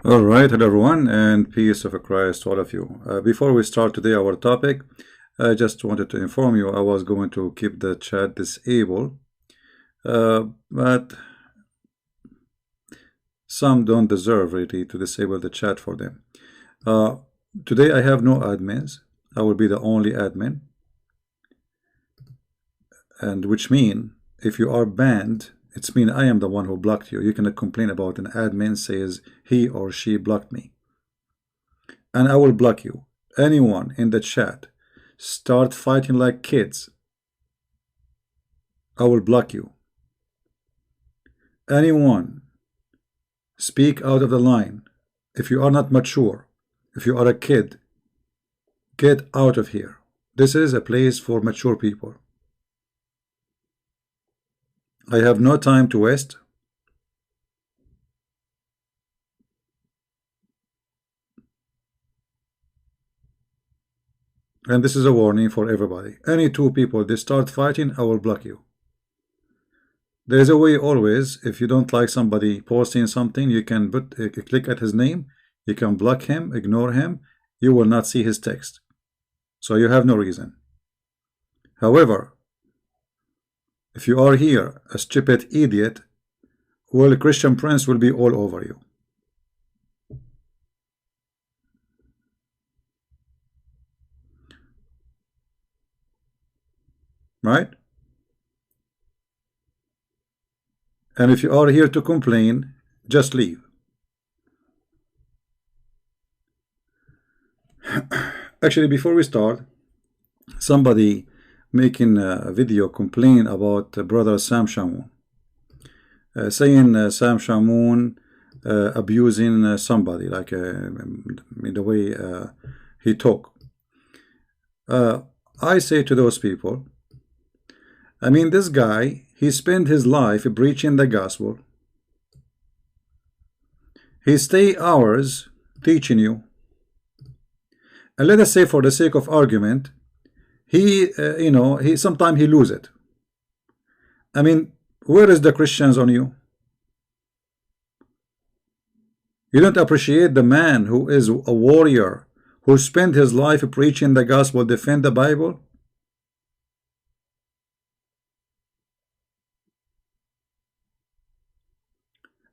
All right, hello everyone, and peace of Christ to all of you. Before we start today our topic, I just wanted to inform you I was going to keep the chat disabled, but some don't deserve really to disable the chat for them. Today I have no admins. I will be the only admin, and which mean if you are banned, it's mean I am the one who blocked you. You cannot complain about an admin says he or she blocked me. And I will block you. Anyone in the chat start fighting like kids, I will block you. Anyone speak out of the line, if you are not mature, if you are a kid, get out of here. This is a place for mature people. I have no time to waste. And this is a warning for everybody. Any two people they start fighting, I will block you. There is a way always. If you don't like somebody posting something, you can click at his name, you can block him, ignore him, you will not see his text. So you have no reason. However, if you are here a stupid idiot, well, Christian Prince will be all over you. Right? And if you are here to complain, just leave. Actually, before we start, somebody making a video complaining about brother Sam Shamoun, saying Sam Shamoun abusing somebody, like in the way he talk. I say to those people, I mean, this guy, he spent his life preaching the gospel. He stay hours teaching you. And let us say, for the sake of argument, he sometimes he lose it. I mean, where is the Christians on you? You don't appreciate the man who is a warrior, who spent his life preaching the gospel, defend the Bible.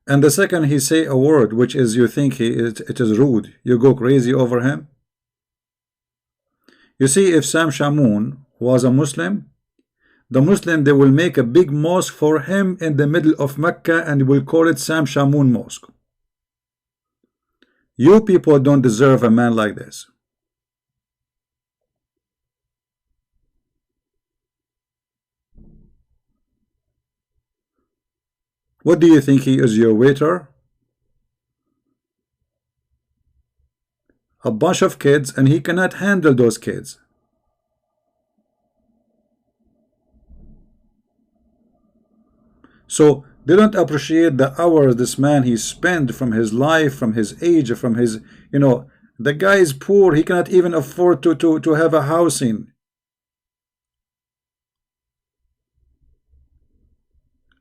And the second he say a word which is you think it is rude, you go crazy over him. You see, if Sam Shamoun was a Muslim, the Muslim, they will make a big mosque for him in the middle of Mecca and will call it Sam Shamoun Mosque. You people don't deserve a man like this. What do you think he is, your waiter? A bunch of kids, and he cannot handle those kids. So they don't appreciate the hours this man he spent from his life, from his age, from his, the guy is poor, he cannot even afford to have a housing.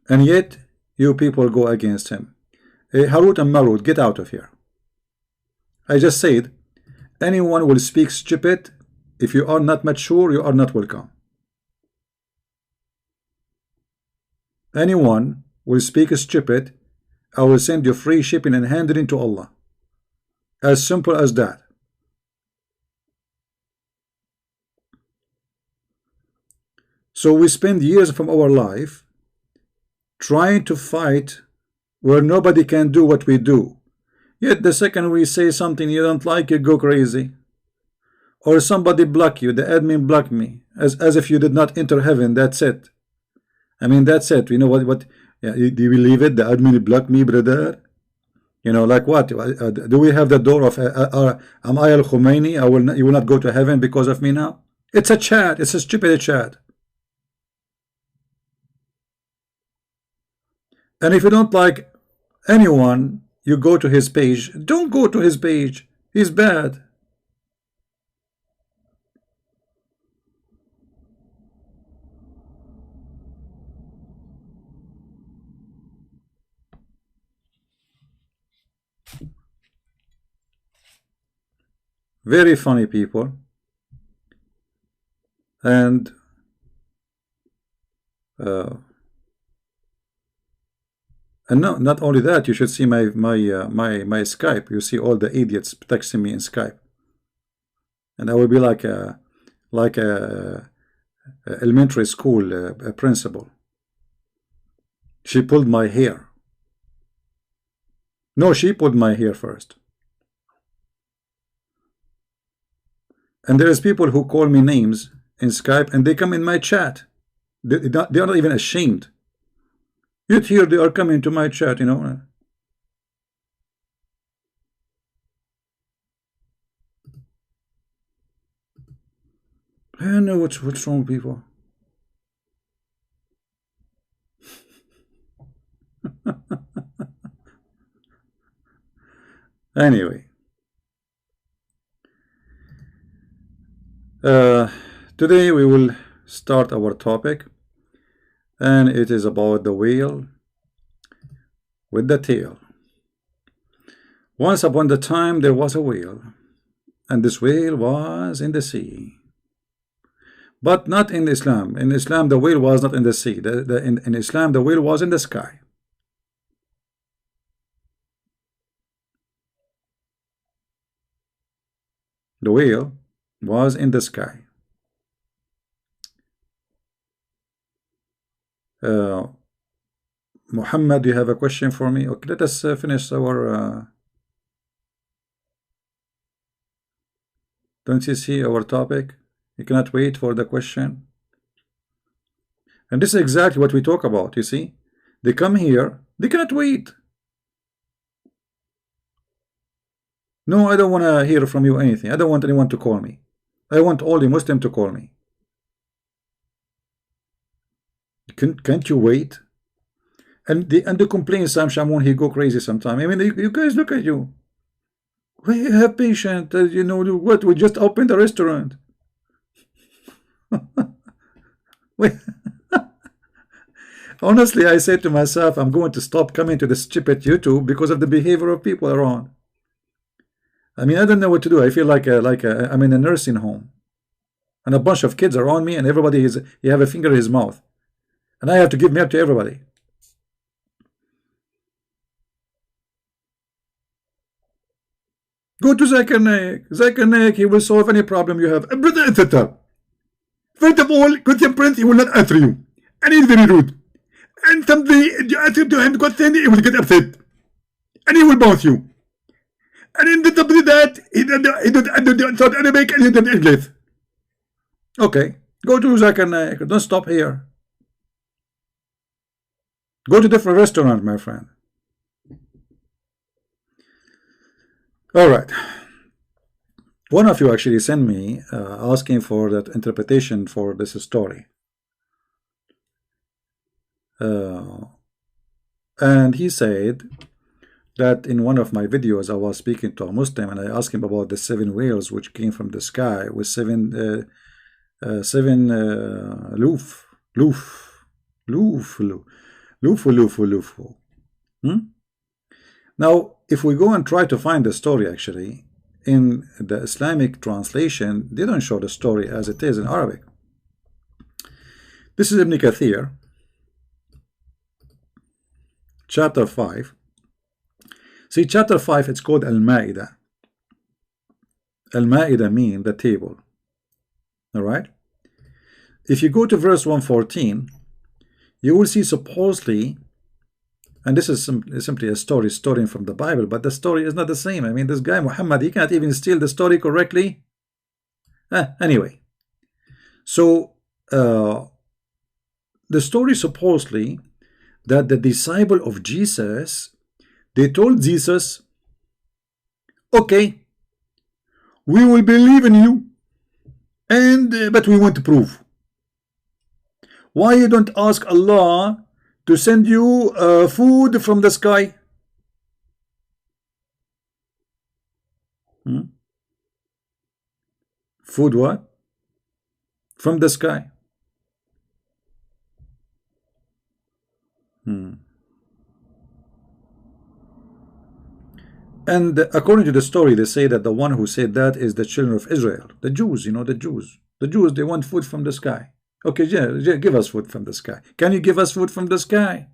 And yet you people go against him. Harut and Marut, get out of here. I just said, anyone will speak stupid. If you are not mature, you are not welcome. Anyone will speak stupid, I will send you free shipping and handling to Allah. As simple as that. So we spend years from our life trying to fight where nobody can do what we do. Yet the second we say something you don't like, you go crazy. Or somebody block you, the admin block me, as if you did not enter heaven, that's it. I mean, that's it. You know what yeah, do you believe it? The admin blocked me, brother. Like what? Do we have the door of am I al-Khomeini? You will not go to heaven because of me now? It's a chat. It's a stupid chat. And if you don't like anyone, you go to his page. Don't go to his page. He's bad. Very funny people. And no, not only that, you should see my Skype. You see all the idiots texting me in Skype, and I will be like a elementary school principal. She pulled my hair. No, she pulled my hair first. And there is people who call me names in Skype, and they come in my chat. They are not even ashamed. Yet here they are coming to my chat, you know. I know what's wrong, people. Anyway, today we will start our topic, and it is about the whale with the tail. Once upon a time there was a whale, and this whale was in the sea. But not in Islam. In Islam the whale was not in the sea. In Islam the whale was in the sky. The whale was in the sky. Muhammad, do you have a question for me? Okay, let us finish our don't you see our topic? You cannot wait for the question. And this is exactly what we talk about, you see. They come here, they cannot wait. No, I don't want to hear from you anything. I don't want anyone to call me. I want all the Muslims to call me. Can't you wait? And the complain, Sam Shamoun, he go crazy sometime. I mean, you guys, look at you. We have patience. You know what? We just opened the restaurant. Honestly, I said to myself, I'm going to stop coming to this stupid YouTube because of the behavior of people around. I mean, I don't know what to do. I feel like I'm in a nursing home, and a bunch of kids are on me, and everybody he have a finger in his mouth, and I have to give milk to everybody. Go to Zakir Naik. Zakir Naik, he will solve any problem you have. First of all, Christian Prince, he will not answer you, and he's very rude. And something you answer to him, question, he will get upset, and he will bounce you. And in the top of that, he don't South Arabic and he don't English. Okay, go to Zakir Naik. Don't stop here. Go to different restaurant, my friend. All right. One of you actually sent me asking for that interpretation for this story. And he said that in one of my videos I was speaking to a Muslim, and I asked him about the 7 whales which came from the sky with seven loof. Now, if we go and try to find the story, actually, in the Islamic translation, they don't show the story as it is in Arabic. This is Ibn Kathir, chapter 5. See, chapter 5, it's called Al-Ma'idah. Al-Ma'idah means the table. Alright? If you go to verse 114, you will see supposedly, and this is simply a story from the Bible, but the story is not the same. I mean, this guy Muhammad, he can't even steal the story correctly. Anyway, so the story supposedly that the disciple of Jesus, they told Jesus, okay, we will believe in you, and but we want proof. Why you don't ask Allah to send you food from the sky? Food what? From the sky. And according to the story, they say that the one who said that is the children of Israel, the Jews, you know, the Jews. The Jews, they want food from the sky. Okay, yeah, yeah, give us food from the sky. Can you give us food from the sky?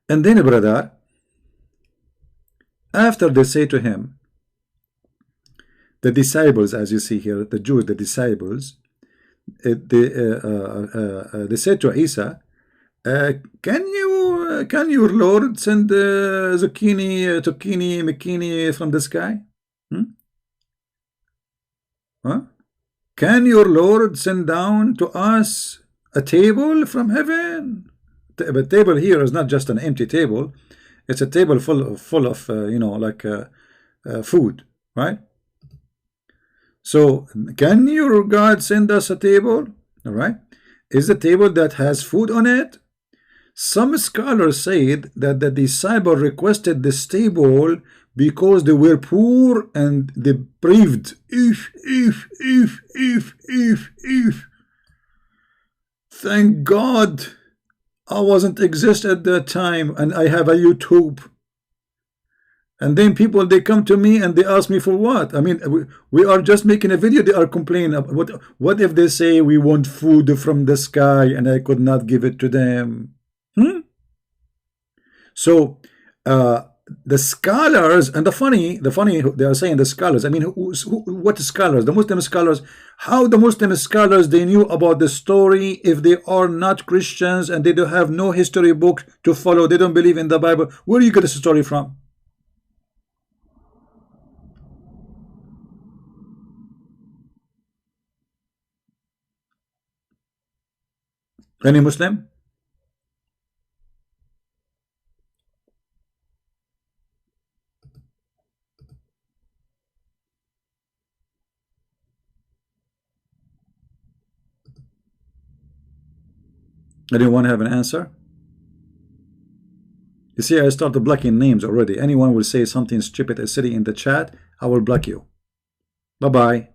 And then, brother, after they say to him, the disciples, as you see here, the Jews, the disciples, they said to Isa, can your Lord send zucchini, mcchini from the sky? Huh? Can your Lord send down to us a table from heaven? But table here is not just an empty table; it's a table full of you know, like food, right? So, can your God send us a table? All right, is the table that has food on it? Some scholars said that the disciple requested this table because they were poor and deprived. If. Thank God I wasn't exist at that time and I have a YouTube. And then people, they come to me and they ask me for what? I mean, we are just making a video. They are complaining. What if they say we want food from the sky and I could not give it to them? So the scholars, and the funny they are saying the scholars. I mean, what scholars? The Muslim scholars. How the Muslim scholars, they knew about the story if they are not Christians and they don't have no history book to follow? They don't believe in the Bible. Where do you get this story from? Any Muslim? Anyone have an answer? You see, I started blocking names already. Anyone will say something stupid as sitting in the chat, I will block you. Bye-bye.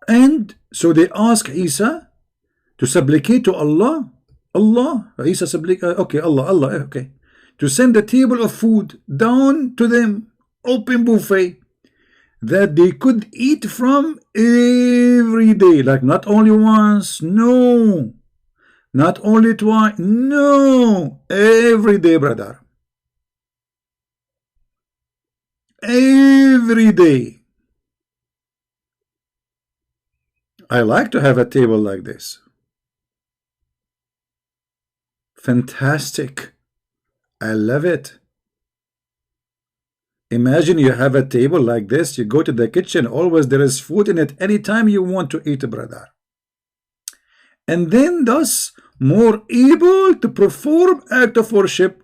And so they ask Isa to supplicate to Allah. Isa supplicate, okay, Allah, okay. To send a table of food down to them, open buffet, that they could eat from every day. Like not only once, no. Not only twice, no. Every day, brother. Every day. I like to have a table like this. Fantastic. I love it. Imagine you have a table like this. You go to the kitchen. Always there is food in it. Anytime you want to eat, brother. And then thus more able to perform act of worship.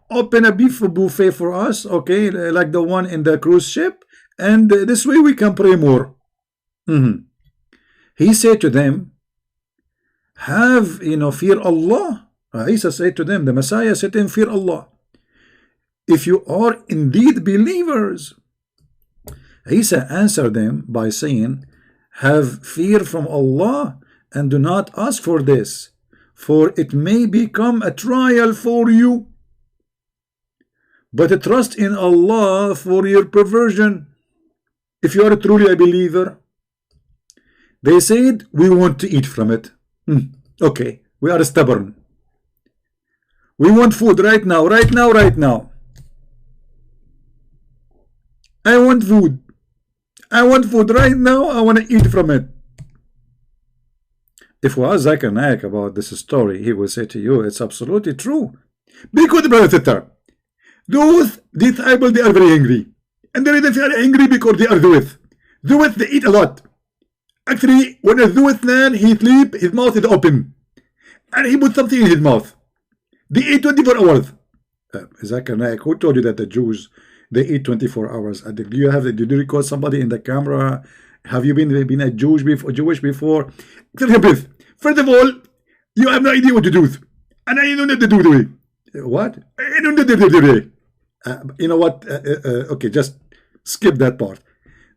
Open a beef buffet for us. Okay. Like the one in the cruise ship. And this way we can pray more. He said to them, have, fear Allah. Isa said to them, the Messiah said to them, fear Allah. If you are indeed believers. Isa answered them by saying, have fear from Allah and do not ask for this, for it may become a trial for you. But trust in Allah for your perversion. If you are truly a believer. They said, we want to eat from it. Okay, we are stubborn. We want food right now, right now, right now. I want food. I want food right now. I want to eat from it. If we ask Zakir Naik about this story, he will say to you, it's absolutely true. Because, brother sister, those disciples, they are very angry. And they are angry because they are Jewish. Jewish, they eat a lot. Actually, when a Jewish man, he sleep, his mouth is open. And he put something in his mouth. They eat 24 hours. Zakir Naik, who told you that the Jews, they eat 24 hours? Do you record somebody in the camera? Have you been a Jewish before? First of all, you have no idea what to do. And I don't know what to do. What? I don't know what to do. You know what? Okay, just skip that part.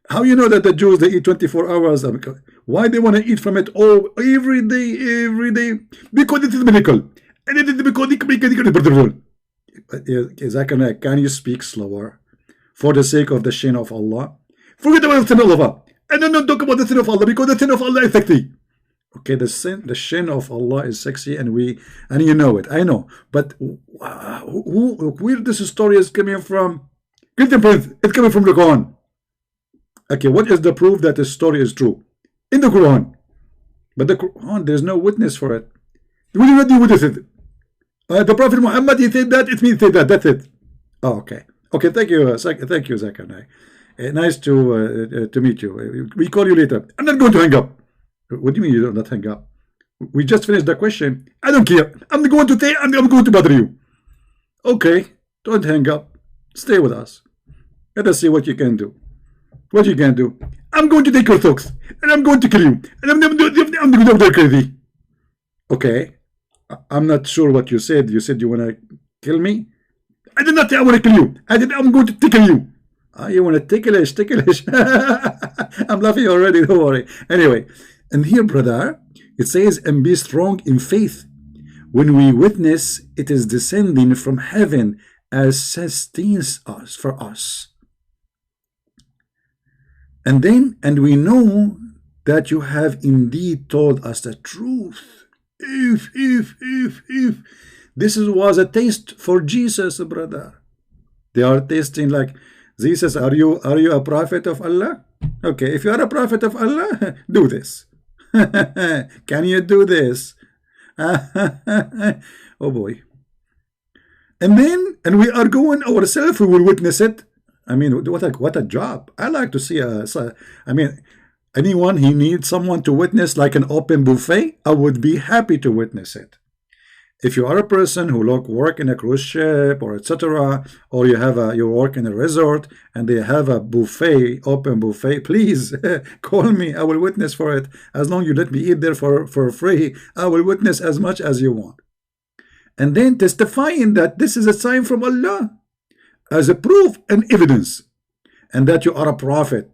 How you know that the Jews, they eat 24 hours? Why they want to eat from it all every day, every day? Because it is miracle. And it is because Zachariah, can you speak slower? For the sake of the shin of Allah. Forget about the sin of Allah. And don't talk about the sin of Allah, because the sin of Allah is sexy. Okay, the shin of Allah is sexy, and you know it. I know. But where this story is coming from? Christian Prince, it's coming from the Quran. Okay, what is the proof that the story is true? In the Quran. But the Quran, there's no witness for it. We do not witness it. The Prophet Muhammad, he said that, it means he said that, that's it. Oh, okay. Okay, thank you, Zachariah. Nice to meet you. We call you later. I'm not going to hang up. What do you mean you don't not hang up? We just finished the question. I don't care. I'm going to say I'm going to bother you. Okay, don't hang up. Stay with us. Let us see what you can do. What you can do. I'm going to take your thoughts, and I'm going to kill you, and I'm going to go crazy. Okay. I'm not sure what you said. You said you want to kill me? I did not say I want to kill you. I said I'm going to tickle you. You want to ticklish. I'm laughing already, don't worry. Anyway, and here, brother, it says, and be strong in faith. When we witness, it is descending from heaven as sustains us for us. And then, and we know that you have indeed told us the truth. If this was a taste for Jesus, brother. They are tasting like Jesus. Are you a prophet of Allah? Okay, if you are a prophet of Allah, do this. Can you do this? Oh boy. And we are going ourselves, we will witness it. I mean, what a job. I like to see anyone he needs someone to witness, like an open buffet, I would be happy to witness it. If you are a person who work in a cruise ship or etc., or you work in a resort and they have a buffet, open buffet, please call me. I will witness for it. As long as you let me eat there for free, I will witness as much as you want. And then testifying that this is a sign from Allah as a proof and evidence, and that you are a prophet.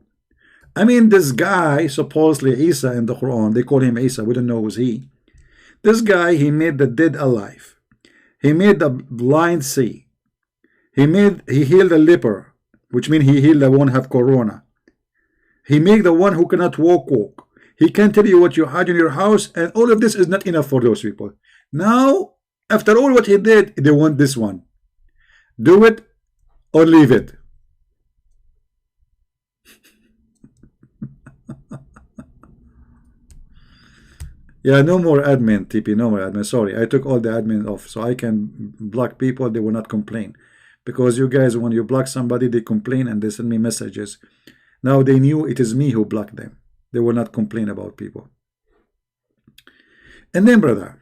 I mean, this guy, supposedly Isa in the Quran, they call him Isa, we don't know who's he. This guy, he made the dead alive. He made the blind see. He healed the leper, which means he healed the one who have corona. He made the one who cannot walk. He can tell you what you had in your house, and all of this is not enough for those people. Now, after all what he did, they want this one. Do it or leave it. Yeah, no more admin, TP, no more admin. Sorry, I took all the admin off, so I can block people. They will not complain. Because you guys, when you block somebody, they complain and they send me messages. Now they knew it is me who blocked them. They will not complain about people. And then, brother,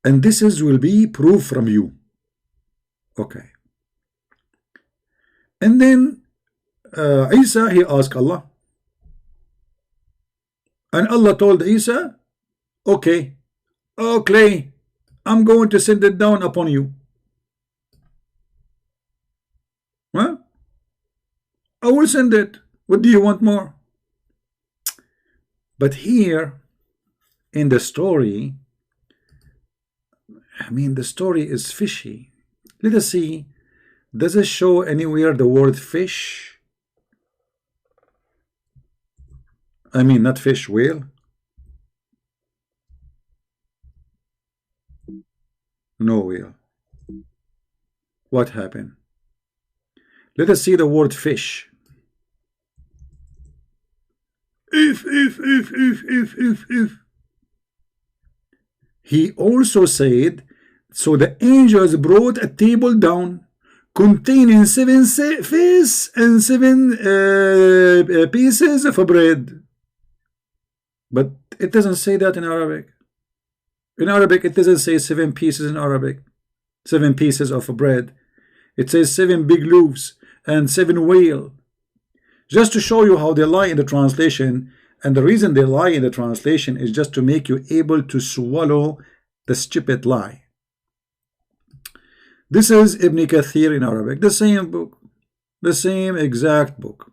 and this will be proof from you. Okay. And then Isa, he asked Allah. And Allah told Isa, okay, I'm going to send it down upon you. Huh? I will send it. What do you want more? But here in the story, I mean, the story is fishy. Let us see. Does it show anywhere the word fish? I mean, not fish, whale. No whale. What happened? Let us see the word fish. If. He also said, so the angels brought a table down containing 7 fish and 7 pieces of bread. But it doesn't say that in Arabic. In Arabic, it doesn't say 7 pieces in Arabic. 7 pieces of bread. It says 7 big loaves and 7 whale. Just to show you how they lie in the translation. And the reason they lie in the translation is just to make you able to swallow the stupid lie. This is Ibn Kathir in Arabic, the same book, the same exact book.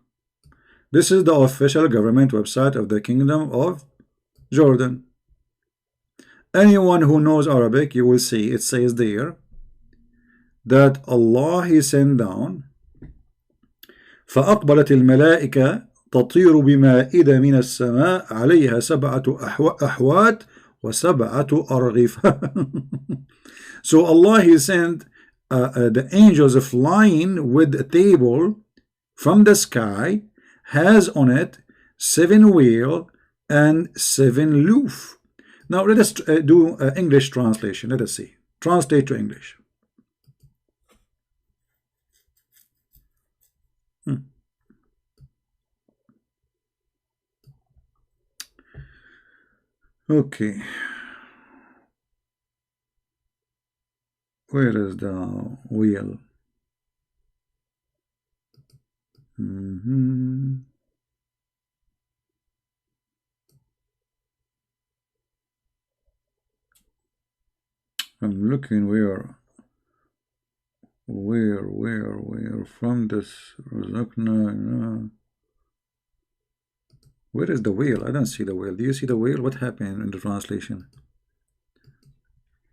This is the official government website of the Kingdom of Jordan. Anyone who knows Arabic, you will see it says there that Allah He sent down فأقبلت الملائكة تطير بمائدة من السماء عليها سبعة أحوات وسبعة أرغفة. So Allah He sent the angels flying with a table from the sky, has on it 7 wheel and 7 loof. Now let us do English translation. Let us see. Translate to English. Okay. Where is the wheel? I'm looking where from this. Look, no. Where is the wheel? I don't see the wheel. Do you see the wheel? What happened in the translation?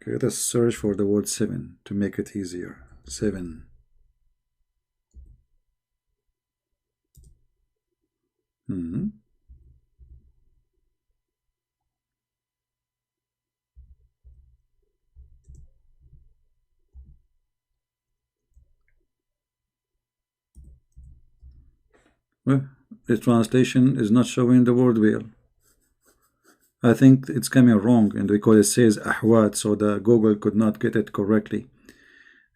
Okay, let us search for the word 7 to make it easier. 7. Well, the translation is not showing the word wheel. I think it's coming wrong, and because it says ahwat, so the Google could not get it correctly.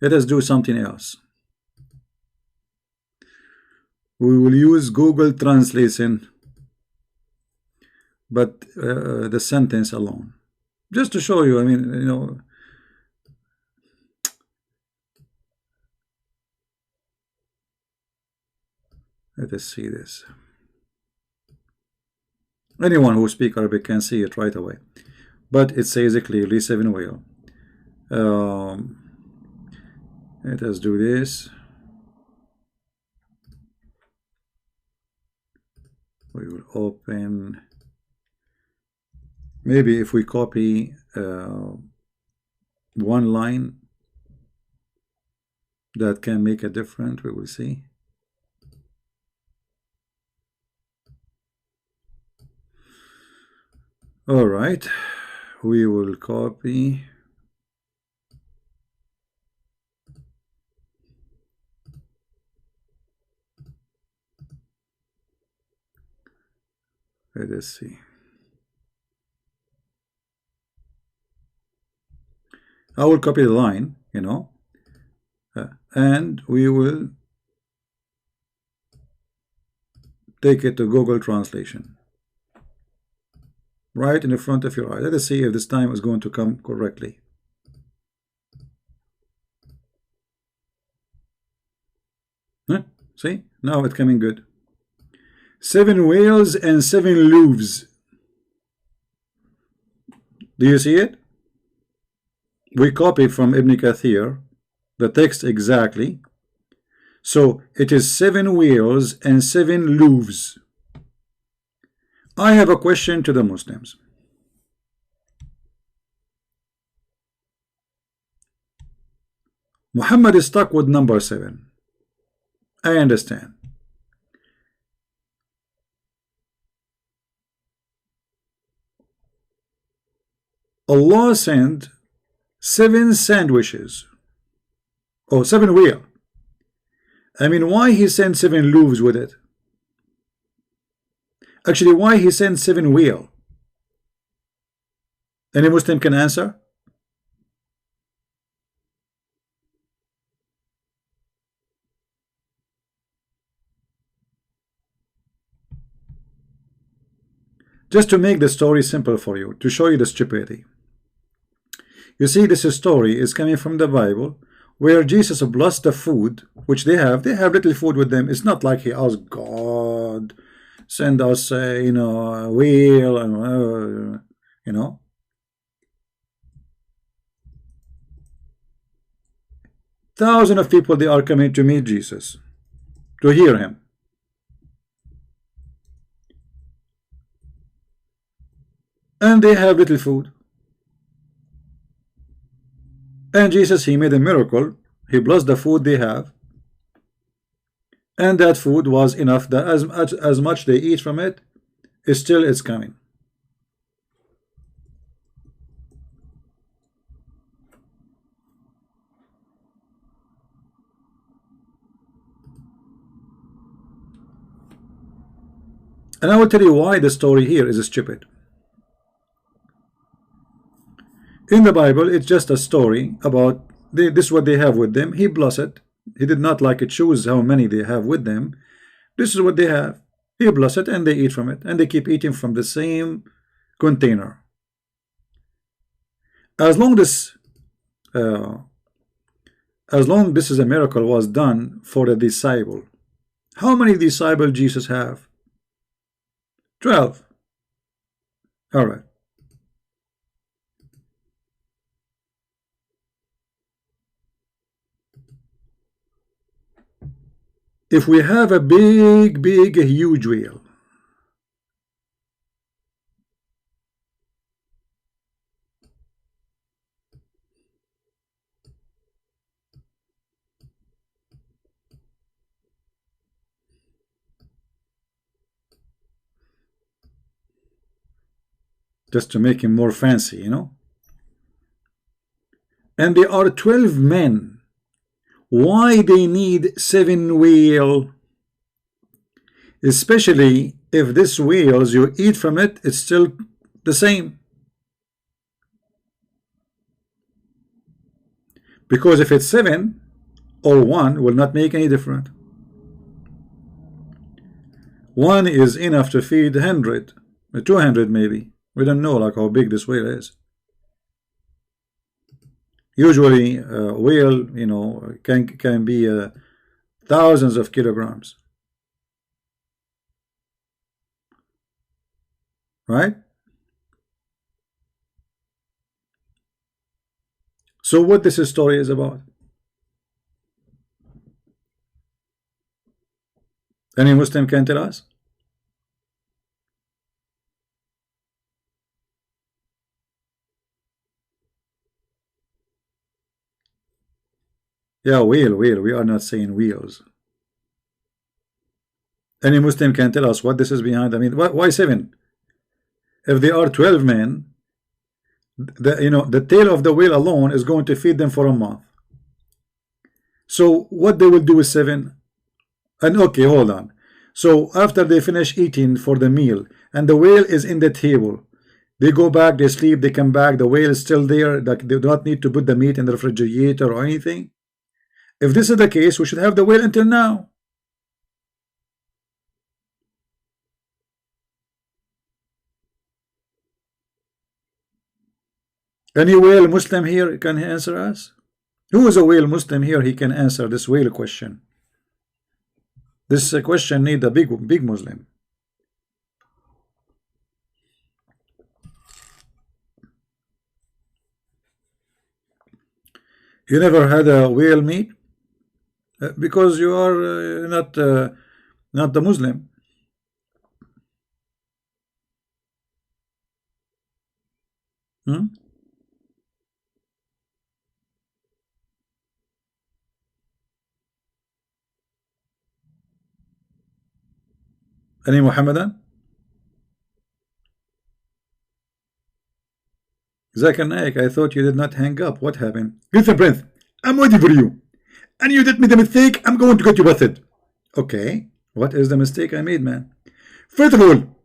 Let us do something else. We will use Google Translation, but the sentence alone, just to show you. I mean, you know, let us see this. Anyone who speaks Arabic can see it right away, but it says it clearly 7 wheel. Let us do this. We will open. Maybe if we copy one line, that can make a difference. We will see. All right, we will copy. Let us see. I will copy the line, you know, and we will take it to Google Translation. Right in the front of your eye. Let us see if this time is going to come correctly. Huh? See? Now it's coming good. 7 whales and 7 loaves. Do you see it? We copy from Ibn Kathir the text exactly. So it is 7 whales and 7 loaves. I have a question to the Muslims. Muhammad is stuck with number 7. I understand. Allah sent 7 sandwiches. Oh, 7 wheel. I mean, why he sent 7 loaves with it? Actually, why he sent 7 wheel? Any Muslim can answer? Just to make the story simple for you, to show you the stupidity. You see, this story is coming from the Bible, where Jesus blessed the food, which they have little food with them. It's not like he asked God, send us, you know, a wheel, and you know. Thousands of people, they are coming to meet Jesus, to hear him. And they have little food. And Jesus, he made a miracle. He blessed the food they have. And that food was enough, that as much they eat from it, still it's coming. And I will tell you why the story here is stupid. In the Bible, it's just a story about this is what they have with them. He blessed it. He did not like it choose how many they have with them. This is what they have. He blessed it, and they eat from it, and they keep eating from the same container. As long this is a miracle was done for the disciple, how many disciples Jesus have? 12. All right. If we have a big, huge wheel, just to make him more fancy, you know, and there are 12 men. Why they need 7 wheels? Especially if this wheels you eat from it, it's still the same. Because if it's 7 or 1 will not make any difference. 1 is enough to feed 100, 200 maybe. We don't know like how big this wheel is. Usually whale, you know, can be thousands of kilograms, right? So what this story is about? Any Muslim can tell us? Yeah, wheel. We are not saying wheels. Any Muslim can tell us what this is behind. I mean, why 7? If there are 12 men, the tail of the wheel alone is going to feed them for a month. So what they will do with 7? And okay, hold on. So after they finish eating for the meal, and the whale is in the table, they go back, they sleep, they come back, the whale is still there. They do not need to put the meat in the refrigerator or anything. If this is the case, we should have the whale until now. Any whale Muslim here can answer us? Who is a whale Muslim here? He can answer this whale question. This question need a big Muslim. You never had a whale meat? Because you are not the Muslim. Any Muhammadan? Zakir Naik, I thought you did not hang up. What happened? Listen, Prince, I'm waiting for you. And you did me the mistake, I'm going to get you busted. Okay, what is the mistake I made, man? First of all,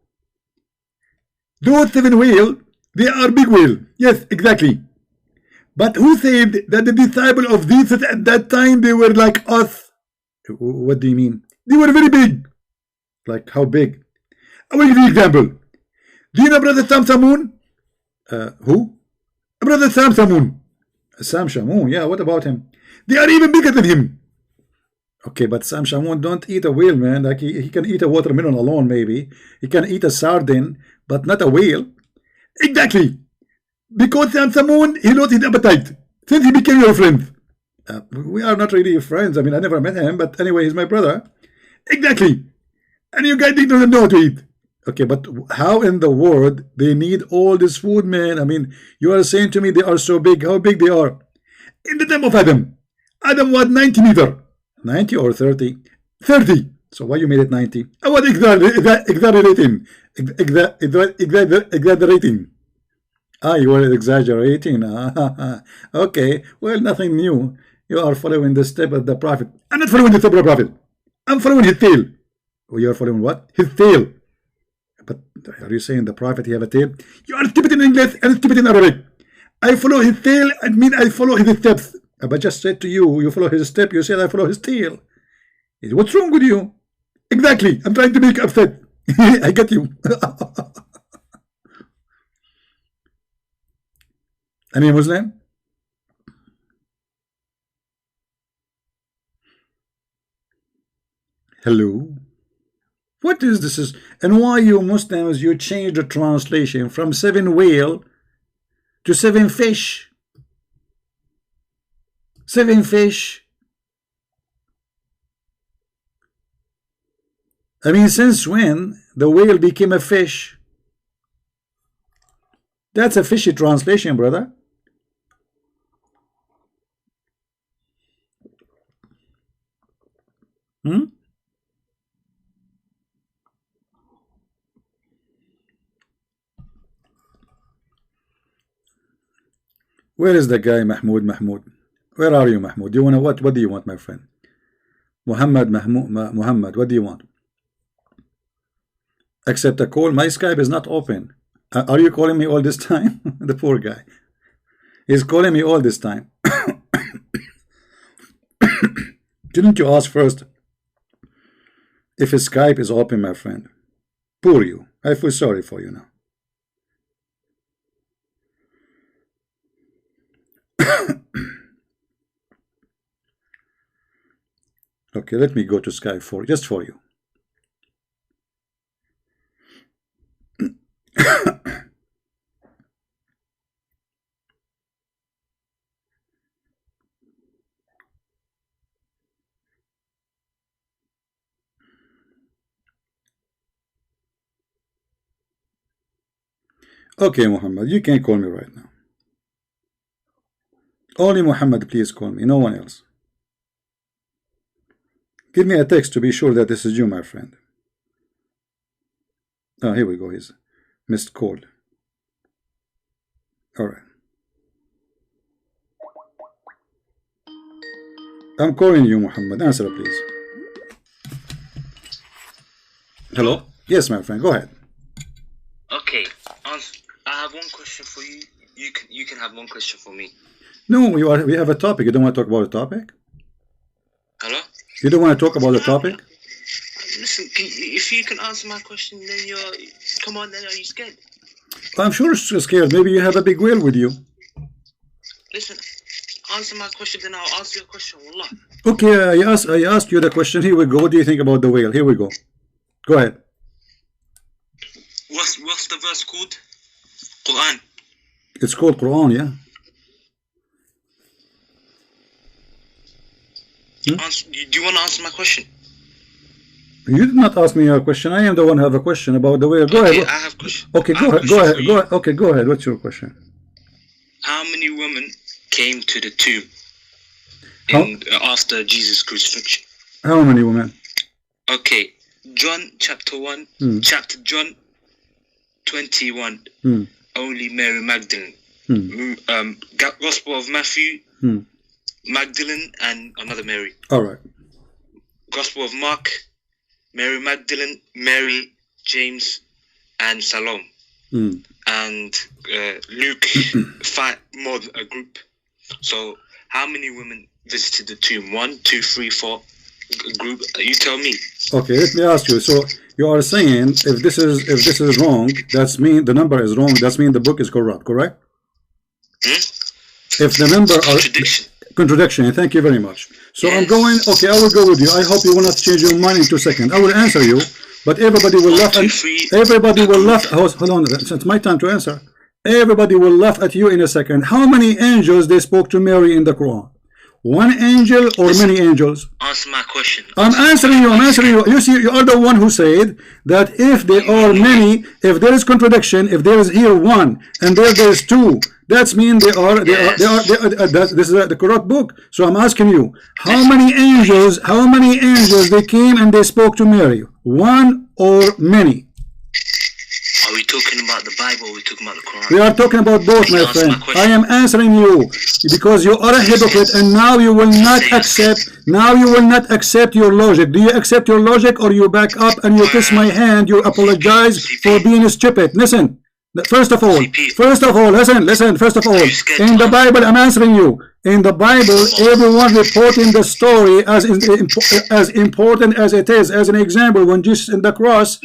those 7 whales, they are big whale. Yes, exactly. But who said that the disciple of Jesus at that time, they were like us? What do you mean? They were very big. Like how big? I will give you an example. Do you know Brother Sam Shamoun? Who? Brother Sam Shamoun. Sam Shamoun, yeah, what about him? They are even bigger than him. Okay, but Sam Shamoun don't eat a whale, man. Like he can eat a watermelon alone, maybe. He can eat a sardine, but not a whale. Exactly. Because Sam Shamoun, he lost his appetite since he became your friend. We are not really friends. I mean, I never met him, but anyway, he's my brother. Exactly. And you guys don't know to eat. Okay, but how in the world they need all this food, man? I mean, you are saying to me they are so big. How big they are? In the time of Adam. Adam was 90 meter. 90 or 30? 30. So why you made it 90? I was exaggerating. Exaggerating. Ah, you were exaggerating. Okay, well, nothing new. You are following the step of the Prophet. I'm not following the step of the Prophet. I'm following his tail. Oh, you are following what? His tail. But are you saying the Prophet he have a tail? You are stupid in English and stupid in Arabic. I follow his tail. I mean I follow his steps. But just said to you, you follow his step. You said I follow his tail. What's wrong with you? Exactly. I'm trying to make you upset. I get you. Any Muslim? Hello? What is this? And why you Muslims, you change the translation from 7 whale to 7 fish? 7 fish. I mean, since when the whale became a fish? That's a fishy translation, brother. Where is the guy, Mahmoud? Mahmoud, where are you, Mahmoud? Do you want to what do you want, my friend? Muhammad, Muhammad, what do you want? Accept a call. My Skype is not open. Are you calling me all this time? The poor guy. He's calling me all this time. Didn't you ask first if his Skype is open, my friend? Poor you. I feel sorry for you now. Okay, let me go to Skype for just for you. Okay, Muhammad, you can call me right now. Only Muhammad, please call me, no one else. Give me a text to be sure that this is you, my friend. Oh, here we go. He's missed call. All right. I'm calling you, Muhammad. Answer, please. Hello? Yes, my friend. Go ahead. Okay. I have one question for you. You can have one question for me. No, we have a topic. You don't want to talk about a topic? Hello? You don't want to talk about the topic? Listen, if you can answer my question, then come on, then are you scared? I'm sure you're scared. Maybe you have a big whale with you. Listen, answer my question, then I'll answer your question, wallah. Okay, I asked you the question. Here we go. What do you think about the whale? Here we go. Go ahead. What's the verse called? Qur'an. It's called Qur'an, yeah? Do you want to answer my question? You did not ask me a question. I am the one who have a question about the whale. Go ahead. I have a question. Okay, go ahead. Okay, go ahead. What's your question? How many women came to the tomb after Jesus' crucifixion? How many women? Okay, John chapter 1, chapter John 21. Only Mary Magdalene. Gospel of Matthew, Magdalene and another Mary. All right. Gospel of Mark, Mary Magdalene, Mary, James, and Salome. And Luke, 5 more a group. So how many women visited the tomb? 1, 2, 3, 4 group. You tell me. Okay, let me ask you. So you are saying if this is wrong, that's mean the number is wrong. That's mean the book is corrupt, correct? If the number contradiction. Thank you very much. So yes. I'm going. Okay, I will go with you. I hope you will not change your mind in 2 seconds. I will answer you, but everybody will laugh. Everybody will laugh. Hold on. It's my time to answer. Everybody will laugh at you in a second. How many angels they spoke to Mary in the Quran? one angel or many angels? Answer my question. I'm answering you. You see, you are the one who said that if there are many, if there is contradiction, if there is here one and there's two, that's mean they are this is the correct book. So I'm asking you, how many angels they came and they spoke to Mary? One or many? Are we talking about the Bible or are we talking about the Quran? We are talking about both, my friend. I am answering you because you are a hypocrite, and now you will not accept your logic. Do you accept your logic, or you back up and you kiss my hand, you apologize for being stupid? Listen, first of all, listen, first of all, in the Bible, I'm answering you. In the Bible, everyone reporting the story as important as it is. As an example, when Jesus in the cross,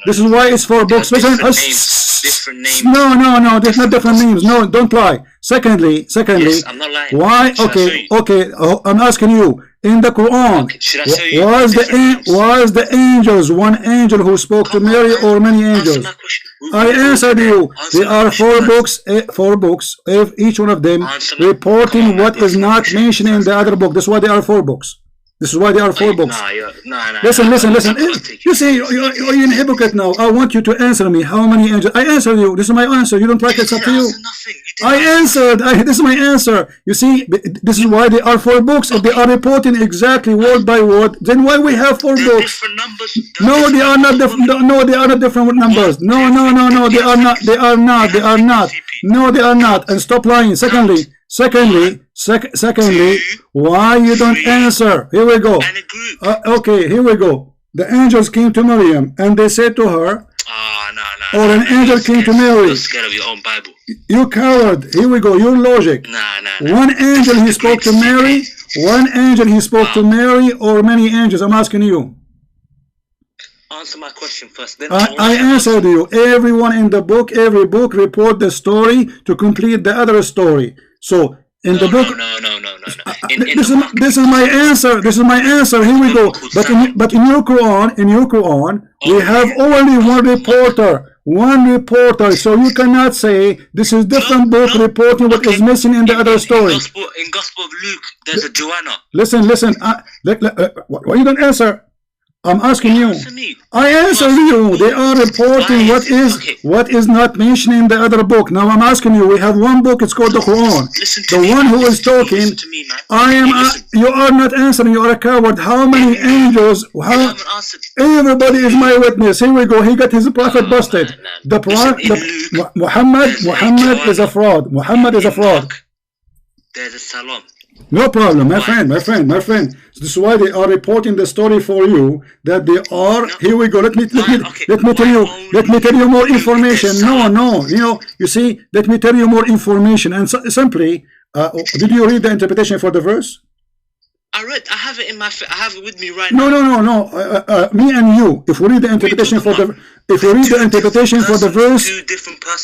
this is why it's 4 books. Listen, different names. No, there's not different names. No, don't lie. Secondly, yes, I'm not lying. why? Okay. I'm asking you. In the Quran, was the angels one angel who spoke to Mary or many angels? I answered you. There are 4 books. 4 books. If each one of them reporting what is not mentioned in the other book. That's why there are 4 books. This is why there are 4 books. Listen. You say you're a hypocrite now. I want you to answer me. How many angels? I answered you. This is my answer. You don't like it, it's up to you. I answered. This is my answer. You see, this is why there are 4 books. If they are reporting exactly word by word, then why we have 4 books? Different numbers. No, they are not different. No, they are not different numbers. No, they are not. No, they are not. And stop lying. Secondly, why you don't answer? Here we go. Okay, here we go. The angels came to Maryam and they said to her, or an angel came to Mary. You're scared of your own Bible. You coward. Here we go. Your logic. One angel he spoke to Mary. One angel he spoke to Mary, or many angels? I'm asking you. Answer my question first. Then I answered you. Everyone in the book, every book report the story to complete the other story. So in the book, this is my answer. This is my answer. Here we go. But in your Quran, we have only one reporter. So you cannot say this is different book reporting what is missing in the other story. In Gospel of Luke, there's a Joanna. Listen. Why you don't answer? I'm asking you. I answer you. They are reporting what is not mentioned in the other book. Now I'm asking you. We have one book. It's called the Quran. The one who is talking. You are not answering. You are a coward. How many angels? Everybody is my witness. Here we go. He got his prophet busted. The prophet Muhammad is a fraud. Muhammad is a fraud. There's a salam. No problem, my friend. So this is why they are reporting the story for you. That they are. Here we go. Let me tell you more information. No. You see. Let me tell you more information. And simply, did you read the interpretation for the verse? I have it in my. I have it with me right now. No. Me and you. If we read the interpretation for the. If we read the interpretation for the verse,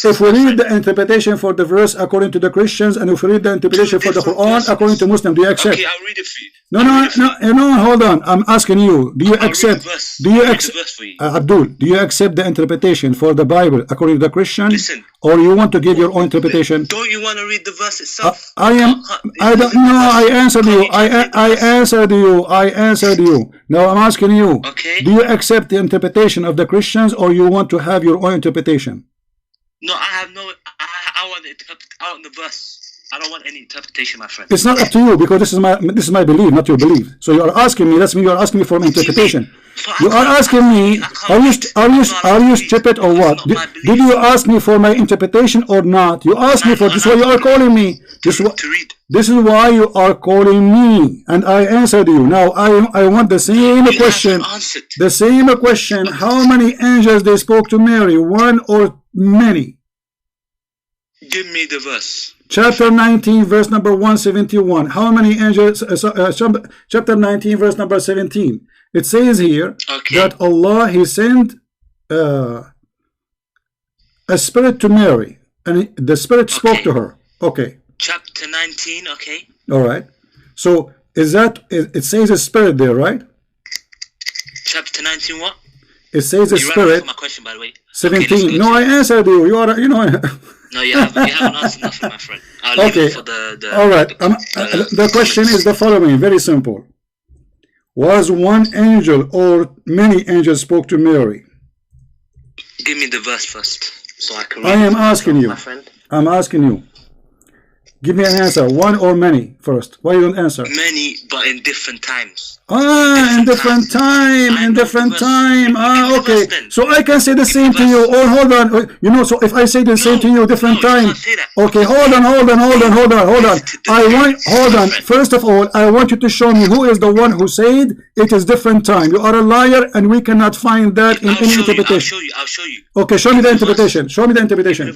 if we read the interpretation for the verse according to the Christians, and if we read the interpretation for the Quran according to Muslims, do you accept? Okay, I'll read it for you. No, hold on. I'm asking you. Do you accept? Abdul, do you accept the interpretation for the Bible according to the Christian? Listen, or you want to give your own interpretation? Don't you want to read the verse itself? I don't know. I answered you. I answered you. Now I'm asking you. Okay. Do you accept the interpretation of the Christians, or you want to have your own interpretation? No, I have no. I want the verse. I don't want any interpretation, my friend. It's not up to you, because this is my belief, not your belief. So you are asking me. That's me. You are asking me for an interpretation. You are asking me. Are you stupid or what? Did you ask me for my interpretation or not? You asked me for this. Why you are calling me? This is why you are calling me, and I answered you. Now I want the same question. The same question. How many angels they spoke to Mary? One or many? Give me the verse. Chapter 19, verse number 171. How many angels? Chapter 19, verse number 17. It says here that Allah, He sent a spirit to Mary, and the spirit spoke to her. Okay. Chapter 19. Okay. All right. So is that it says a spirit there, right? Chapter 19. What? It says a spirit. My question, by the way. 17. Okay, no, I answered you. You are. No, you haven't answered nothing, my friend. I'll okay. leave it for the All right. The question is the following. Very simple. Was one angel or many angels spoke to Mary? Give me the verse first, so I can. I am asking you. My friend. I'm asking you. Give me an answer. One or many first. Why you don't answer? Many, but in different times. In different time. In different time. Okay. So I can say the same to you. Oh, hold on. You know, so if I say the same to you, different time. Okay, hold on. Hold on. First of all, I want you to show me who is the one who said it is different time. You are a liar, and we cannot find that in any interpretation. I'll show you. Okay, show me the interpretation. Show me the interpretation.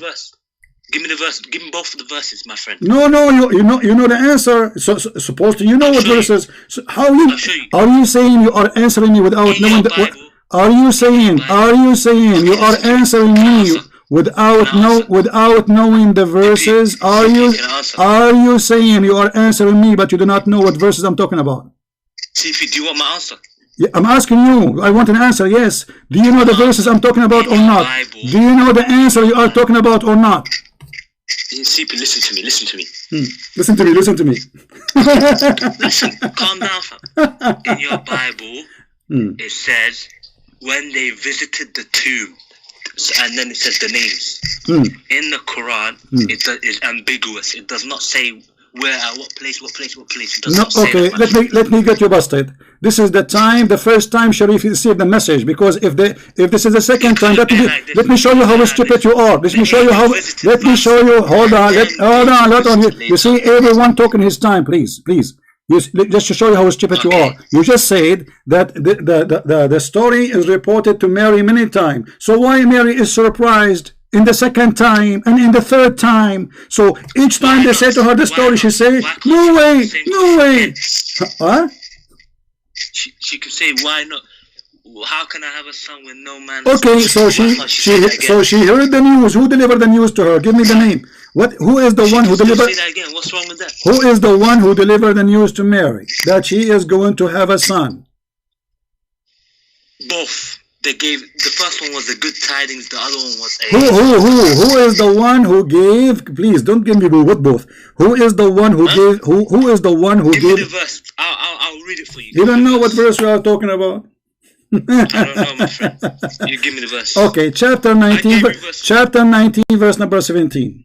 Give me the verse. Give me both of the verses, my friend. No, you know the answer. So supposed to you know what verses. So how are you saying you are answering me without knowing the? Are you saying you are answering me without knowing the verses? Are you saying you are answering me but you do not know what verses I'm talking about? See if you want my answer. Yeah, I'm asking you. I want an answer. Yes. Do you know the verses I'm talking about or not? Do you know the answer you are talking about or not? CP, listen to me. Listen to me. Listen, calm down, fam. In your Bible, it says when they visited the tomb, and then it says the names. In the Quran, it is ambiguous. It does not say where, at what place. It does not say that. Let me get you busted. This is the first time Sharif received the message, because if this is the second time, let me show you how stupid you are. Let me show you. Hold on. You see everyone talking his time, please. Just to show you how stupid you are. You just said that the story is reported to Mary many times. So why Mary is surprised in the second time and in the third time? So each time they say to her the story, she say, no way. Huh? She could say, why not? How can I have a son with no man? Okay, so she heard the news. Who delivered the news to her? Give me the name. Who is the one who delivered? Say that again. What's wrong with that? Who is the one who delivered the news to Mary that she is going to have a son? Both. They gave, the first one was the good tidings. The other one was Who is the one who gave? Please don't give me what both. Who is the one who gave? Who is the one who gave? Give me the verse. I'll read it for you. You don't know what verse we are talking about? I don't know, my friend. You give me the verse. Okay, chapter 19, verse number 17.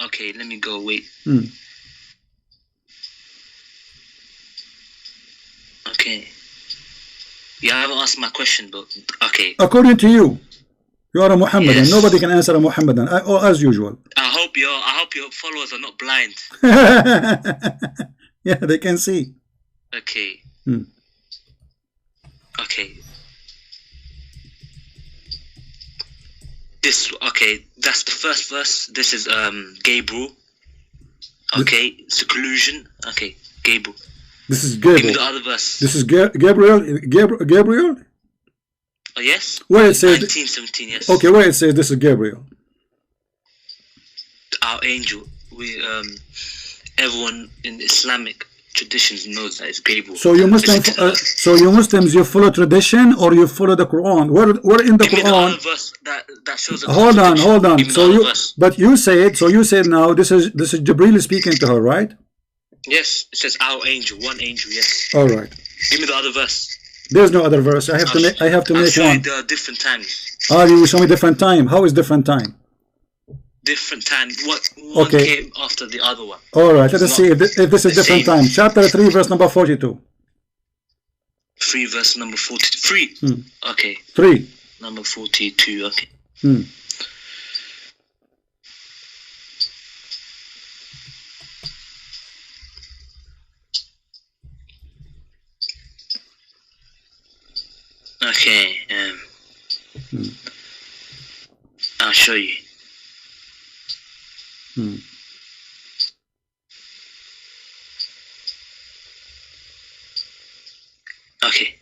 Okay, let me go. Wait. Okay. Yeah, I haven't asked my question, but okay. According to you, you are a Muhammadan. Yes. Nobody can answer a Muhammadan, as usual. I hope your followers are not blind. Yeah, they can see. Okay. Okay. That's the first verse. This is Gabriel. Okay, seclusion. Okay, Gabriel. This is Gabriel. Give me the other verse. This is Gabriel. Oh yes. Where it says 1917. Yes. Okay, where it says this is Gabriel. Our angel. We everyone in Islamic traditions knows that it's Gabriel. So you Muslims, you follow tradition or you follow the Quran? Where in the Give Quran? Me the other verse that shows the hold on. You said now this is Jibril speaking to her, right? Yes, it says our angel, one angel. Yes. All right. Give me the other verse. There's no other verse. I have to make I'll show one. You the different times. You will show me different time. How is different time? Different time. One came after the other one. All right. Let us see if this is different time. Chapter 3, verse number 42. 3 verse number 43. Okay. 3. Number 42. Okay. Okay. I'll show you. Okay.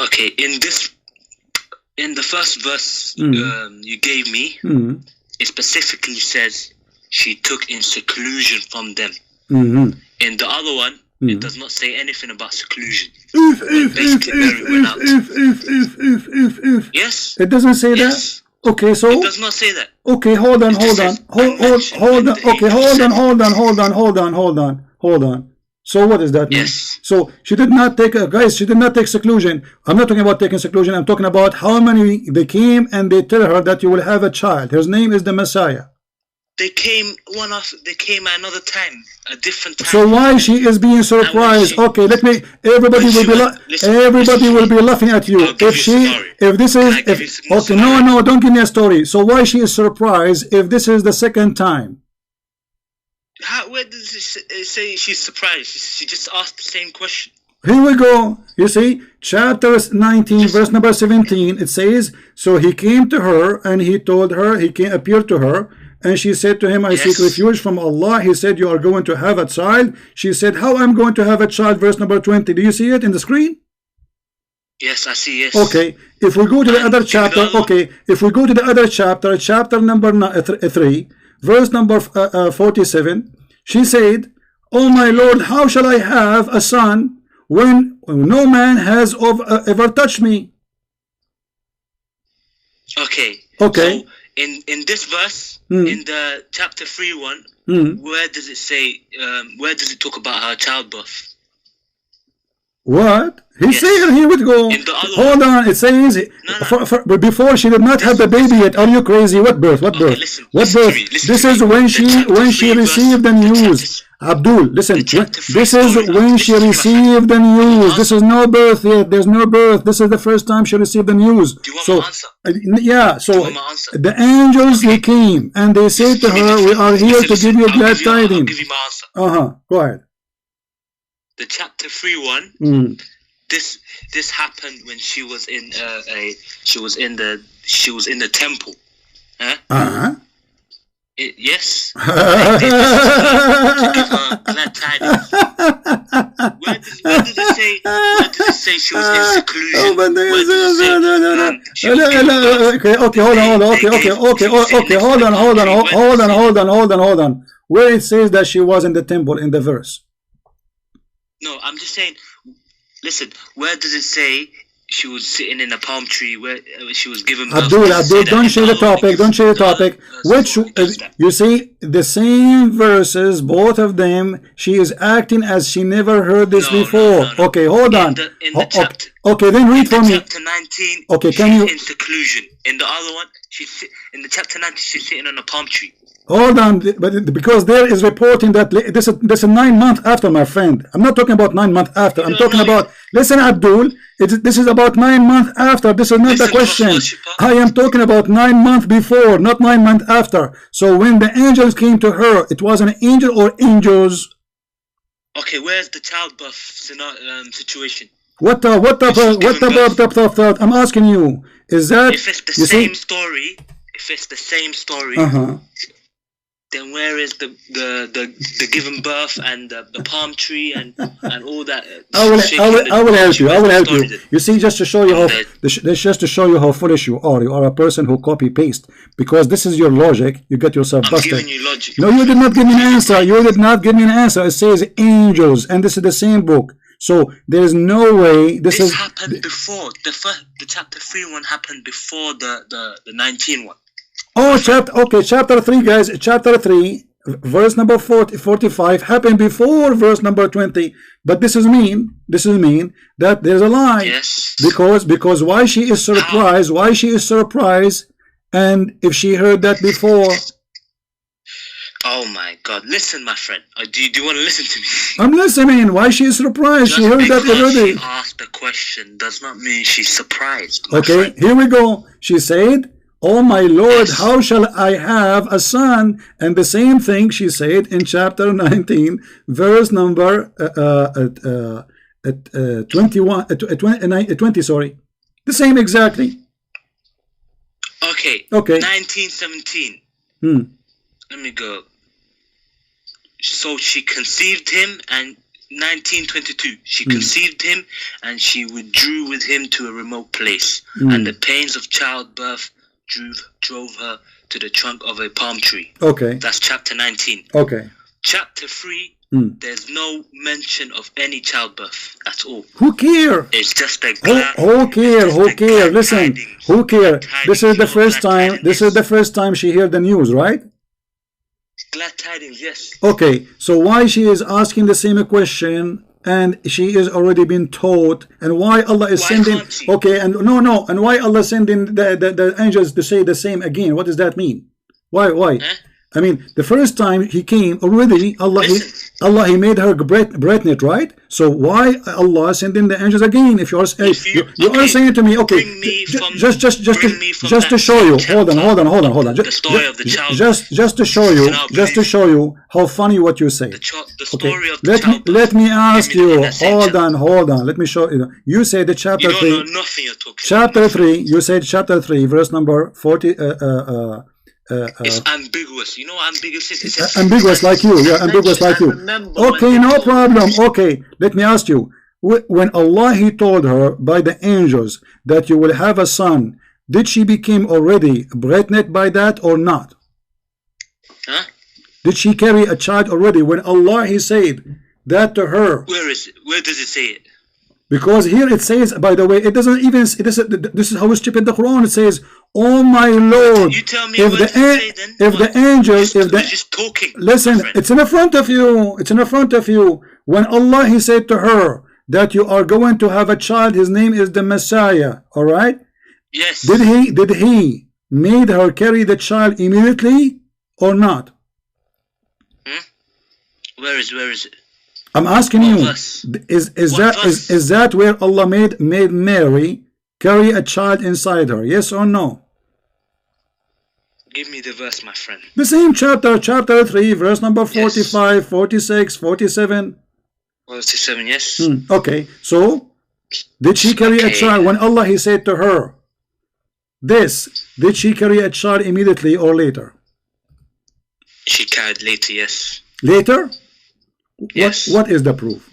Okay. In the first verse you gave me, it specifically says she took in seclusion from them. In the other one, it does not say anything about seclusion. If. Yes. It doesn't say that? Okay, so it does not say that. Okay, hold on. So what does that mean? Yes. So she did not take guys. She did not take seclusion. I'm not talking about taking seclusion. I'm talking about how many they came and they tell her that you will have a child. His name is the Messiah. They came They came at another time, a different time. So why she is being surprised? Okay, let me. Everybody will be laughing at you if this is okay. No, don't give me a story. So why she is surprised if this is the second time? Where does it say she's surprised? She just asked the same question. Here we go. You see, chapter 19, verse number 17. It says, so he came to her and he told her, appeared to her. And she said to him, I seek refuge from Allah. He said, you are going to have a child. She said, how I'm going to have a child? Verse number 20. Do you see it in the screen? Yes, I see, yes. Okay. If we go to the other chapter, if we go to the other chapter, chapter number 3, verse number 47, she said, oh my Lord, how shall I have a son when no man has ever touched me? Okay. Okay. So, in this verse, in the chapter 3:1, where does it say? Where does it talk about her childbirth? What? He's saying here we go. Hold on. It says before she did not have the baby yet. Are you crazy? What birth? What birth? What birth? This is when she received the news. Abdul, listen. This is when she received the news. This is no birth yet. There's no birth. This is the first time she received the news. Do you want my answer? Yeah. So the angels they came and they said to her, "We are here to give you glad tidings." I'll give you my answer. Go ahead. The chapter 3:1. This happened when she was in the temple. Yes. To give her glad tidings. Where does it say she was in seclusion? Hold on. Where it says that she was in the temple in the verse? No, I'm just saying. Listen, where does it say she was sitting in a palm tree where she was given birth? Abdul, don't share the topic. Don't share the topic. Which you see the same verses, both of them. She is acting as she never heard this before. No. Okay, hold on. In the chapter, okay, then read for me. Chapter 19. Okay, can you in seclusion? In the other one, in the chapter 19. She's sitting on a palm tree. Hold on, but because there is reporting that this is 9 months after, my friend. I'm not talking about 9 months after. I'm talking about. Listen, Abdul. This is about 9 months after. This is not the question. I am talking about 9 months before, not 9 months after. So when the angels came to her, it was an angel or angels? Okay, where's the childbirth situation? What I'm asking you is that if it's the same story, then where is the given birth and the palm tree and all that? I will help you. You see, just to show you how foolish you are. You are a person who copy paste, because this is your logic. You get yourself busted. I'm giving you logic. No, you did not give me an answer. It says angels, and this is the same book. So there is no way this happened before the chapter 3:1 happened before the 19:1. Oh, chapter 3, guys. Chapter 3, verse number 45 happened before verse number 20. But this is mean that there's a lie. Yes. Because why she is surprised? Why she is surprised? And if she heard that before. Oh my God! Listen, my friend. Do you want to listen to me? I'm listening. Why she is surprised? She heard that already. She asked the question does not mean she's surprised. Okay, here we go. She said, oh my Lord, how shall I have a son? And the same thing she said in chapter 19, verse number 20, sorry. The same exactly. Okay. 1917. Let me go. So she conceived him, and 1922 she conceived him, and she withdrew with him to a remote place, and the pains of childbirth drove her to the trunk of a palm tree. Okay. That's chapter 19. Okay. Chapter 3, there's no mention of any childbirth at all. Who care? It's just a who care? Listen, who care? This is the first time. This is the first time she heard the news, right? Glad tidings, yes. Okay, so why she is asking the same question, and she is already been taught, and why Allah is sending? Okay, and no, and why Allah sending the angels to say the same again? What does that mean? Why? Huh? I mean, the first time he came already, he made her pregnant, right? So why Allah sending the angels again? If you are saying to me, okay, just to show you, hold on, the story of the child. Just to show you how funny what you say. The story of the child. Let me ask you. Hold on. Let me show you. You said the chapter 3. You don't know nothing you're talking chapter about. 3. You said chapter 3, verse number 40. It's ambiguous. You know what ambiguous is? It's ambiguous like you. Yeah, ambiguous like you. Okay, no problem. Okay, let me ask you. When Allah He told her by the angels that you will have a son, did she become already pregnant by that or not? Huh? Did she carry a child already when Allah He said that to her? Where is it? Where does it say it? Because here it says, by the way, it doesn't even. This is how it's stupid. The Quran, it says, "Oh my Lord." You tell me the angels, just talking. Listen, it's in front of you. It's in front of you. When Allah He said to her that you are going to have a child, his name is the Messiah. All right. Yes. Did he made her carry the child immediately or not? Where is it? I'm asking you, is that where Allah made Mary carry a child inside her? Yes or no? Give me the verse, my friend. The same chapter 3, verse number 45, yes. 46, 47. 47, yes. Okay, so did she carry a child when Allah He said to her this? Did she carry a child immediately or later? She carried later, yes. Later? Yes. What is the proof?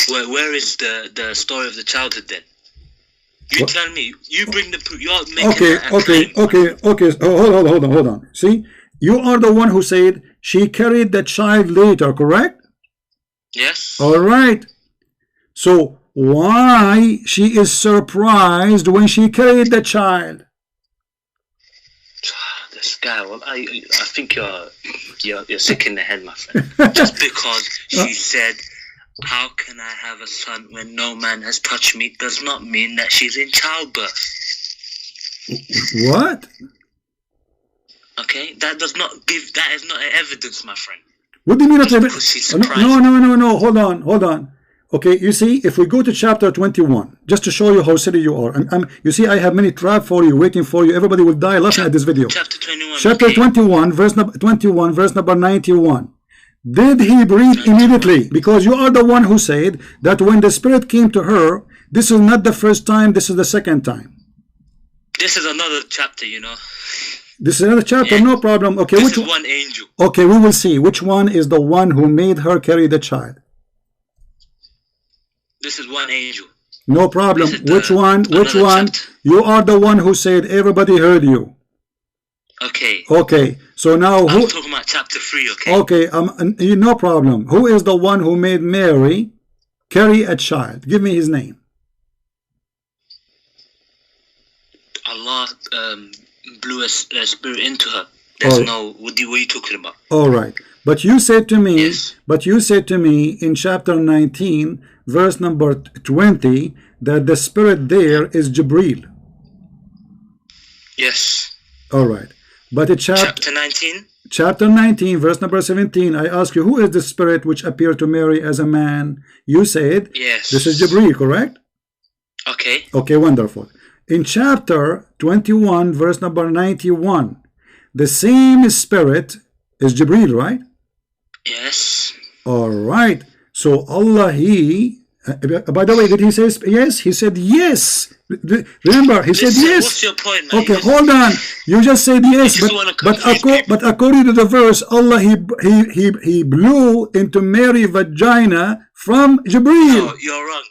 Where is the story of the childhood then? You tell me. You bring the proof. You're making okay. Hold on. See, you are the one who said she carried the child later, correct? Yes. All right. So why she is surprised when she carried the child? This guy, well, I think you're sick in the head, my friend. Just because she said, "How can I have a son when no man has touched me?" does not mean that she's in childbirth. What? Okay, that is not evidence, my friend. What do you mean not evidence? No. Hold on. Okay, you see, if we go to chapter 21, just to show you how silly you are, and you see, I have many traps for you, waiting for you. Everybody will die laughing at this video. Chapter 21. Chapter 21, verse number 91. Did he breathe immediately? Because you are the one who said that when the Spirit came to her, this is not the first time, this is the second time. This is another chapter, you know. This is another chapter, no problem. Okay, this is one angel. Okay, we will see which one is the one who made her carry the child. This is one angel. No problem. Which one? Chapter. You are the one who said everybody heard you. Okay. So now I'm talking about chapter 3, okay? Okay, no problem. Who is the one who made Mary carry a child? Give me his name. Allah blew a spirit into her. There's what are you talking about? All right. But you said to me, in chapter 19, verse number 20, that the spirit there is Jibreel. Yes. All right. But in chapter 19? Chapter 19, verse number 17, I ask you, who is the spirit which appeared to Mary as a man? You said, yes, this is Jibreel, correct? Okay. Okay, wonderful. In chapter 21, verse number 91, the same spirit is Jibreel, right? Yes. All right. So Allah, by the way, did he say yes? He said yes. Remember, he said yes. What's your point, man? Okay, hold on. You just said yes, but according to the verse, Allah, he blew into Mary's vagina from Jibreel. No, you're wrong.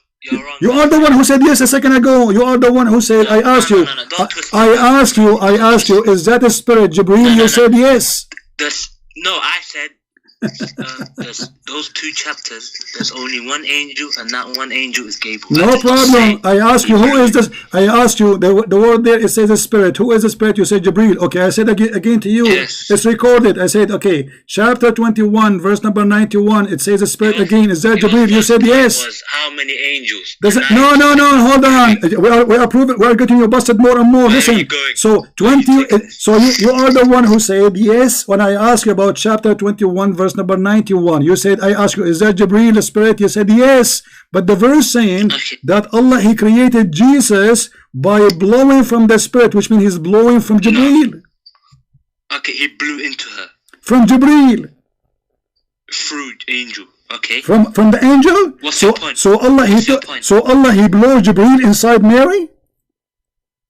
You are the one who said yes a second ago. You are the one who said, I asked you. I asked you, is that a spirit, Jibreel? You said yes. No, I said There's those 2 chapters. There's only one angel, and that one angel is Gabriel. No problem. I ask you, who is this? I asked you, the word there, it says the spirit. Who is the spirit? You said Jibreel. Okay, I said again to you. Yes. It's recorded. I said, okay, chapter 21, verse number 91. It says the spirit again. Is that Jibreel? You said yes. Was how many angels? No, hold on. We are proving. We are getting you busted more and more. Listen. So 20. So you are the one who said yes when I asked you about chapter 21, verse number 91. You said, I asked you, is that Jibreel, the spirit? You said yes. But the verse saying that Allah, He created Jesus by blowing from the spirit, which means He's blowing from Jibreel. Okay, He blew into her. From Jibreel. Through angel. Okay. From the angel. What's your point? So Allah, He blew Jibreel inside Mary.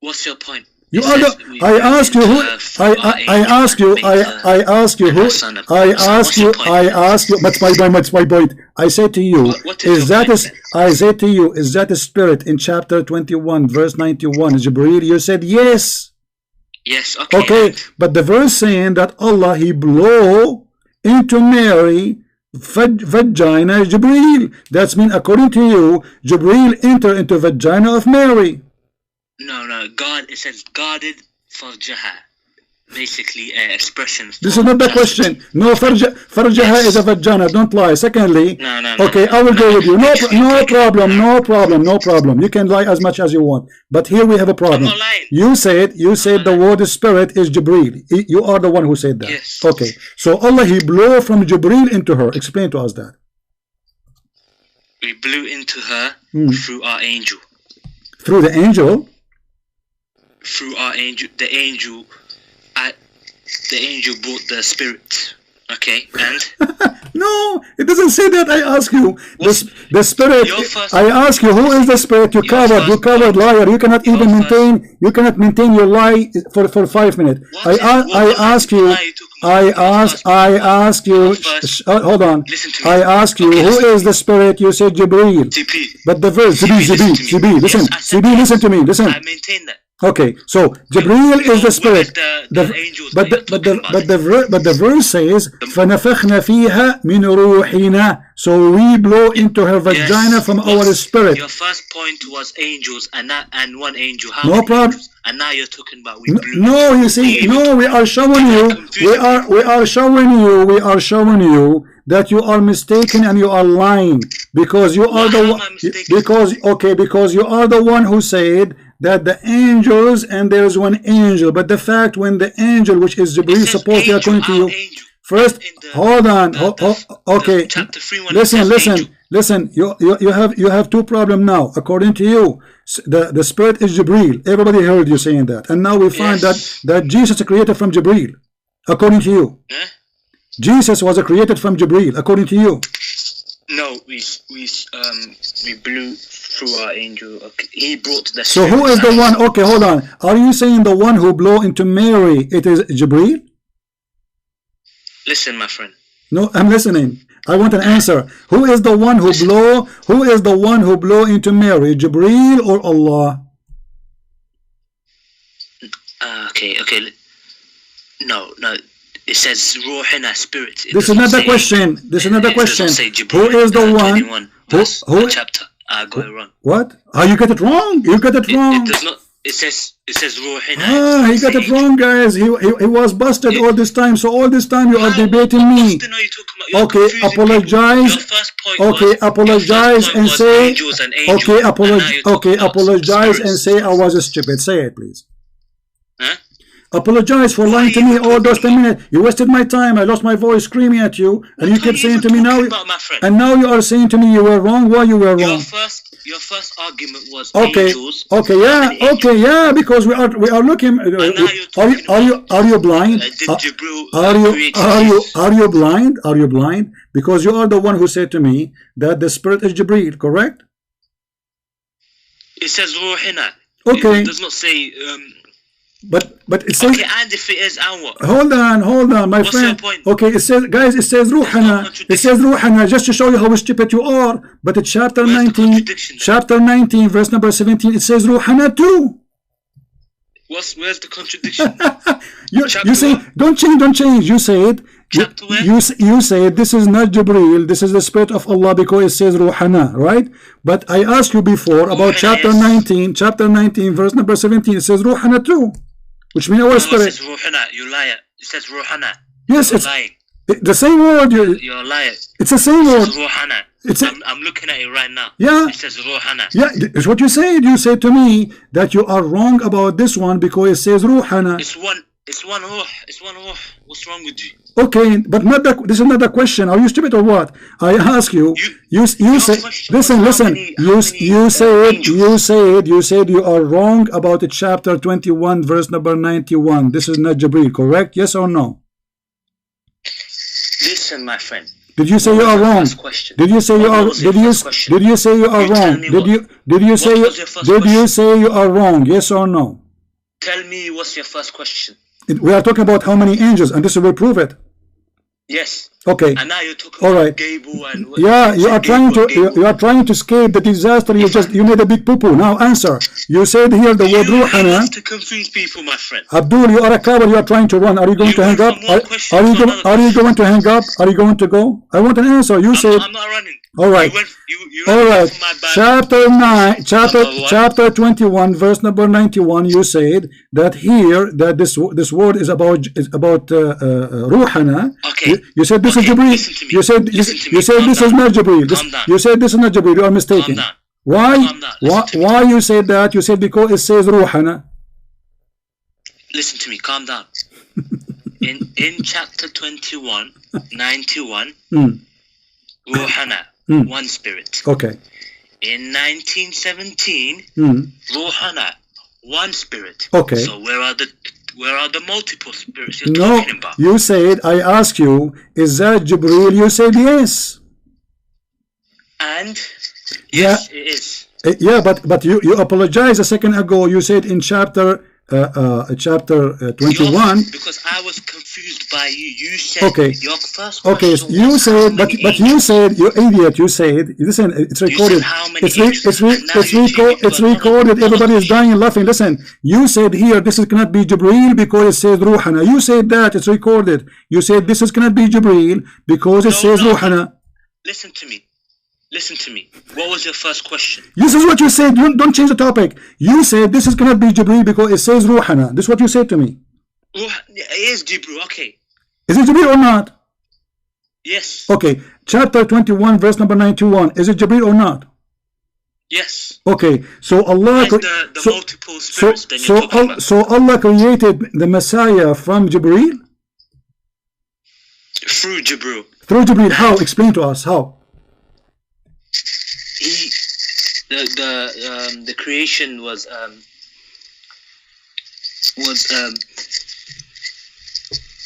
What's your point? You are the, I ask you who, I ask you, what's my point? I said to you, I said to you, is that a spirit in chapter 21, verse 91, Jibreel? You said yes. Yes, okay. Okay, but the verse saying that Allah, He blow into Mary vagina Jibreel. That's mean, according to you, Jibreel enter into vagina of Mary. No, God, it says guarded farjaha. Basically, expression. This is not the question. No, farjaha is a vagina. Don't lie. Secondly, no. Okay, I will go with you. No problem. You can lie as much as you want. But here we have a problem. I'm not lying. You said the word spirit is Jibreel. You are the one who said that. Yes. Okay. So Allah, He blew from Jibreel into her. Explain to us that. We blew into her through our angel. Through the angel? Through our angel, the angel brought the spirit. Okay, and no, it doesn't say that. I ask you, the spirit. I ask you, who is the spirit? You covered liar. You cannot even maintain your lie for 5 minutes. I ask you. Hold on. I ask you, who is the spirit? You said Jibreel. But the verse, Zibi. Listen, Zibi, listen to me. Listen. I maintain that. Okay, so Jibreel is the spirit. But the verse says, فَنَفَخْنَا فِيهَا مِنْ رُوحِنَا. So we blow into her vagina from our spirit. Your first point was angels and one angel. No problem. And now you're talking about we blew. No, you see, no, we are showing you. We are showing you that you are mistaken and you are lying because you are the one. Because you are the one who said that the angels and there is one angel, but the fact when the angel, which is Jibreel, supposedly according to you, first, hold on, okay, listen. You have 2 problems now. According to you, the spirit is Jibreel. Everybody heard you saying that, and now we find that Jesus is created from Jibreel. According to you, Jesus was created from Jibreel. According to you. No, we blew through our angel. Okay. He brought the. So who is the one? Okay, hold on. Are you saying the one who blew into Mary? It is Jibreel? Listen, my friend. No, I'm listening. I want an answer. Who is the one who blow? Who is the one who blew into Mary? Jibreel or Allah? Okay. No. It says Ruhina, spirit. This is not the question. This is not the question. Who is the one? Who chapter? I got it wrong. What? Oh, you got it wrong. You got it wrong. It does not. It says Ruhina. He got it wrong, guys. He was busted all this time. So all this time you are debating me. Okay, apologize. Okay, apologize and say. Okay, apologize and say I was stupid. Say it, please. Huh? Apologize for lying to me all those 10 minutes. You wasted my time. I lost my voice screaming at you, and you kept saying to me now. And now you are saying to me you were wrong. Why you were wrong? Your first argument was angels. Yeah. Because we are looking. Are you blind? Are you blind? Are you blind? Because you are the one who said to me that the spirit is Jibreel. Correct? It says Ruhina. Okay. It does not say. But it says. Okay, and if it is, and what? Hold on, my friend. Okay, it says, guys, it says Ruhana. It says Ruhana just to show you how stupid you are. But in chapter 19, verse number 17, it says Ruhana too. Where's the contradiction? you say, don't change. You said, Chapter where? You say this is not Jibreel, this is the Spirit of Allah because it says Ruhana, right? But I asked you before about chapter 19, verse number 17. It says Ruhana too, which means our spirit. It says Ruhana, you liar. It says Ruhana. Yes, you're it's lying. The same word. You're a liar. It's the same word. It says Ruhana. I'm looking at it right now. Yeah. It says Ruhana. Yeah, it's what you said. You said to me that you are wrong about this one because it says Ruhana. It's one ruh. It's one ruh. What's wrong with you? Okay, but not that. This is not a question. Are you stupid or what? I ask you. You say. Listen. You said you are wrong about the chapter 21, verse number 91. This is not Jibreel, correct? Yes or no? Listen, my friend. Did you say you are wrong? Did you say you are? Did you say you are wrong? Did you say you are wrong? Yes or no? Tell me what's your first question. We are talking about how many angels, and this will prove it. Yes. Okay. And now you're talking about Gable and what, yeah, you are trying to escape the disaster. You made a big poo-poo. Now answer. You said here the word Ruhana. You have to confuse people, my friend. Abdul, you are a coward. You are trying to run. Are you going to hang up? Are you going to hang up? Are you going to go? I want an answer. You said. I'm not running. All right. All right. Chapter 21, verse number 91. You said that here that this word is about Ruhana. Okay. You said this is Jibreel. You said this is not Jibreel. You said this is not Jibreel. You are mistaken. Why? Why you said that? You said because it says Ruhana. Listen to me. Calm down. in chapter 21, 91, Ruhana. One spirit. Okay. In 1917, Ruhana, one spirit. Okay. So where are the multiple spirits you're talking about? You said, I asked you, is that Jibreel? You said yes. And yes, it is. Yeah, but you apologized a second ago. You said in chapter 21. Because I was confused by you. You said your first question. Okay, you said, but you said, you idiot. You said, listen, it's recorded. It's recorded. Everybody is dying and laughing. Listen, you said here this cannot be Jibreel because it says Ruhana. You said that it's recorded. You said this cannot be Jibreel because it says Ruhana. Listen to me. Listen to me. What was your first question? This is what you said. Don't change the topic. You said this cannot be Jibreel because it says Ruhana. This is what you said to me. It is Jibreel. Okay. Is it Jibreel or not? Yes. Okay. Chapter 21, verse number 91. Is it Jibreel or not? Yes. Okay. So Allah. The multiple spirits then you're talking about. So Allah created the Messiah from Jibreel? Through Jibreel. Through Jibreel. How? Explain to us. How? The creation was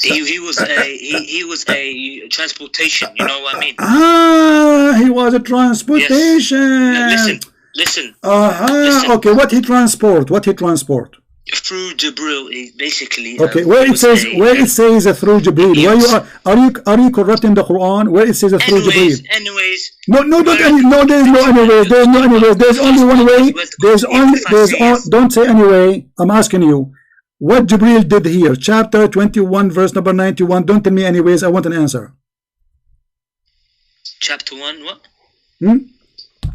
he was a transportation. You know what I mean? He was a transportation. Yes. Listen. Listen. Okay. What he transport? Through Jibreel, basically. Okay, where it says through Jibreel. Why are you corrupting the Qur'an? Where it says through Jibreel? Anyways. No, there's no anyways. There's no anyways. There's only one way. Don't say anyway. I'm asking you, what Jibreel did here? Chapter 21, verse number 91. Don't tell me anyways. I want an answer. Chapter 1, what?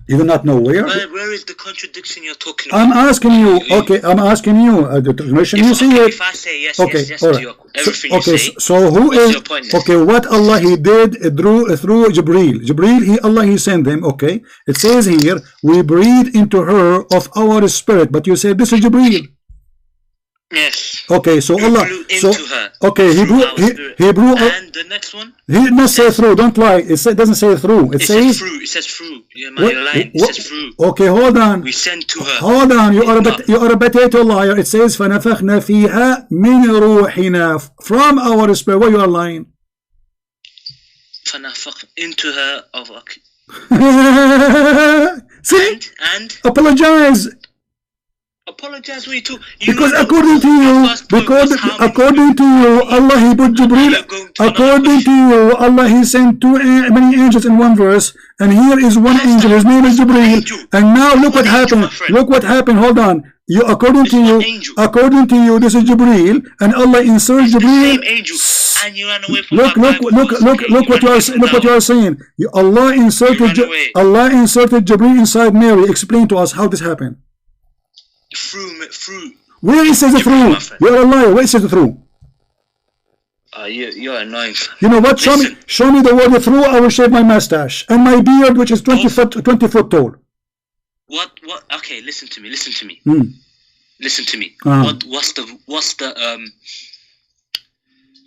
You do not know where? Where is the contradiction you're talking about? I'm asking you. Okay, I'm asking you. You see it? If I say yes, okay, yes to everything you say, so who is? Your point okay, what Allah He did through Jibreel. Allah He sent him. Okay, it says here we breathe into her of our spirit. But you say this is Jibreel. Yes. Okay, so Allah. Okay, He blew. And the next one. He did not say through. Don't lie. It doesn't say through. It says through. It says through. You're lying. It says through. Okay, hold on. We sent to her. Hold on. You are a potato liar. It says فَنَفَخْنَا فِيهَا مِنْ رُوحِنَا from our spirit. Why you are lying? فَنَفَخْ into her of. See? And apologize. Apologize when because according to you, Allah He put Jibreel. According to you, Allah He sent many angels in one verse, and here is one angel. His name is Jibreel. And now look what happened. Look what happened. Hold on. According to you, this is Jibreel, and Allah inserts Jibreel. And you ran away from look what you are saying. Allah inserted Jibreel inside Mary. Explain to us how this happened. Through. Where it says the through? You're a liar. Where it says the through? You're annoying. You know what? Show me the word through. I will shave my mustache and my beard, which is 20 foot tall. What? Okay, listen to me. Listen to me.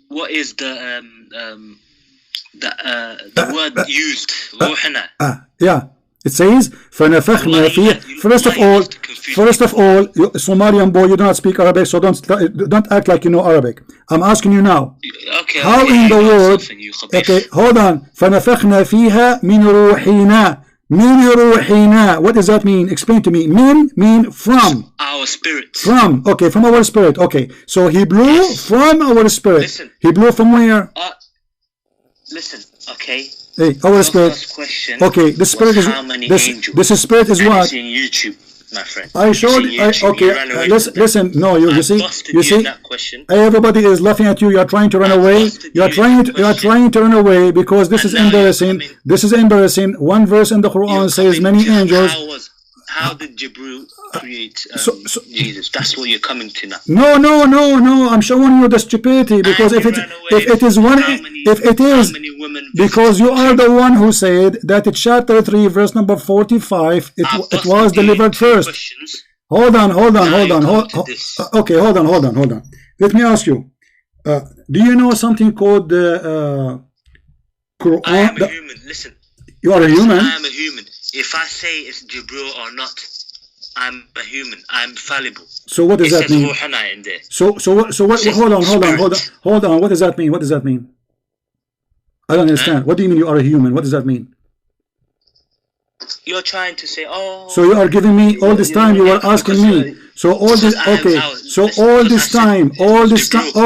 What is the word used? Yeah. It says فَنَفَخْنَا فِيهِ. First of all, you Somalian boy, you do not speak Arabic, so don't act like you know Arabic. I'm asking you now. Okay. How in the word? Okay, hold on. فَنَفَخْنَا فِيهَا مِنْ رُوحِنَا. Min ruhina. What does that mean? Explain to me. Min mean from. Our spirit. From. Okay, from our spirit. Okay. So he blew from our spirit. Listen. He blew from where? Listen. Okay. Hey, our spirit. Okay, the spirit is. How many angels? This spirit is what? It's in YouTube, my friend. I showed. Okay. Listen. No, you see. That question. Everybody is laughing at you. You are trying to run away. You are trying to run away because this is embarrassing. This is embarrassing. One verse in the Quran says many angels. How did Jibreel create Jesus? That's what you're coming to now. No. I'm showing you the stupidity because if it is because you are the one who said that in chapter 3 verse number 45 it was delivered first. Hold on. Okay, hold on. Let me ask you. Do you know something called the Qur'an? I am a human. Listen. You are a human. I am a human. If I say it's Jibreel or not, I'm a human. I'm fallible. So what does that mean? In there. So what? Hold on. What does that mean? I don't understand. What do you mean you are a human? What does that mean? You're trying to say, oh. So you are giving me all this time. You are asking me. So all this. Okay. So all this time.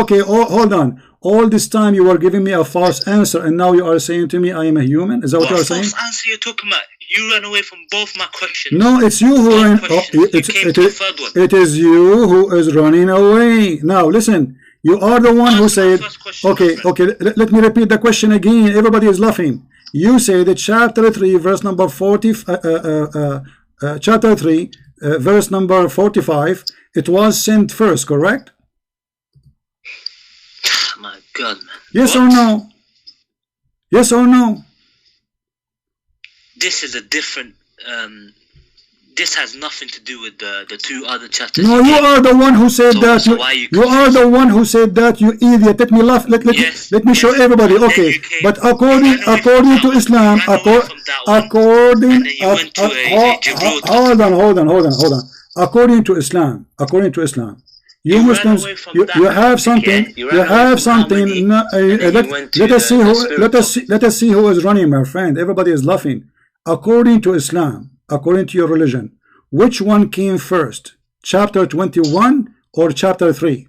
Okay. Hold on. All this time you were giving me a false answer, and now you are saying to me I am a human. Is that what you are saying? False answer you're talking about? You ran away from both my questions. No, it's you who ran. It is you who is running away. Now listen. You are the one who said. Okay. Let me repeat the question again. Everybody is laughing. You say that chapter 3, verse number 40. Chapter 3, verse number 45. It was sent first, correct? My God, man. Yes or no? Yes or no? This is a different. This has nothing to do with the two other chapters. No, you are the one who said that. You are the one who said that. You idiot. Let me laugh. Let me show everybody. Okay, but according to Islam, hold on. According to Islam. You Muslims, you have something. Let us see who is running, my friend. Everybody is laughing. According to Islam, according to your religion, which one came first? Chapter 21 or chapter 3?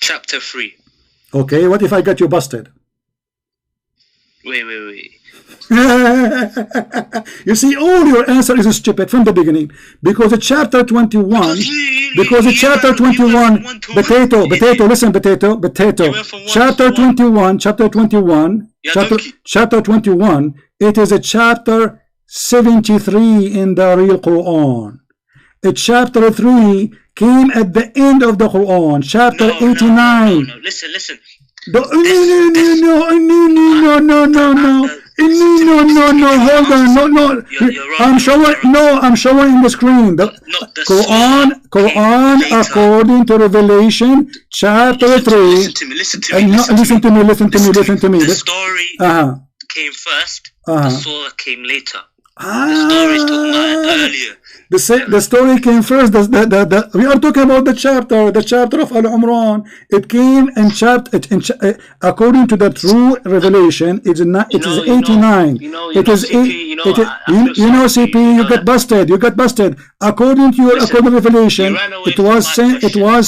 Chapter 3. Okay, what if I got you busted? Wait. You see, all your answer is stupid from the beginning because the chapter 21 potato listen potato chapter 21 it is a chapter 73 in the real Quran. Chapter 3 came at the end of the Quran, chapter 89. No. Listen. No, hold on, no. I'm showing in the screen. The Quran according to Revelation, chapter 3. Listen to me. The story came first, the surah came later. The story is talking about earlier. The story came first. We are talking about the chapter of Al-Imran. It came in according to the true revelation. It is 89. CP. You got busted. According to your revelation, it was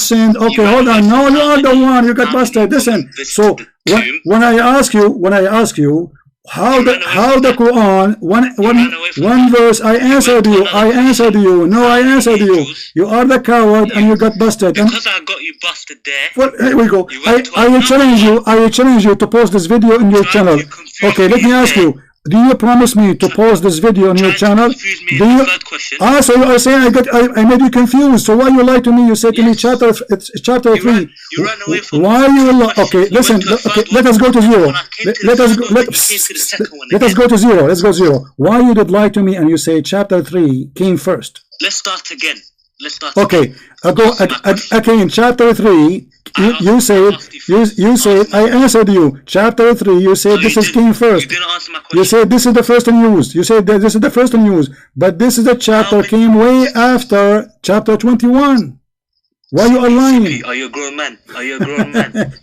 sent. Okay, hold on. No, you are the one. You got busted. Listen. So when I ask you, how the Quran, one verse, I answered you. No, I answered you. You are the coward and you got busted. Because I got you busted there. Well, here we go. I will challenge you to post this video in your channel. Okay, let me ask you. Do you promise me to post this video on your channel? Do you? Ah, so you are saying I made you confused. So why you lie to me? You said to me chapter 3. You ran away from why you? Okay, listen. Okay, let us go to zero. Let us go to zero. Let's go zero. Why you did lie to me and you say chapter 3 came first? Let's start again. Okay, in chapter 3. You said I answered you. Chapter 3. You said this is came first. You didn't answer my question. You said this is the first one used. You said that this is the first one used, but this is the chapter came way after chapter 21. Why you are lying? Are you a grown man?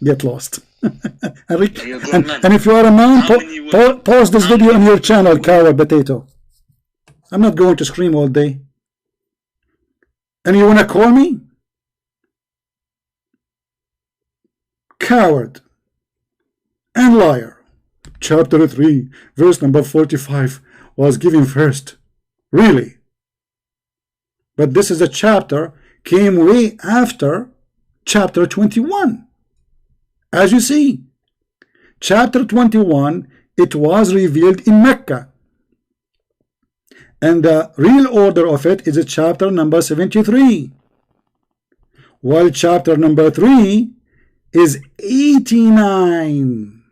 Get lost. Are you a grown man? And if you are a man, pause this video on your channel, coward potato. I'm not going to scream all day. And you wanna call me coward and liar? Chapter 3 verse number 45 was given first. Really? But this is a chapter came way after chapter 21. As you see, chapter 21, it was revealed in Mecca. And the real order of it is a chapter number 73. While chapter number 3 is 89.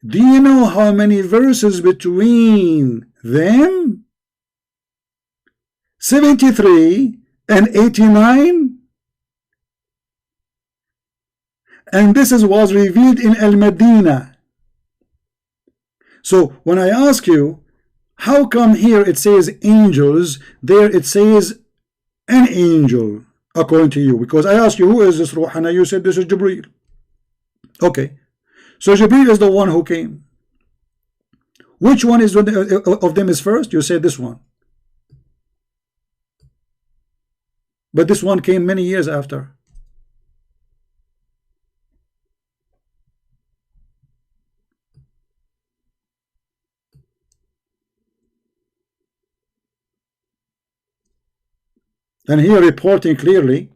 Do you know how many verses between them? 73 and 89. And this was revealed in Al-Madinah. So when I ask you, how come here it says angels, there it says an angel, according to you? Because I asked you, who is this Ruh? And you said this is Jibreel. Okay, so Jibreel is the one who came. Which one is of them is first? You said this one. But this one came many years after. And here reporting clearly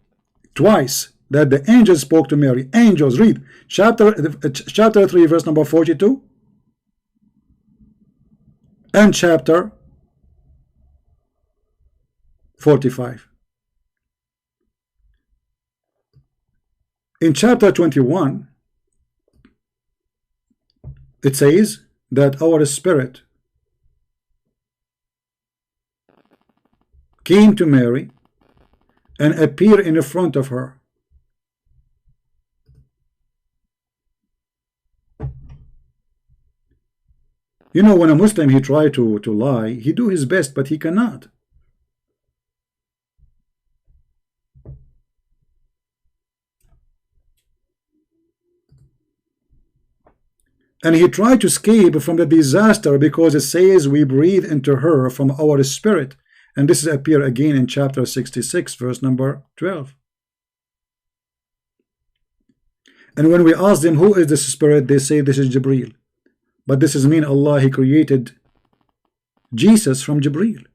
twice that the angels spoke to Mary. Angels, read chapter 3 verse number 42 and chapter 45. In chapter 21 it says that our spirit came to Mary and appear in the front of her. You know, when a Muslim he try to lie, he do his best, but he cannot. And he tried to escape from the disaster because it says we breathe into her from our spirit. And this is appear again in chapter 66 verse number 12. And when we ask them who is this spirit, they say this is Jibreel. But this is mean Allah he created Jesus from Jibreel.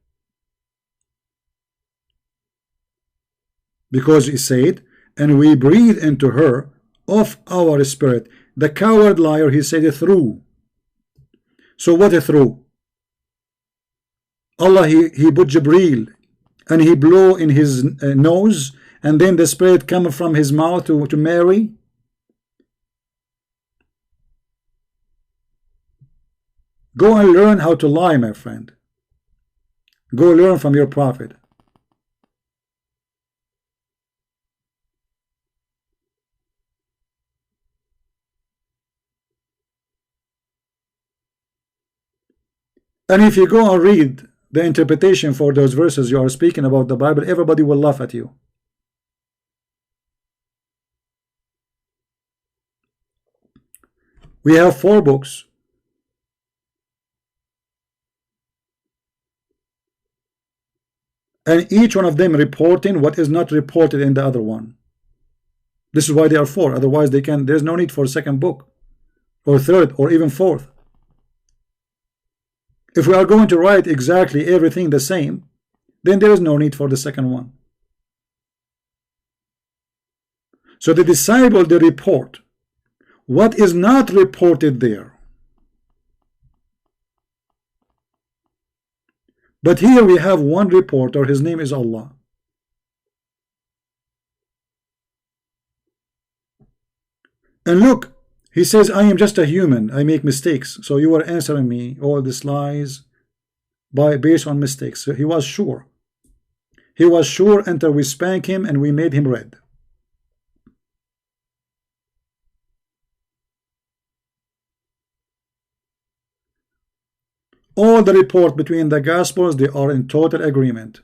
Because he said, and we breathe into her of our spirit. The coward liar, he said it through. So what is through? Allah he put Jibreel and he blew in his nose, and then the spirit come from his mouth to Mary. Go and learn how to lie, my friend. Go learn from your prophet. And if you go and read the interpretation for those verses you are speaking about the Bible, everybody will laugh at you. We have 4 books. And each one of them reporting what is not reported in the other one. This is why they are 4. Otherwise they can. There's no need for a second book, or third, or even fourth. If we are going to write exactly everything the same, then there is no need for the second one. So the disciple, they report what is not reported there. But here we have one reporter, his name is Allah. And look, he says, I am just a human, I make mistakes. So you are answering me all these lies based on mistakes. So he was sure. He was sure until we spanked him and we made him red. All the report between the Gospels, they are in total agreement.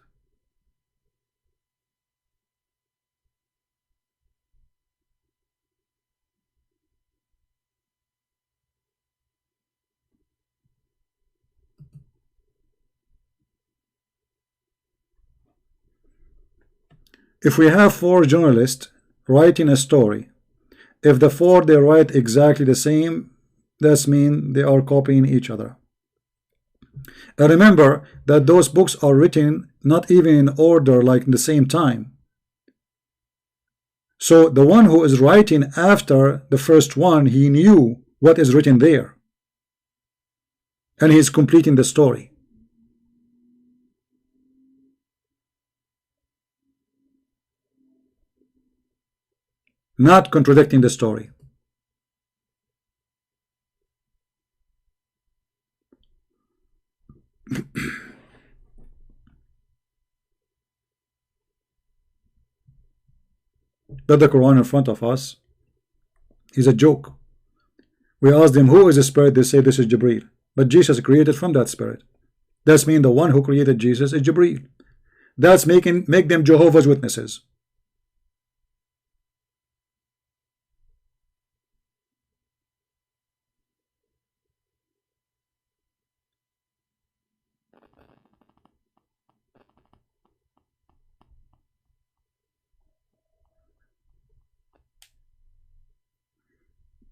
If we have 4 journalists writing a story, if the 4 they write exactly the same, that means they are copying each other. And remember that those books are written not even in order, like in the same time. So the one who is writing after the first one, he knew what is written there, and he is completing the story. Not contradicting the story. That the Quran in front of us is a joke. We ask them who is the spirit, they say this is Jibreel, but Jesus created from that spirit. That's mean the one who created Jesus is Jibreel. That's make them Jehovah's Witnesses.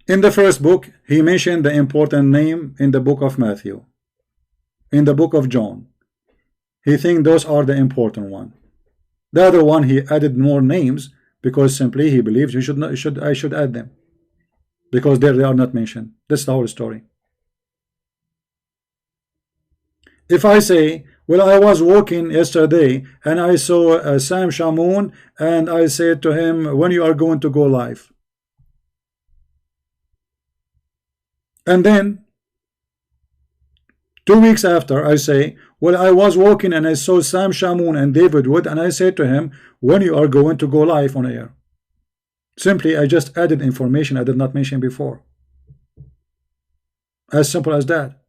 In the first book, he mentioned the important name in the book of Matthew, in the book of John. He thinks those are the important one. The other one, he added more names because simply he believes I should add them because there they are not mentioned. That's the whole story. If I say, well, I was walking yesterday and I saw Sam Shamoun and I said to him, when you are going to go live? And then 2 weeks after I say, well, I was walking and I saw Sam Shamoun and David Wood and I said to him, when you are going to go live on air? Simply I just added information I did not mention before. As simple as that.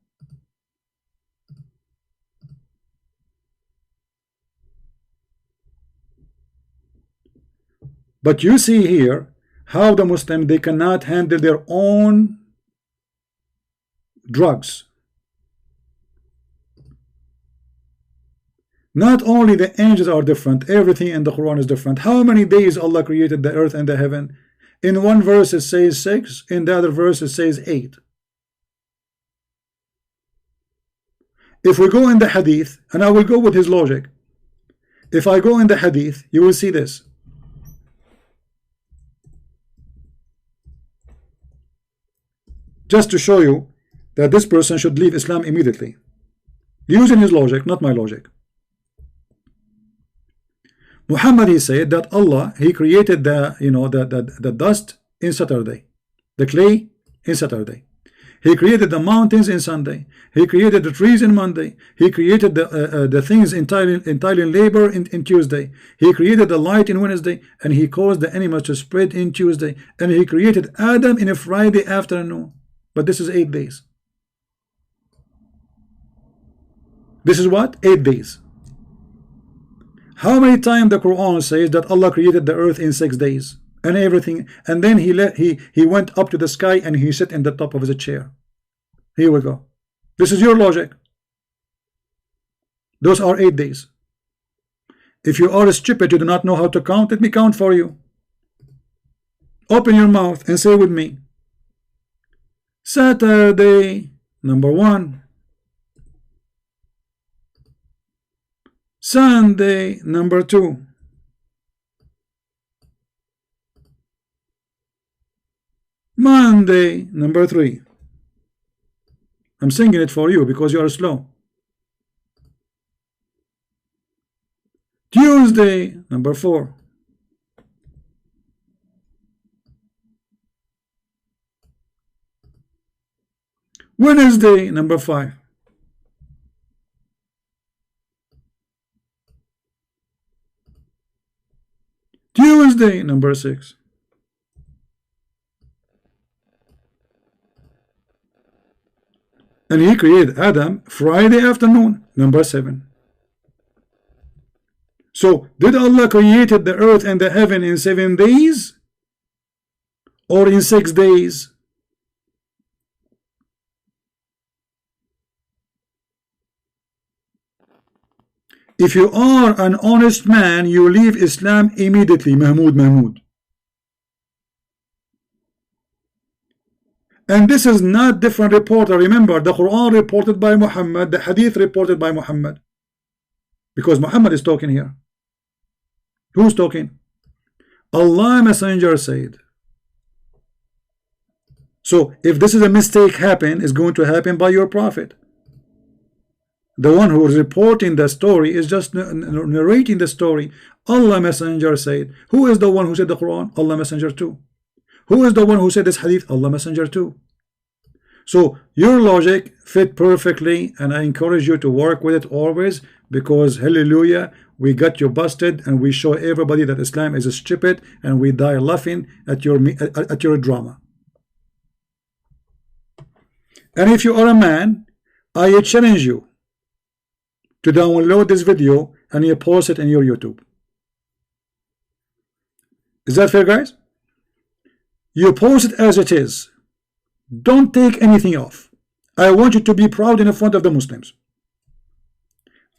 But you see here how the Muslim, they cannot handle their own drugs. Not only the angels are different, everything in the Quran is different. How many days Allah created the earth and the heaven? In one verse it says 6, in the other verse it says 8. If we go in the hadith, and I will go with his logic, if I go in the hadith, you will see this. Just to show you that this person should leave Islam immediately, using his logic, not my logic. Muhammad, he said that Allah, he created the dust in Saturday, the clay in Saturday. He created the mountains in Sunday. He created the trees in Monday. He created the things in labor in Tuesday. He created the light in Wednesday, and he caused the animals to spread in Tuesday. And he created Adam in a Friday afternoon. But this is 8 days. This is what? 8 days. How many times the Quran says that Allah created the earth in 6 days and everything, and then he went up to the sky and he sat in the top of his chair? Here we go. This is your logic. Those are 8 days. If you are stupid, you do not know how to count, let me count for you. Open your mouth and say with me. Saturday, number 1. Sunday number 2. Monday number 3. I'm singing it for you because you are slow. Tuesday number 4. Wednesday number 5. Tuesday number 6. And he created Adam Friday afternoon number 7. So did Allah created the earth and the heaven in 7 days or in 6 days? If you are an honest man, you leave Islam immediately, Mahmoud. And this is not different reporter. Remember, the Quran reported by Muhammad, the Hadith reported by Muhammad. Because Muhammad is talking here. Who's talking? Allah Messenger said. So if this is a mistake happen, it's going to happen by your prophet. The one who is reporting the story is just narrating the story. Allah Messenger said. Who is the one who said the Quran? Allah Messenger too. Who is the one who said this hadith? Allah Messenger too. So your logic fit perfectly, and I encourage you to work with it always, because hallelujah, we got you busted and we show everybody that Islam is stupid, and we die laughing at your drama. And if you are a man, I challenge you to download this video and you post it in your YouTube. Is that fair, guys? You post it as it is. Don't take anything off. I want you to be proud in front of the Muslims.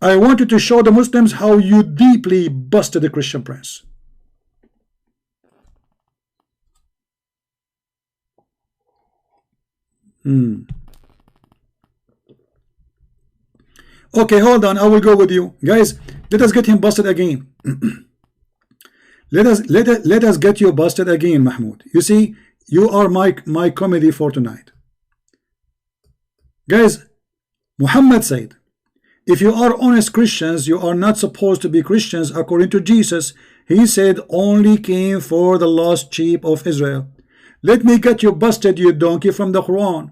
I want you to show the Muslims how you deeply busted the Christian Prince. Okay, hold on. I will go with you. Guys, let us get him busted again. Let us get you busted again, Mahmoud. You see, you are my comedy for tonight. Guys, Muhammad said, if you are honest Christians, you are not supposed to be Christians according to Jesus. He said, only came for the lost sheep of Israel. Let me get you busted, you donkey, from the Quran.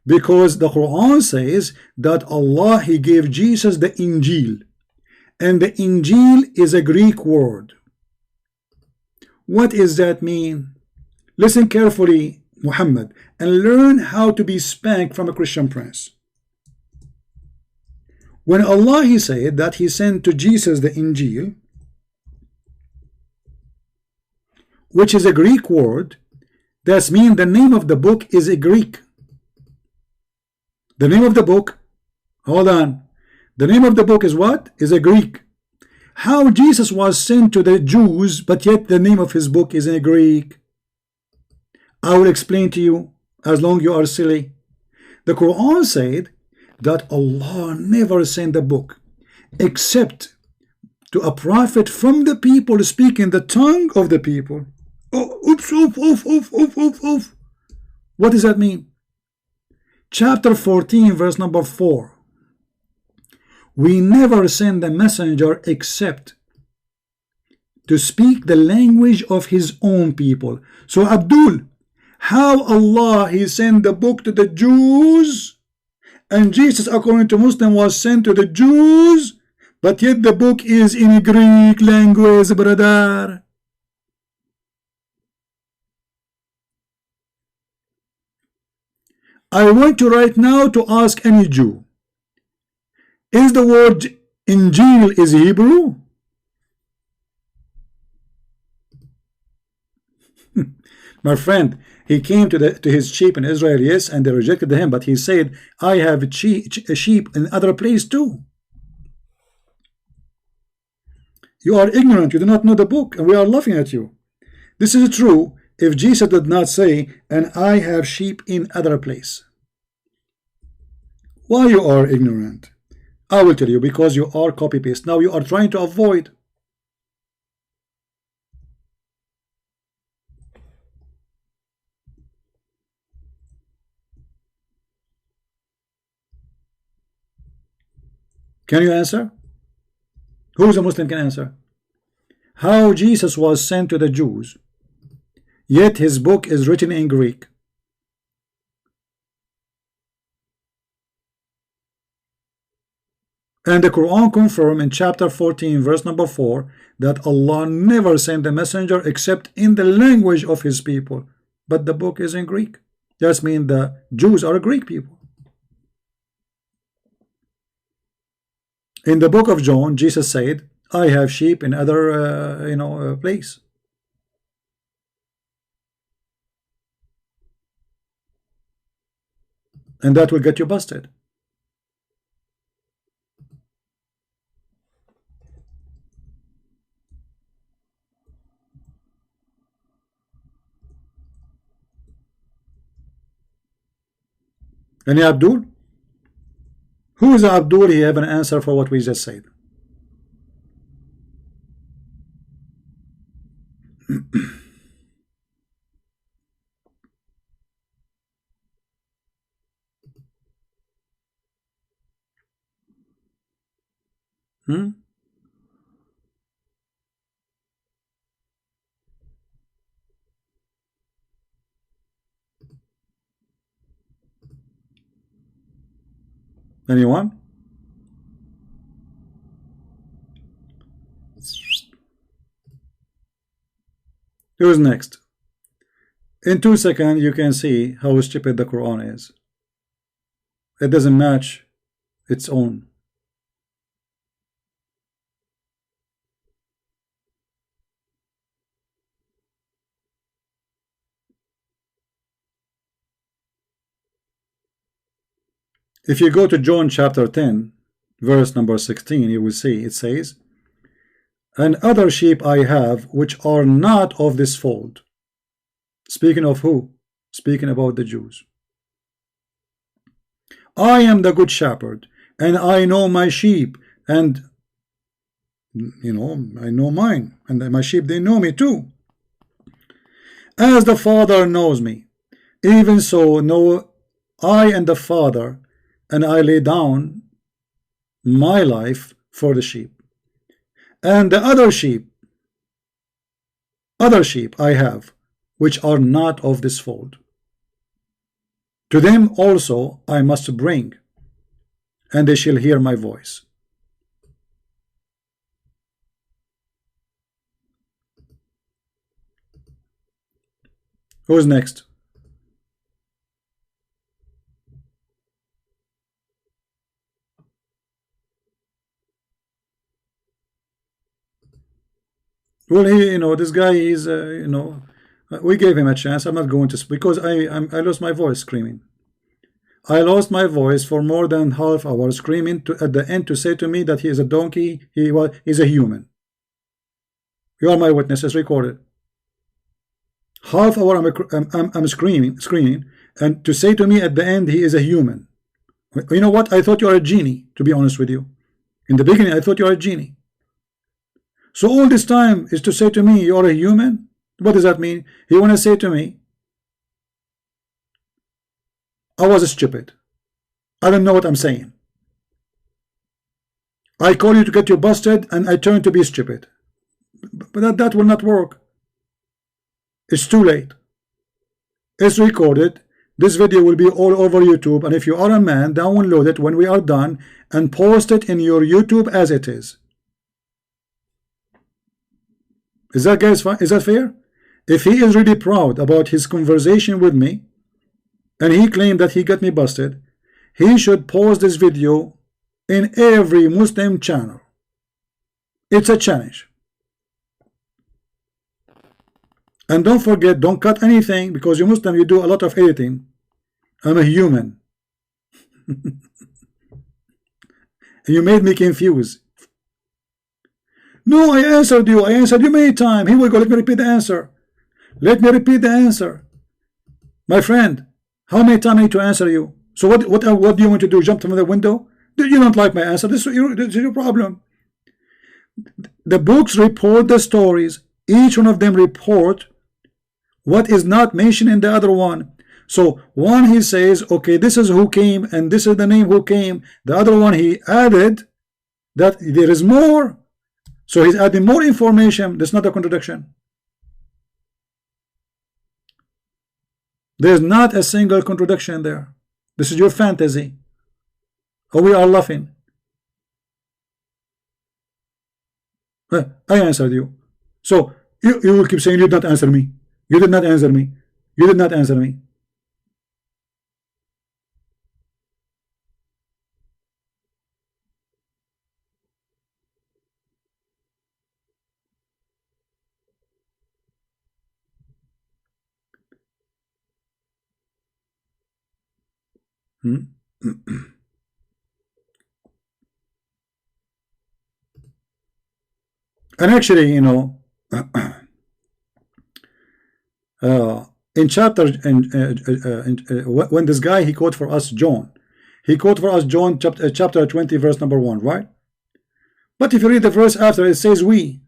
Because the Quran says that Allah, He gave Jesus the Injil. And the Injil is a Greek word. What does that mean? Listen carefully, Muhammad, and learn how to be spanked from a Christian prince. When Allah, He said that He sent to Jesus the Injil, which is a Greek word, that means the name of the book is a Greek. The name of the book, hold on, the name of the book is what? Is a Greek. How Jesus was sent to the Jews, but yet the name of his book is in Greek? I will explain to you, as long you are silly. The Quran said that Allah never sent a book except to a prophet from the people speaking the tongue of the people. Oh, oops, oof, oof, oof, oof, oof, oof. What does that mean? Chapter 14, verse number 4. We never send a messenger except to speak the language of his own people. So Abdul, how Allah, He sent the book to the Jews, and Jesus, according to Muslim, was sent to the Jews, but yet the book is in Greek language, brother. I want you right now to ask any Jew, is the word Injil is Hebrew? My friend, he came to his sheep in Israel, yes, and they rejected him, but he said, I have a sheep in other place too. You are ignorant, you do not know the book, and we are laughing at you. This is true if Jesus did not say, and I have sheep in other place. Why you are ignorant? I will tell you, because you are copy paste. Now you are trying to avoid. Can you answer? Who is a Muslim can answer? How Jesus was sent to the Jews, yet his book is written in Greek. And the Quran confirms in chapter 14 verse number 4 that Allah never sent a messenger except in the language of his people, but the book is in Greek. That means the Jews are Greek people. In the book of John, Jesus said, I have sheep in other place. And that will get you busted. Any Abdul? Who is Abdul? He have an answer for what we just said. Anyone? Who's next? In 2 seconds you can see how stupid the Quran is. It doesn't match its own. If you go to John chapter 10 verse number 16, you will see it says, and other sheep I have which are not of this fold. Speaking of who? Speaking about the Jews. I am the good shepherd, and I know my sheep, and I know mine, and my sheep, they know me too. As the Father knows me, even so know I and the Father, and I lay down my life for the sheep. And the other sheep I have, which are not of this fold. To them also I must bring, and they shall hear my voice. Who's next? Well, this guy is, we gave him a chance. I'm not going to, because I lost my voice screaming. I lost my voice for more than half hour screaming at the end to say to me that he is a donkey. He's a human. You are my witnesses, recorded. Half hour I'm screaming, and to say to me at the end he is a human. You know what? I thought you are a genie, to be honest with you. In the beginning, I thought you are a genie. So all this time is to say to me, you're a human? What does that mean? You want to say to me, I was stupid. I don't know what I'm saying. I call you to get you busted, and I turn to be stupid. But that will not work. It's too late. It's recorded. This video will be all over YouTube, and if you are a man, download it when we are done and post it in your YouTube as it is. Is that, guys, fine? Is that fair? If he is really proud about his conversation with me, and he claimed that he got me busted, he should post this video in every Muslim channel. It's a challenge. And don't forget, don't cut anything, because you Muslim, you do a lot of editing. I'm a human. And you made me confused. No, I answered you. I answered you many times. Here we go. Let me repeat the answer. Let me repeat the answer. My friend, how many times I need to answer you? So what do you want to do? Jump from the window? You don't like my answer. This is your problem. The books report the stories. Each one of them report what is not mentioned in the other one. So one, he says, okay, this is who came and this is the name who came. The other one, he added that there is more. So he's adding more information. That's not a contradiction. There's not a single contradiction there. This is your fantasy. Oh, we are laughing. I answered you. So you will keep saying you did not answer me. You did not answer me. You did not answer me. And actually, you know, in chapter, when this guy, he quote for us John, he quote for us John chapter 20 verse number 1, right? But if you read the verse after, it says we.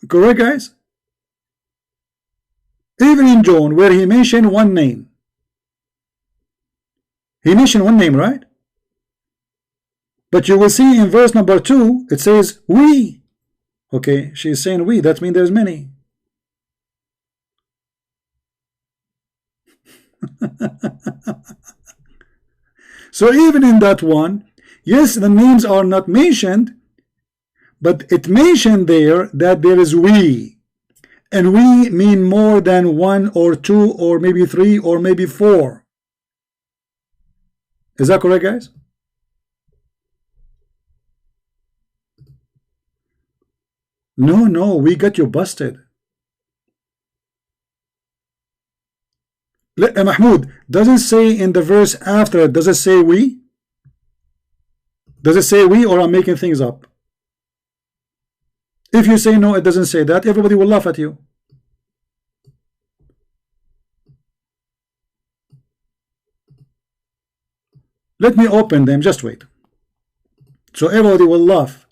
Correct, guys? Even in John, where he mentioned one name, he mentioned one name, right? But you will see in verse number 2, it says we. Okay, she's saying we. That means there's many. So even in that one, yes, the names are not mentioned, but it mentioned there that there is we. And we mean more than one or two or maybe three or maybe four. Is that correct, guys? No, we got you busted. Mahmoud, does it say in the verse after, does it say we? Does it say we, or I'm making things up? If you say no, it doesn't say that, everybody will laugh at you. Let me open them, just wait. So everybody will laugh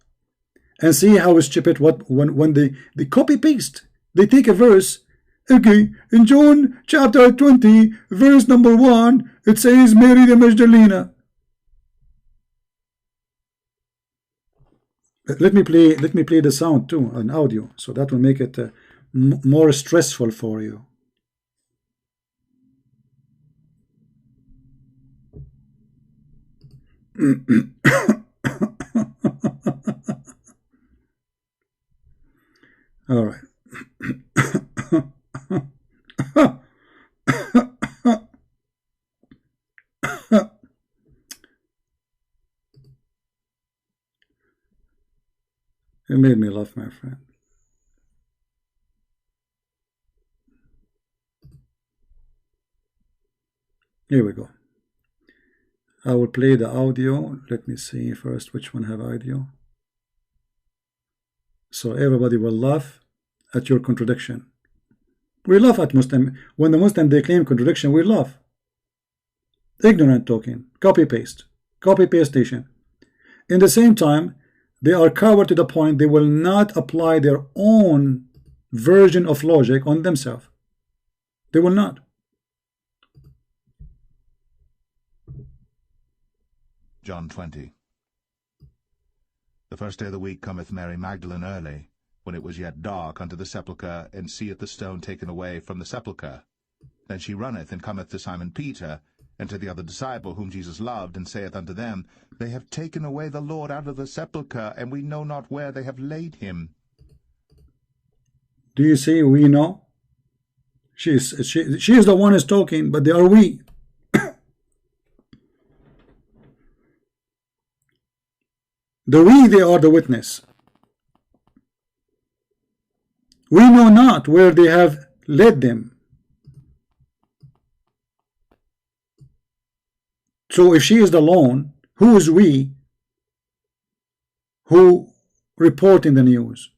and see how stupid when they copy paste. They take a verse. Okay, in John chapter 20 verse number 1, it says Mary the Magdalena. Let me play the sound too, an audio, so that will make it more stressful for you. All right. It made me laugh, my friend. Here we go. I will play the audio. Let me see first which one have audio. So everybody will laugh at your contradiction. We laugh at Muslim. When the Muslim they claim contradiction, we laugh. Ignorant talking, copy paste station. In the same time, they are coward to the point they will not apply their own version of logic on themselves. They will not. John 20. The first day of the week cometh Mary Magdalene early, when it was yet dark, unto the sepulchre, and seeth the stone taken away from the sepulchre. Then she runneth, and cometh to Simon Peter, and to the other disciple whom Jesus loved, and saith unto them, They have taken away the Lord out of the sepulchre, and we know not where they have laid him. Do you see we know? She is the one who is talking, but they are we. The we, they are the witness. We know not where they have led them. So if she is the lone, who is we who report in the news?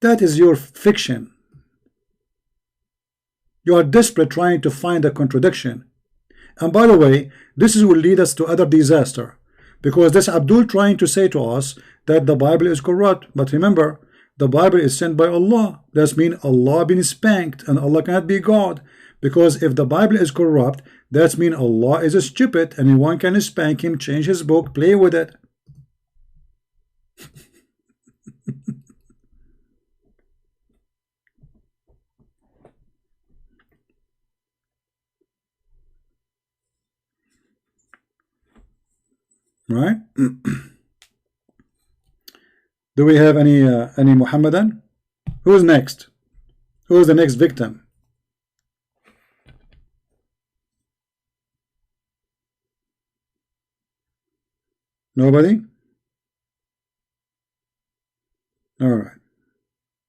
That is your fiction. You are desperate trying to find a contradiction. And by the way, this will lead us to other disaster, because this Abdul trying to say to us that the Bible is corrupt. But remember, the Bible is sent by Allah. That means Allah been spanked, and Allah cannot be God. Because if the Bible is corrupt, that means Allah is stupid, and anyone can spank him, change his book, play with it. Right? Do we have any Muhammadan? Who's next? Who is the next victim? Nobody? All right.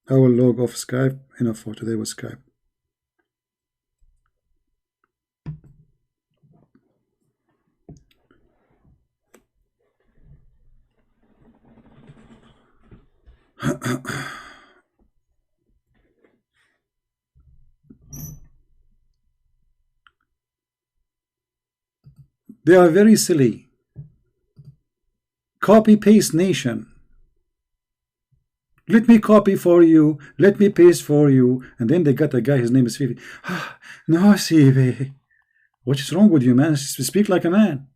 I will log off Skype. Enough for today with Skype. They are very silly. Copy-paste nation. Let me copy for you. Let me paste for you. And then they got a guy, his name is Fifi. No, Sibi. What is wrong with you, man? Speak like a man.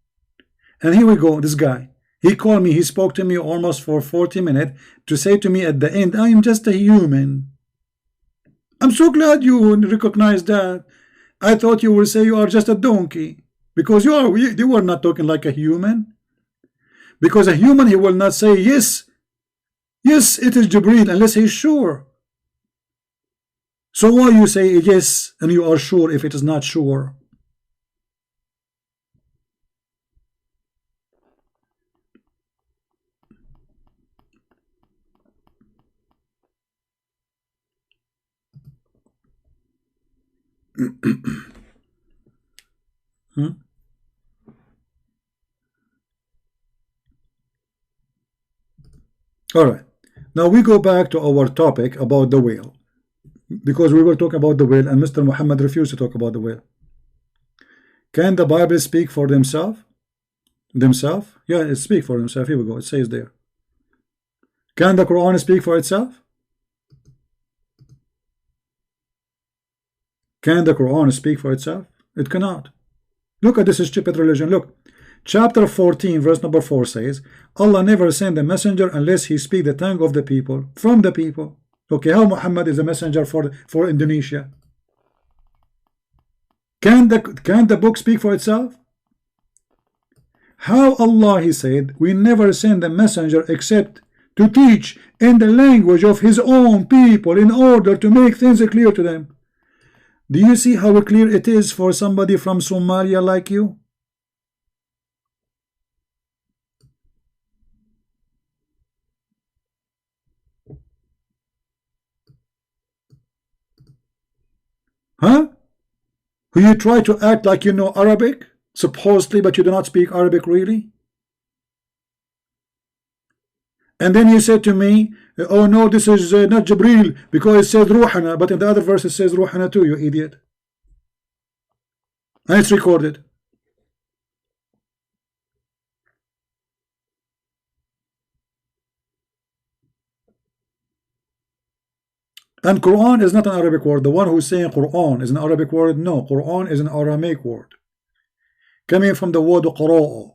And here we go, this guy. He called me, he spoke to me almost for 40 minutes to say to me at the end, I am just a human. I'm so glad you recognize that. I thought you would say you are just a donkey. Because you were not talking like a human. Because a human, he will not say, yes, yes, it is Jibreel, unless he's sure. So why you say yes, and you are sure if it is not sure? All right, now we go back to our topic about the whale, because we were talking about the whale and Mr. Muhammad refused to talk about the whale. Can the Bible speak for themselves? Yeah, it speaks for themselves. Here we go, it says there. Can the Quran speak for itself? Can the Quran speak for itself? It cannot. Look at this stupid religion. Look, chapter 14 verse number 4 says, Allah never sent a messenger unless he speak the tongue of the people, from the people. Okay, how Muhammad is a messenger for Indonesia? Can the book speak for itself? How Allah, he said, we never send a messenger except to teach in the language of his own people in order to make things clear to them. Do you see how clear it is for somebody from Somalia like you? Huh? Who you try to act like you know Arabic, supposedly, but you do not speak Arabic really? And then you said to me, oh no, this is not Jibreel because it says Ruhana, but in the other verse it says Ruhana too, you idiot. And it's recorded. And Quran is not an Arabic word. The one who is saying Quran is an Arabic word. No, Quran is an Aramaic word, coming from the word Qur'an.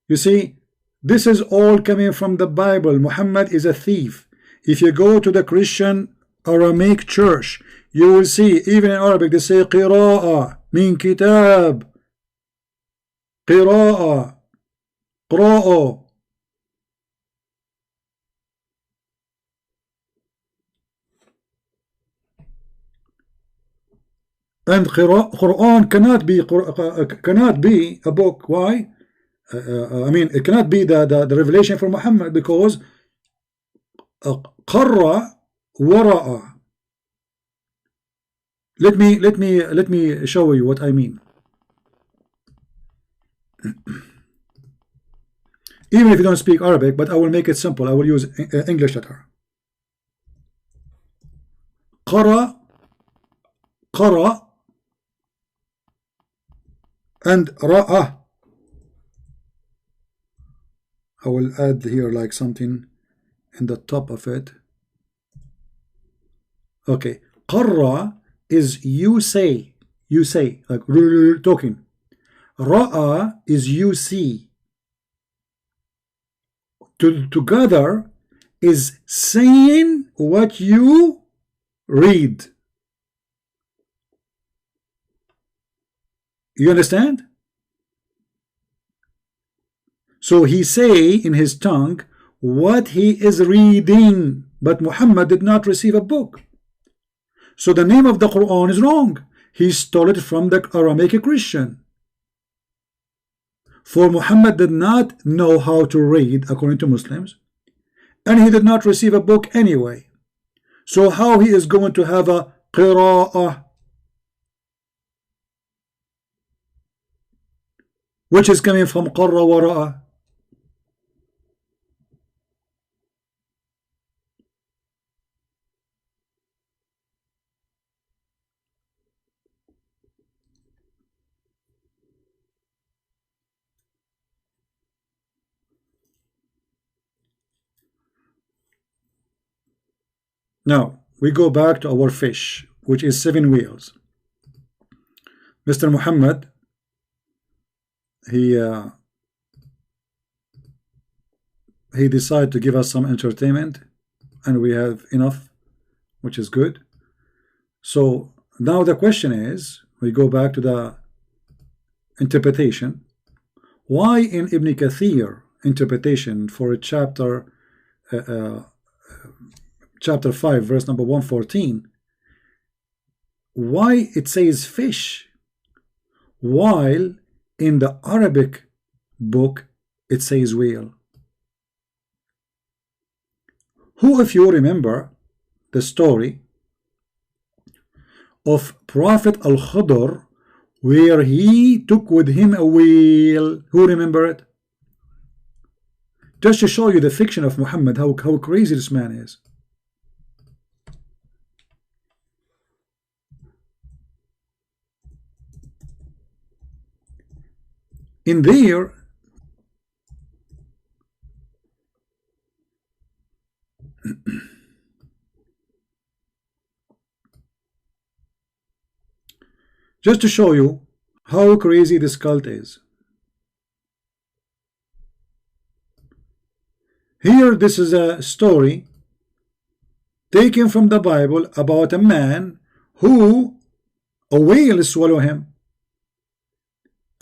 You see, this is all coming from the Bible. Muhammad is a thief. If you go to the Christian Aramaic church, you will see, even in Arabic, they say Qira'a, min kitab, Qira'a, Qra'a. And Quran cannot be a book. Why? I mean, it cannot be the revelation from Muhammad, because qarra wara'a. Let me show you what I mean. Even if you don't speak Arabic, but I will make it simple. I will use English letter. qara, qara, and ra'a. I will add here like something in the top of it. Okay, qarra is you say, like talking. Ra'a is you see. Together is saying what you read. You understand? So he say in his tongue what he is reading, but Muhammad did not receive a book. So the name of the Quran is wrong. He stole it from the Aramaic Christian. For Muhammad did not know how to read according to Muslims, and he did not receive a book anyway. So how he is going to have a qira'ah, which is coming from qarra wa ra'a? Now we go back to our fish, which is 7 wheels. Mr. Muhammad, he decided to give us some entertainment, and we have enough, which is good. So now the question is, we go back to the interpretation. Why in Ibn Kathir interpretation for chapter 5 verse number 114, why it says fish, while in the Arabic book it says whale? Who, if you remember the story of Prophet Al-Khidr, where he took with him a whale? Who remember it? Just to show you the fiction of Muhammad, how crazy this man is. In there, just to show you how crazy this cult is. Here, this is a story taken from the Bible about a man who a whale swallowed him.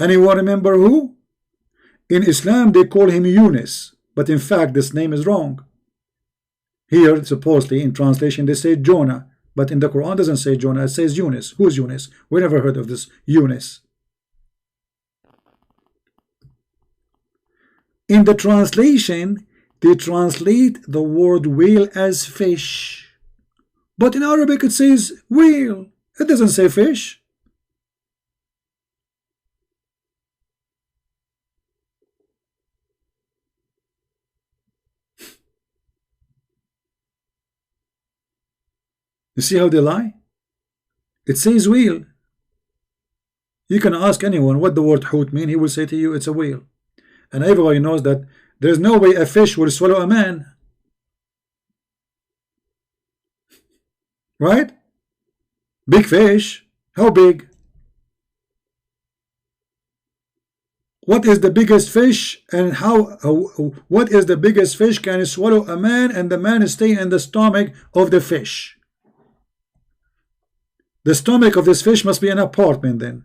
Anyone remember who? In Islam they call him Yunus, but in fact this name is wrong. Here supposedly in translation they say Jonah, but in the Quran doesn't say Jonah, it says Yunus. Who is Yunus? We never heard of this Yunus. In the translation they translate the word whale as fish, but in Arabic it says whale, it doesn't say fish. You see how they lie? It says whale. You can ask anyone what the word hoot mean, he will say to you it's a whale. And everybody knows that there's no way a fish will swallow a man. Right? Big fish. How big? What is the biggest fish, and what is the biggest fish can swallow a man and the man is staying in the stomach of the fish? The stomach of this fish must be an apartment then.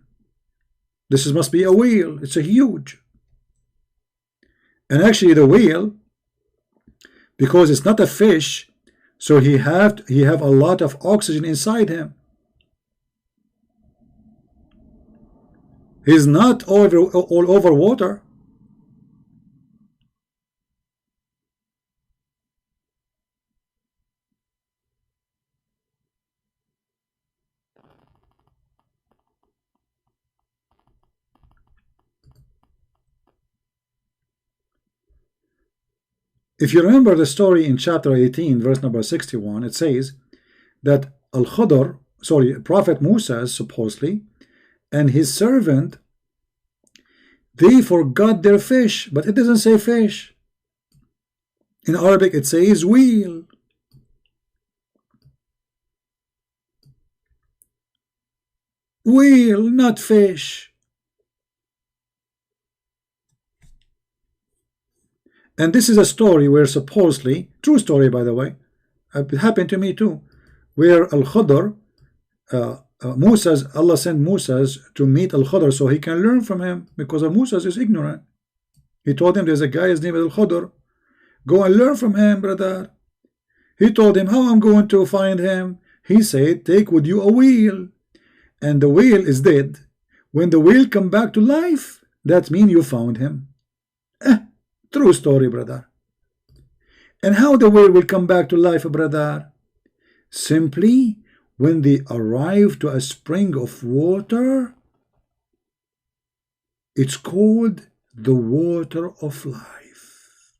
Must be a whale. It's a huge. And actually the whale, because it's not a fish, so he have a lot of oxygen inside him. He's not all over water. If you remember the story in chapter 18 verse number 61, it says that Al-Khadr, sorry, Prophet Musa supposedly, and his servant, they forgot their fish, but it doesn't say fish. In Arabic it says wheel. Wheel, not fish. And this is a story where supposedly, true story by the way, it happened to me too, where Al-Khadr, Allah sent Musa to meet Al-Khadr so he can learn from him, because Musa is ignorant. He told him there's a guy, his name is Al-Khadr, go and learn from him, brother. He told him, how I'm going to find him? He said, take with you a wheel, and the wheel is dead. When the wheel come back to life, that means you found him. True story, brother. And how the whale will come back to life, brother? Simply when they arrive to a spring of water, it's called the water of life.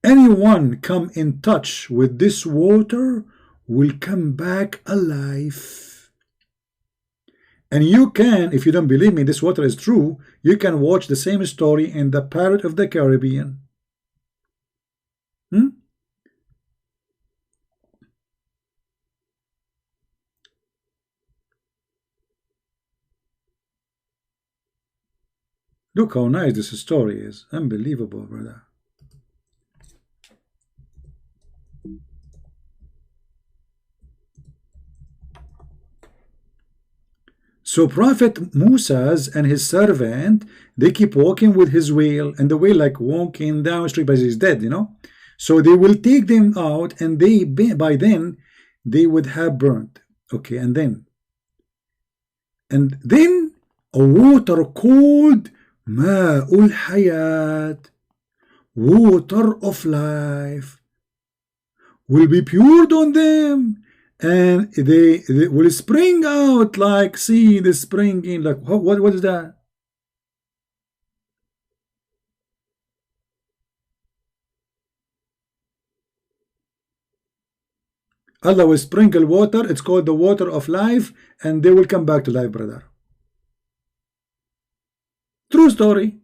Anyone come in touch with this water will come back alive. And you can, if you don't believe me, this water is true, you can watch the same story in the Pirate of the Caribbean. Look how nice this story is. Unbelievable, brother. So Prophet Musa and his servant, they keep walking with his wheel, and the wheel like walking down the street, but he's dead, you know. So they will take them out, and they by then they would have burnt. Okay, and then a water called Ma'ul Hayat, water of life, will be poured on them. And they will spring out like, see the springing, like what is that? Allah will sprinkle water, it's called the water of life, and they will come back to life, brother. True story.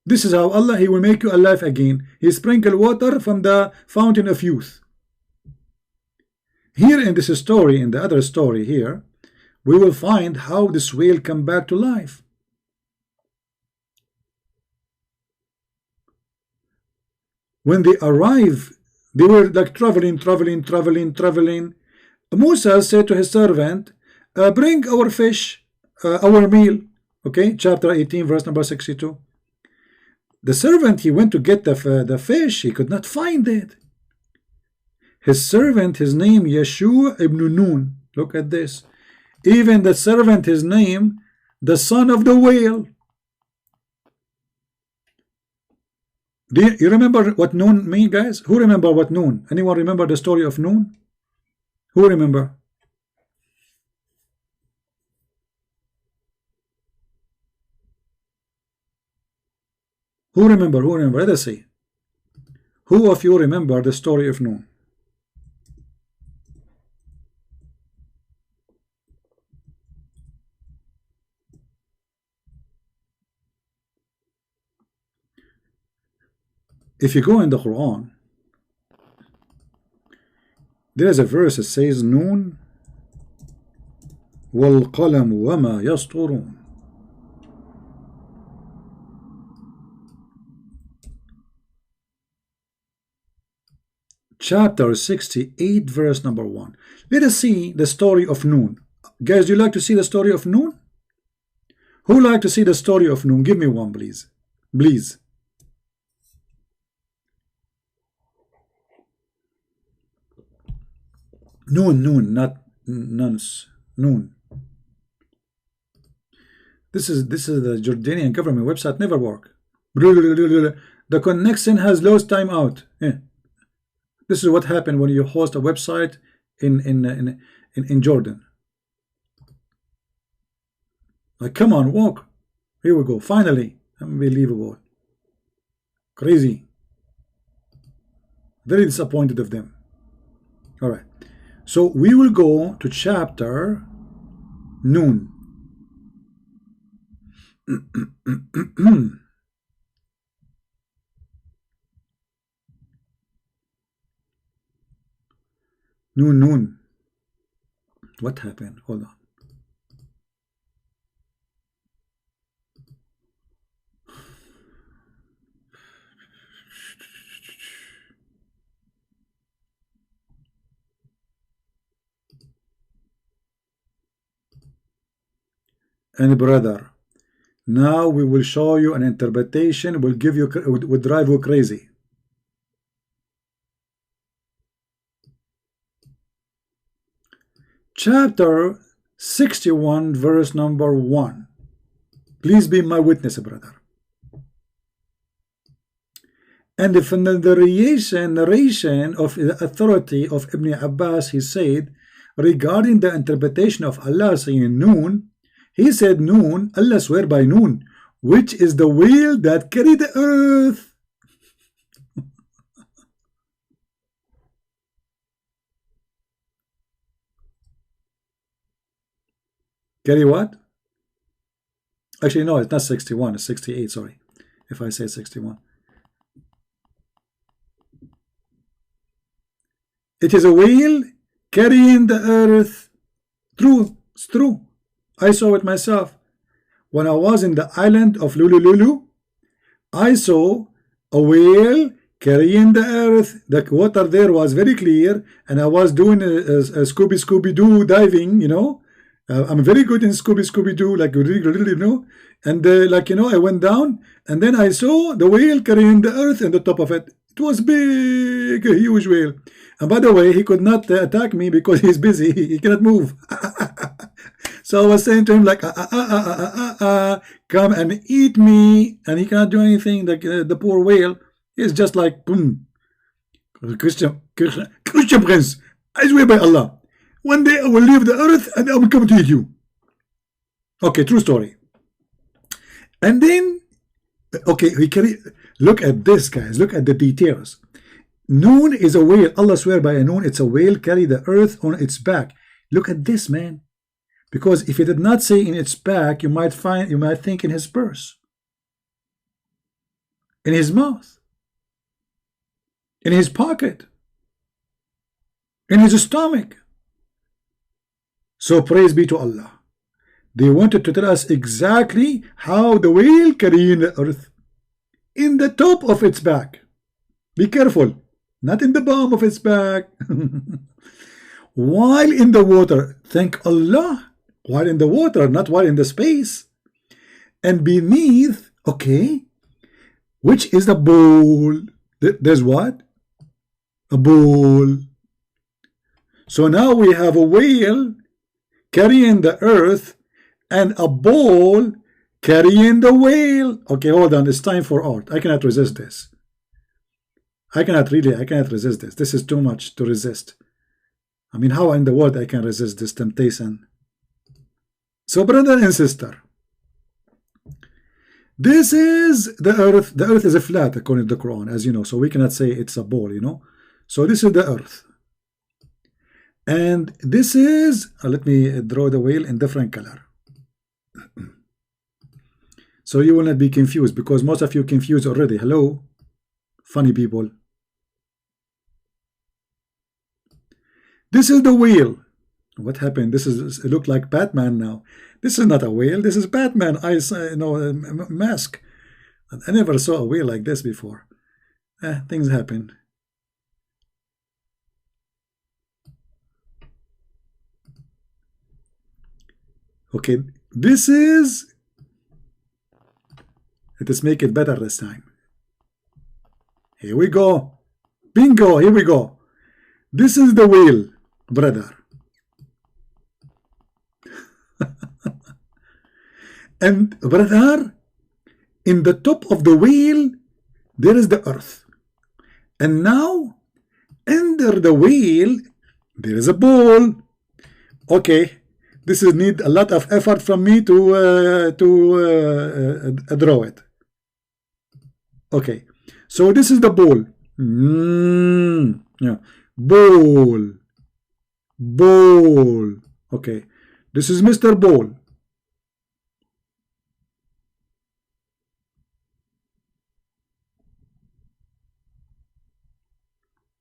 This is how Allah, He will make you alive again. He sprinkle water from the fountain of youth. Here in this story, in the other story here, we will find how this whale come back to life. When they arrive, they were like traveling. Musa said to his servant, bring our fish, our meal. Okay, chapter 18, verse number 62. The servant, he went to get the fish, he could not find it. His servant, his name Yeshua ibn Nun. Look at this. Even the servant, his name, the son of the whale. Do you remember what Nun mean, guys? Who remember what Nun? Anyone remember the story of Nun? Who remember? Who remember? Who remember? Let us see. Who of you remember the story of Nun? If you go in the Qur'an, there is a verse that says Nun wal qalam wama yasturun. Chapter 68, verse number 1. Let us see the story of Nun. Guys, do you like to see the story of Nun? Who like to see the story of Nun? Give me one, please. Please. Nun, not nuns. Nun. This is the Jordanian government website, never work. The connection has lost time out. This is what happened when you host a website in Jordan. Like, come on, walk. Here we go. Finally, unbelievable, crazy. Very disappointed of them. All right. So we will go to chapter Noon. Noon. What happened? Hold on. And brother, now we will show you an interpretation will give you, will drive you crazy. Chapter 61 verse number 1. Please be my witness, brother. And from the narration of the authority of Ibn Abbas, he said regarding the interpretation of Allah saying Noon, he said Noon, Allah swear by Noon, which is the wheel that carried the earth. Carry what? Actually, no, it's not 61, it's 68, sorry. If I say 61. It is a wheel carrying the earth. True, it's true. I saw it myself. When I was in the island of Lulu, I saw a whale carrying the earth. The water there was very clear, and I was doing a Scooby-Doo diving, you know. I'm very good in Scooby-Doo, like really, you know. And like, you know, I went down, and then I saw the whale carrying the earth on the top of it. It was big, a huge whale. And by the way, he could not attack me because he's busy. He cannot move. So I was saying to him like, come and eat me. And he cannot do anything. The poor whale is just like, boom. Christian Prince, I swear by Allah, one day I will leave the earth and I will come to eat you. Okay, true story. And then, okay, look at this, guys. Look at the details. Noon is a whale. Allah swear by a noon. It's a whale carry the earth on its back. Look at this, man. Because if it did not say in its back, you might think in his purse, in his mouth, in his pocket, in his stomach. So praise be to Allah. They wanted to tell us exactly how the whale carrying the earth in the top of its back. Be careful, not in the bottom of its back. While in the water, thank Allah. While in the water, not while in the space. And beneath, okay, which is the bowl. There's what? A bowl. So now we have a whale carrying the earth and a bowl carrying the whale. Okay, hold on. It's time for art. I cannot resist this. I cannot resist this. This is too much to resist. I mean, how in the world I can resist this temptation? So, brother and sister, this is the earth. The earth is a flat according to the Quran, as you know. So we cannot say it's a ball, you know. So this is the earth. And this is, let me draw the whale in different color. So you will not be confused, because most of you confused already. Hello? Funny people. This is the whale. What happened? This is, it looked like Batman now. This is not a whale. This is Batman. Mask. I never saw a whale like this before. Things happen. Okay, this is. Let us make it better this time. Here we go. Bingo. Here we go. This is the whale, brother. And brother, in the top of the whale, there is the earth. And now, under the whale, there is a bowl. Okay, this is need a lot of effort from me to draw it. Okay, so this is the bowl. Yeah. Ball. Ball. Okay. This is Mr. Ball.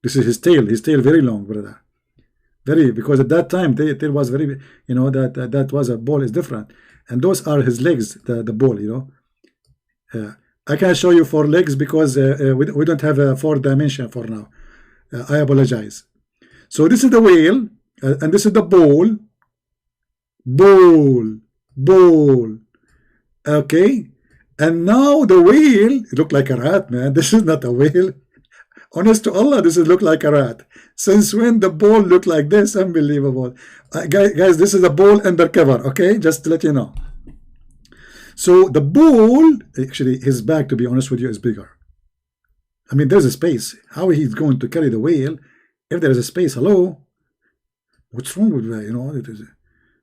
This is his tail. His tail very long, brother. Very, because at that time there was very, you know, that was a ball is different, and those are his legs. The ball, you know. I can show you 4 legs because we don't have a 4 dimension for now. I apologize. So this is the whale, and this is the ball. Ball. Okay, and now the whale, it look like a rat, man. This is not a whale. Honest to Allah, this is look like a rat. Since when the ball look like this? Unbelievable. Guys, this is a ball undercover, okay? Just to let you know. So the bull, actually his back, to be honest with you, is bigger. I mean, there's a space. How he's going to carry the whale if there is a space? Hello? What's wrong with that? You know, it is,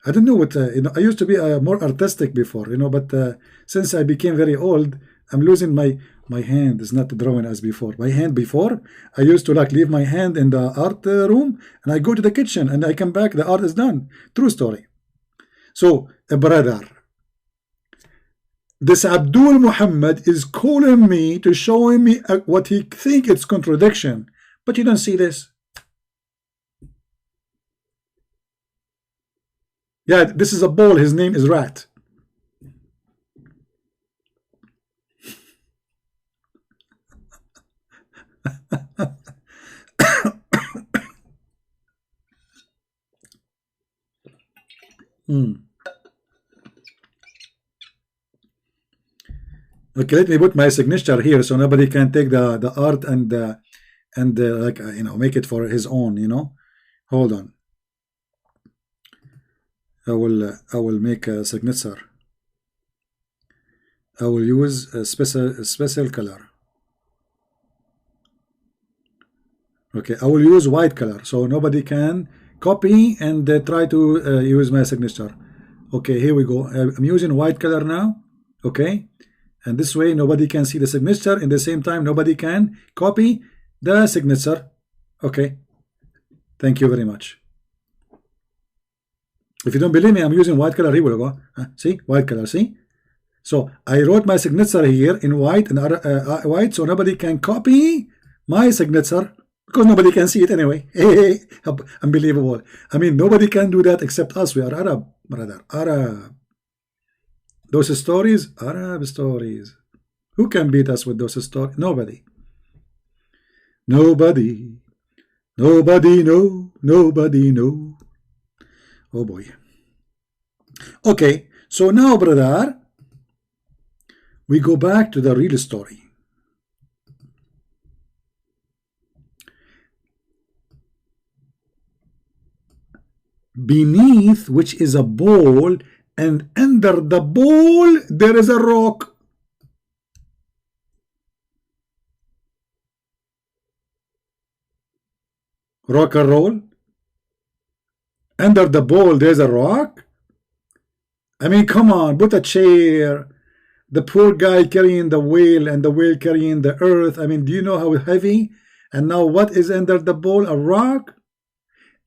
I don't know what, you know, I used to be more artistic before, you know, but since I became very old, I'm losing my hand is not drawing as before. My hand before, I used to like leave my hand in the art room and I go to the kitchen and I come back, the art is done. True story. So, brother, this Abdul Muhammad is calling me to show me what he think it's contradiction, but you don't see this. Yeah, this is a ball. His name is Rat. Okay, let me put my signature here so nobody can take the art and like you know, make it for his own, you know. Hold on. I will make a signature. I will use a special color. Okay, I will use white color so nobody can copy and try to use my signature. Okay, here we go. I'm using white color now. Okay, and this way nobody can see the signature. In the same time, nobody can copy the signature. Okay, thank you very much. If you don't believe me, I'm using white color. Here we go. See, white color. See. So I wrote my signature here in white and white, so nobody can copy my signature because nobody can see it anyway. Hey, unbelievable. I mean, nobody can do that except us. We are Arab, brother. Arab. Those stories, Arab stories. Who can beat us with those stories? Nobody. Nobody. Nobody. No. Nobody. No. Oh boy. Okay, so now, brother, we go back to the real story. Beneath which is a ball, and under the ball there is a rock. Rock and roll. Under the ball there's a rock. I mean, come on, put a chair. The poor guy carrying the whale and the whale carrying the earth. I mean, do you know how heavy? And now what is under the ball? A rock.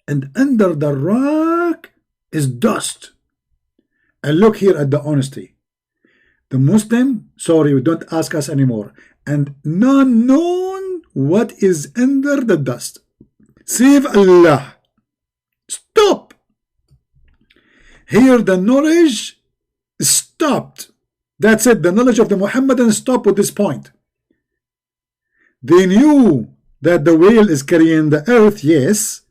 And under the rock is dust. And look here at the honesty. The Muslim, sorry, don't ask us anymore. And none known what is under the dust. Save Allah. Stop. Here the knowledge stopped. That's it. The knowledge of the Muhammadans stopped with this point. They knew that the whale is carrying the earth, yes.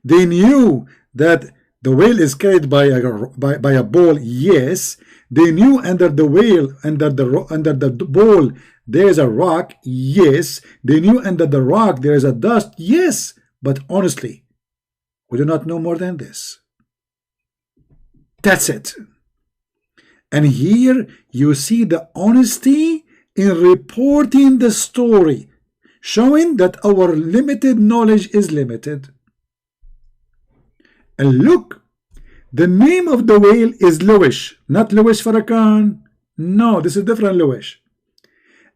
They knew that the whale is carried by a ball, yes. They knew under the whale, under the ball, there is a rock, yes. They knew under the rock there is a dust, yes. But honestly, we do not know more than this. That's it. And here you see the honesty in reporting the story, showing that our limited knowledge is limited. And look, the name of the whale is Louis, not Louis Farrakhan. No, this is different Louis.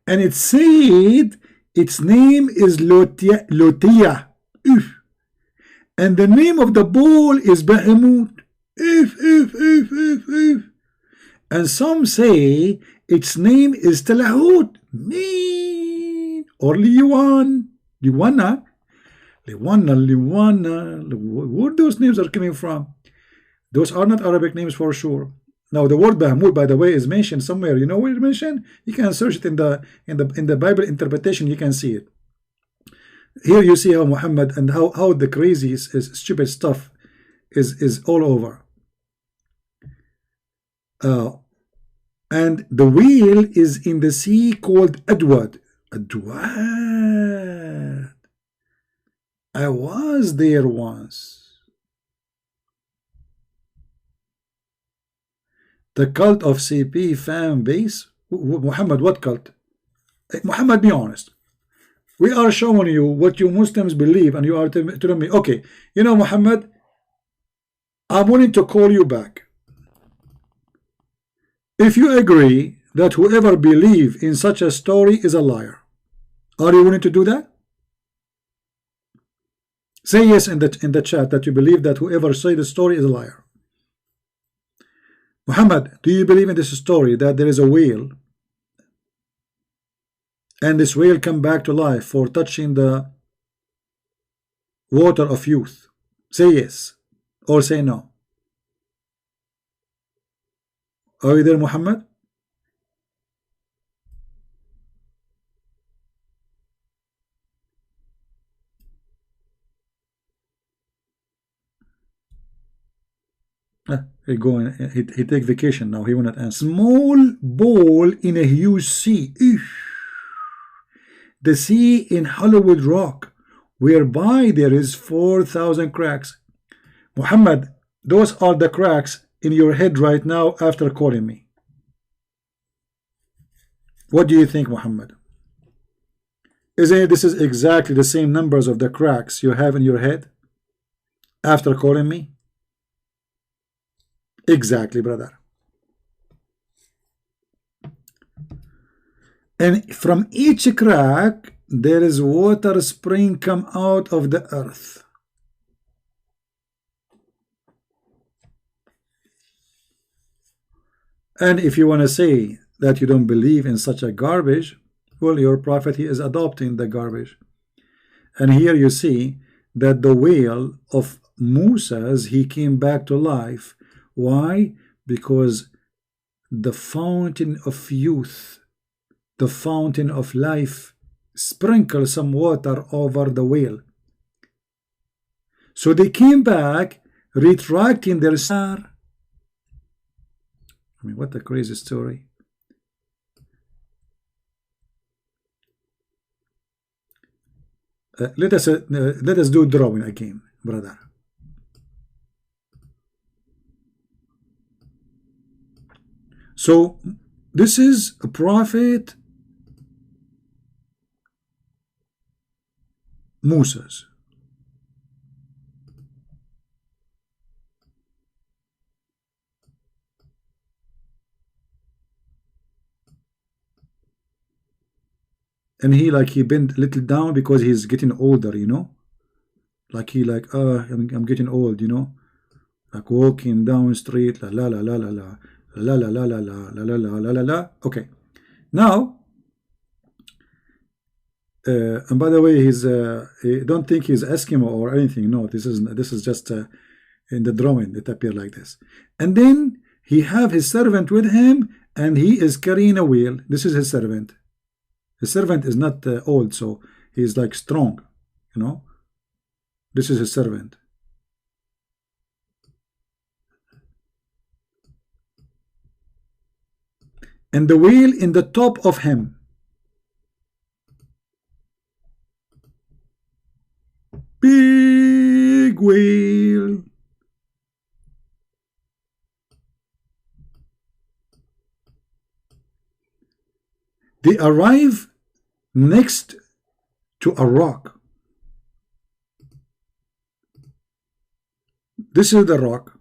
And it said Its name is Lotia. And the name of the bull is Behemoth. And some say its name is Talahut. Man. Or Liwana. Where those names are coming from? Those are not Arabic names for sure. Now the word Bahmud, by the way, is mentioned somewhere. You know where it's mentioned? You can search it in the Bible interpretation. You can see it. Here you see how Muhammad and how the crazy stupid stuff is all over. And the whale is in the sea called Adwad. Adwad. I was there once. The cult of CP fan base. Muhammad, what cult? Muhammad, be honest. We are showing you what you Muslims believe, and you are telling me, okay, you know, Muhammad, I'm willing to call you back. If you agree that whoever believes in such a story is a liar, are you willing to do that? Say yes in the chat that you believe that whoever says the story is a liar. Muhammad, do you believe in this story that there is a whale and this whale come back to life for touching the water of youth? Say yes or say no. Are you there, Muhammad? He take vacation now. He will not answer. Small ball in a huge sea. The sea in Hollywood Rock, whereby there is 4,000 cracks. Muhammad, those are the cracks in your head right now after calling me. What do you think, Muhammad? Isn't it this is exactly the same numbers of the cracks you have in your head after calling me? Exactly, brother. And from each crack there is water spring come out of the earth. And if you want to say that you don't believe in such a garbage, well, your prophet, he is adopting the garbage. And here you see that the whale of Musa's, he came back to life. Why? Because the fountain of youth, the fountain of life, sprinkle some water over the whale. So they came back, retracting their star. I mean, what a crazy story. Let us do drawing again, brother. So this is a prophet Moses. And he bent a little down because he's getting older, you know, like I'm getting old, you know, like walking down street, la la la la la la la la la la la la la la la la la. Okay, now, and by the way, he's don't think he's Eskimo or anything. No, this is just in the drawing it appeared like this. And then he have his servant with him, and he is carrying a wheel. This is his servant. His servant is not old, so he's like strong, you know. This is his servant. And the wheel in the top of him. Big whale. They arrive next to a rock. This is the rock.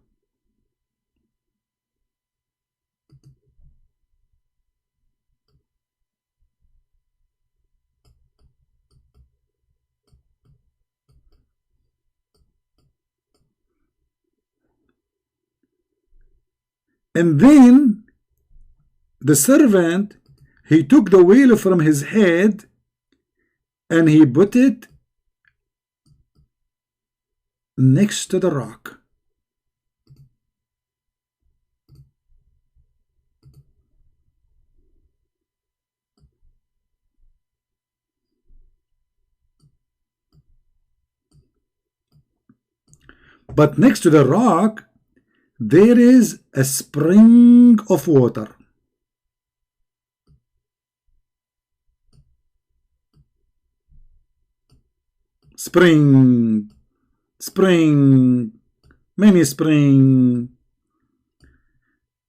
And then the servant, he took the wheel from his head and he put it next to the rock. But next to the rock, there is a spring of water. Spring, spring, many spring.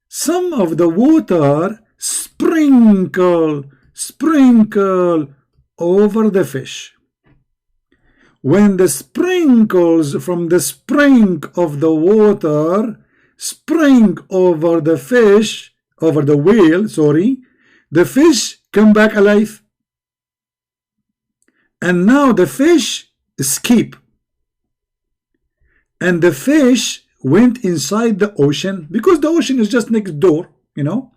Some of the water sprinkle over the fish. When the sprinkles from the spring of the water spring over the fish, over the whale, sorry, the fish come back alive. And now the fish escape. And the fish went inside the ocean, because the ocean is just next door, you know.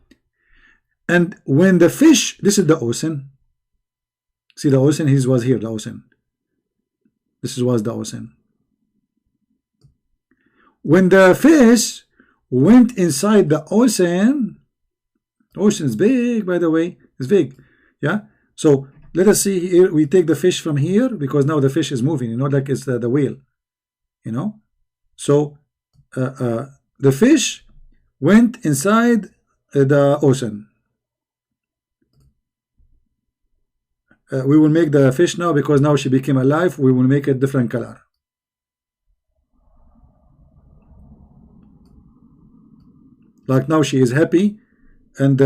And when the fish, this is the ocean. See the ocean, he was here, the ocean. This was the ocean. When the fish went inside the ocean is big, by the way, it's big, yeah. So let us see here, we take the fish from here, because now the fish is moving, you know, like it's the whale, you know. So the fish went inside the ocean. We will make the fish now, because now she became alive, we will make a different color. Like now she is happy, and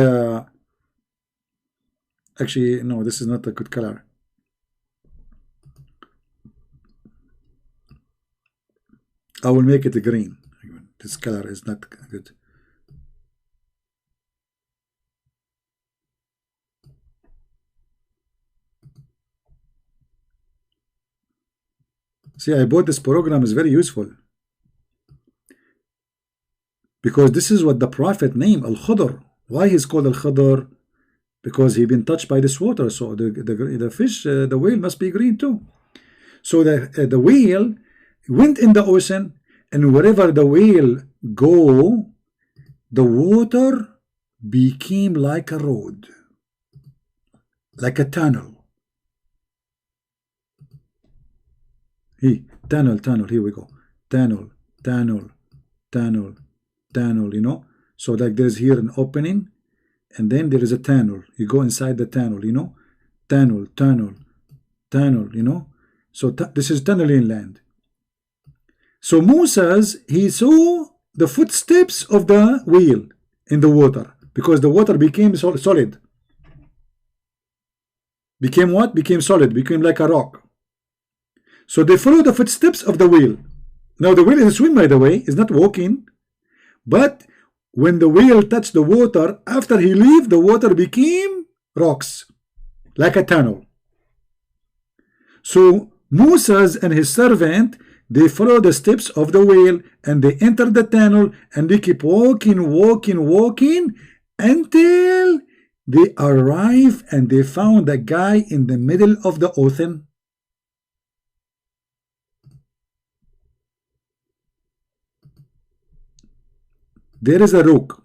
actually no, this is not a good color. I will make it a green. This color is not good. See, I bought this program, is very useful, because this is what the prophet named Al-Khudr. Why he's called Al-Khudr? Because he been touched by this water. So the fish, the whale must be green too. So the whale went in the ocean, and wherever the whale go, the water became like a road, like a tunnel. Tunnel, here we go. Tunnel, you know. So like there's here an opening, and then there is a tunnel. You go inside the tunnel, you know. Tunnel, you know. So this is tunneling land. So Moses, he saw the footsteps of the whale in the water, because the water became solid. Became what? Became solid, became like a rock. So they follow the footsteps of the whale. Now the whale is a swim, by the way, is not walking. But when the whale touched the water, after he leave, the water became rocks, like a tunnel. So Moses and his servant, they follow the steps of the whale, and they enter the tunnel, and they keep walking until they arrive, and they found a guy in the middle of the ocean. There is a rock.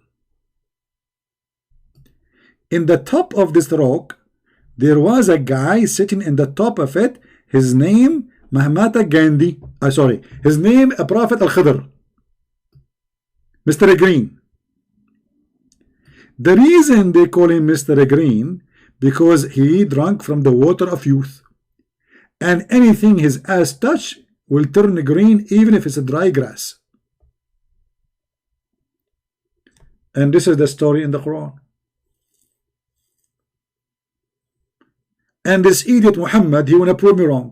In the top of this rock, there was a guy sitting in the top of it. His name Mahmata Gandhi. His name Prophet Al-Khidr, Mr. Green. The reason they call him Mr. Green, because he drank from the water of youth, and anything his ass touch will turn green, even if it's a dry grass. And this is the story in the Quran. And this idiot Muhammad, he wanna prove me wrong.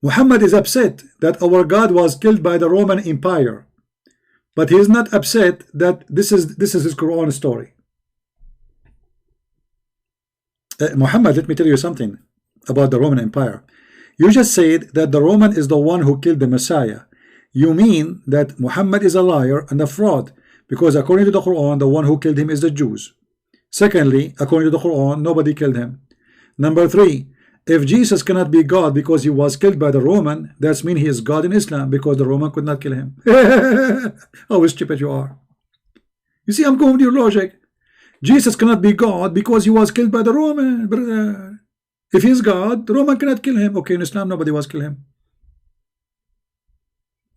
Muhammad is upset that our God was killed by the Roman Empire, but he is not upset that this is his Quran story. Muhammad, let me tell you something about the Roman Empire. You just said that the Roman is the one who killed the Messiah. You mean that Muhammad is a liar and a fraud, because according to the Quran, the one who killed him is the Jews. Secondly, according to the Quran, nobody killed him. Number 3, if Jesus cannot be God because he was killed by the Roman, that means he is God in Islam because the Roman could not kill him. How stupid you are. You see, I'm going with your logic. Jesus cannot be God because he was killed by the Roman, brother. If he's God, the Roman cannot kill him. Okay, in Islam, nobody was kill him.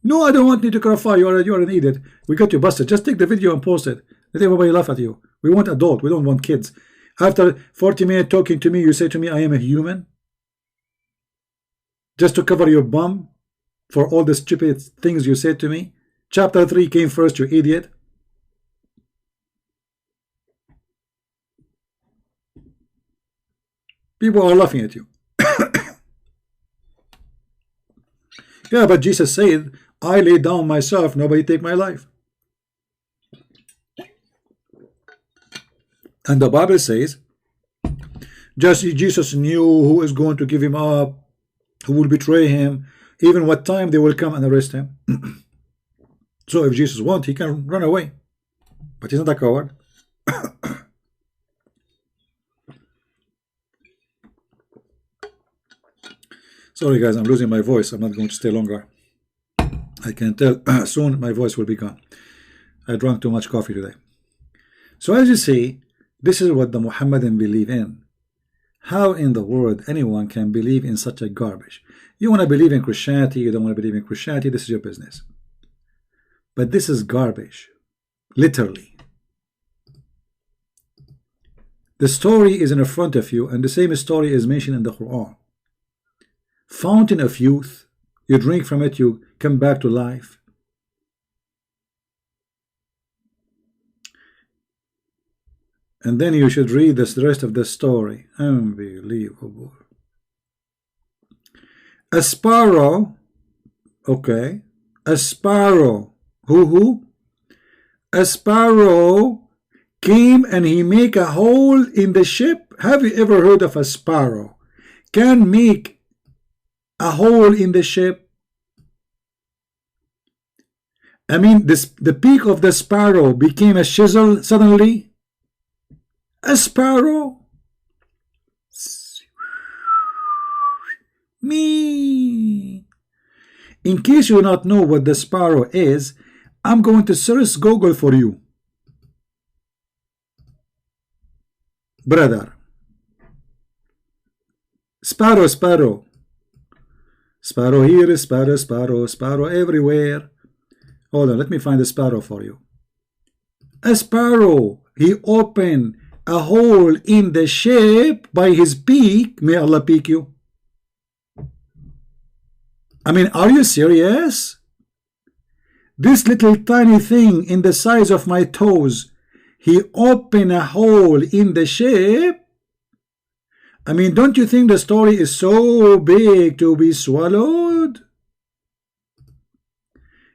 No, I don't want you to clarify. You are an idiot. We got you busted. Just take the video and post it. Let everybody laugh at you. We want adult. We don't want kids. After 40 minutes talking to me, you say to me, I am a human? Just to cover your bum for all the stupid things you said to me? Chapter 3 came first, you idiot. People are laughing at you. Yeah, but Jesus said, I lay down myself, nobody take my life. And the Bible says, just Jesus knew who is going to give him up, who will betray him, even what time they will come and arrest him. So if Jesus wants, he can run away. But he's not a coward. Sorry guys, I'm losing my voice. I'm not going to stay longer. I can tell soon my voice will be gone. I drank too much coffee today. So as you see, this is what the Muhammadan believe in. How in the world anyone can believe in such a garbage? You want to believe in Christianity, you don't want to believe in Christianity, this is your business. But this is garbage. Literally. The story is in front of you, and the same story is mentioned in the Quran. Fountain of youth, you drink from it, you come back to life. And then you should read the rest of the story. Unbelievable. A sparrow, okay, a sparrow, who? A sparrow came and he make a hole in the ship. Have you ever heard of a sparrow can make a hole in the ship? I mean, the peak of the sparrow became a chisel suddenly. A sparrow? Me. In case you do not know what the sparrow is, I'm going to search Google for you. Brother. Sparrow, sparrow. Sparrow here, sparrow, sparrow, sparrow everywhere. Hold on, let me find the sparrow for you. A sparrow, he opened a hole in the ship by his beak. May Allah pick you. I mean, are you serious? This little tiny thing in the size of my toes, he opened a hole in the ship. I mean, don't you think the story is so big to be swallowed?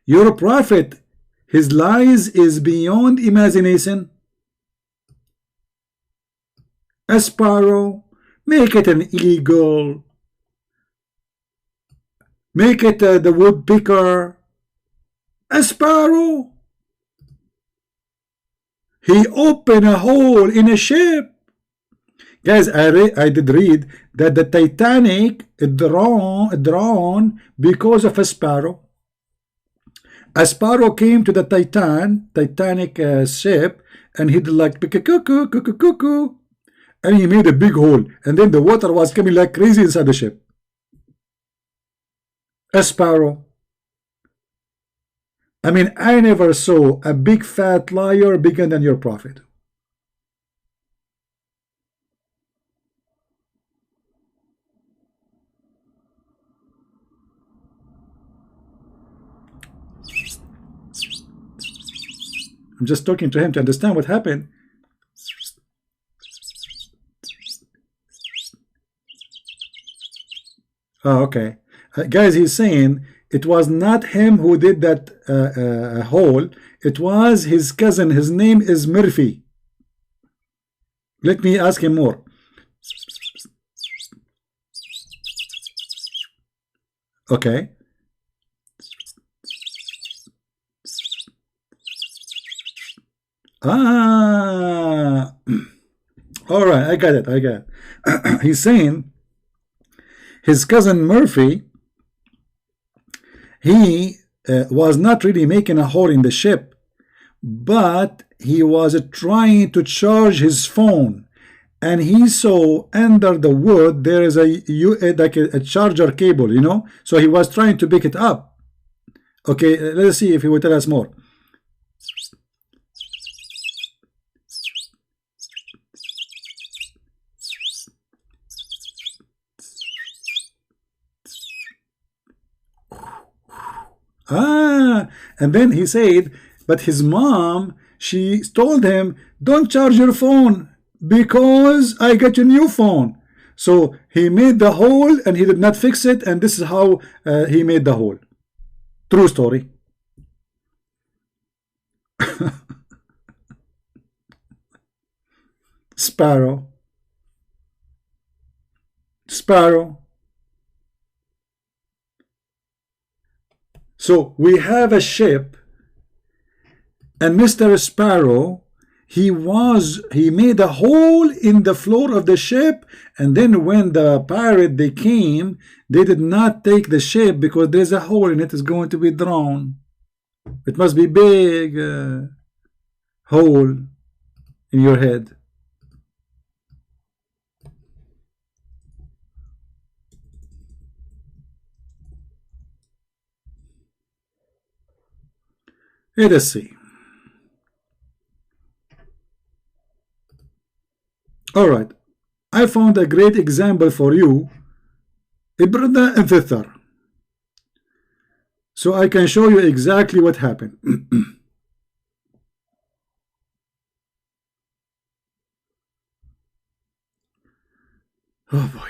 Your prophet, his lies is beyond imagination. A sparrow, make it an eagle, make it the woodpecker. A sparrow, he opened a hole in a ship. Guys, I did read that the Titanic drowned because of a sparrow. A sparrow came to the Titanic ship, and he did like cuckoo, cuckoo, cuckoo, and he made a big hole, and then the water was coming like crazy inside the ship. A sparrow. I mean, I never saw a big fat liar bigger than your prophet. I'm just talking to him to understand what happened. Oh, okay. Guys, he's saying it was not him who did that hole. It was his cousin. His name is Murphy. Let me ask him more. Okay. Ah. All right, I got it. I got it. He's saying his cousin Murphy, he was not really making a hole in the ship, but he was trying to charge his phone, and he saw under the wood there is like a charger cable, you know, so he was trying to pick it up. Okay, let's see if he will tell us more. Ah, and then he said, but his mom, she told him, don't charge your phone because I got a new phone. So he made the hole and he did not fix it, and this is how he made the hole. True story. Sparrow. Sparrow. So we have a ship, and Mr. Sparrow, he made a hole in the floor of the ship, and then when the pirate they came, they did not take the ship because there's a hole in it, is going to be drawn. It must be big hole in your head. Let us see. All right, I found a great example for you, brother and sister, so I can show you exactly what happened. Oh boy.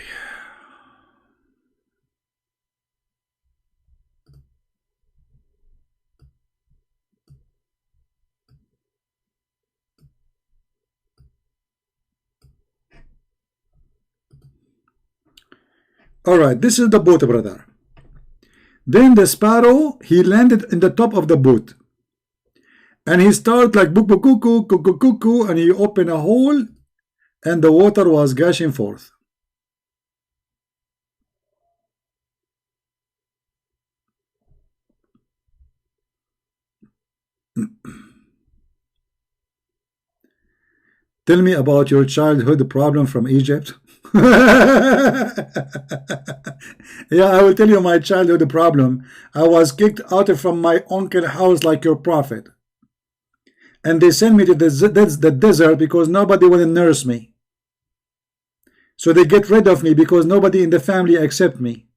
All right, this is the boat, brother. Then the sparrow, he landed in the top of the boat, and he started like book book cuckoo cuckoo cuckoo, and he opened a hole, and the water was gushing forth. Tell me about your childhood problem from Egypt. Yeah, I will tell you my childhood problem. I was kicked out from my uncle's house like your prophet, and they sent me to the desert because nobody would nurse me. So they get rid of me because nobody in the family accept me.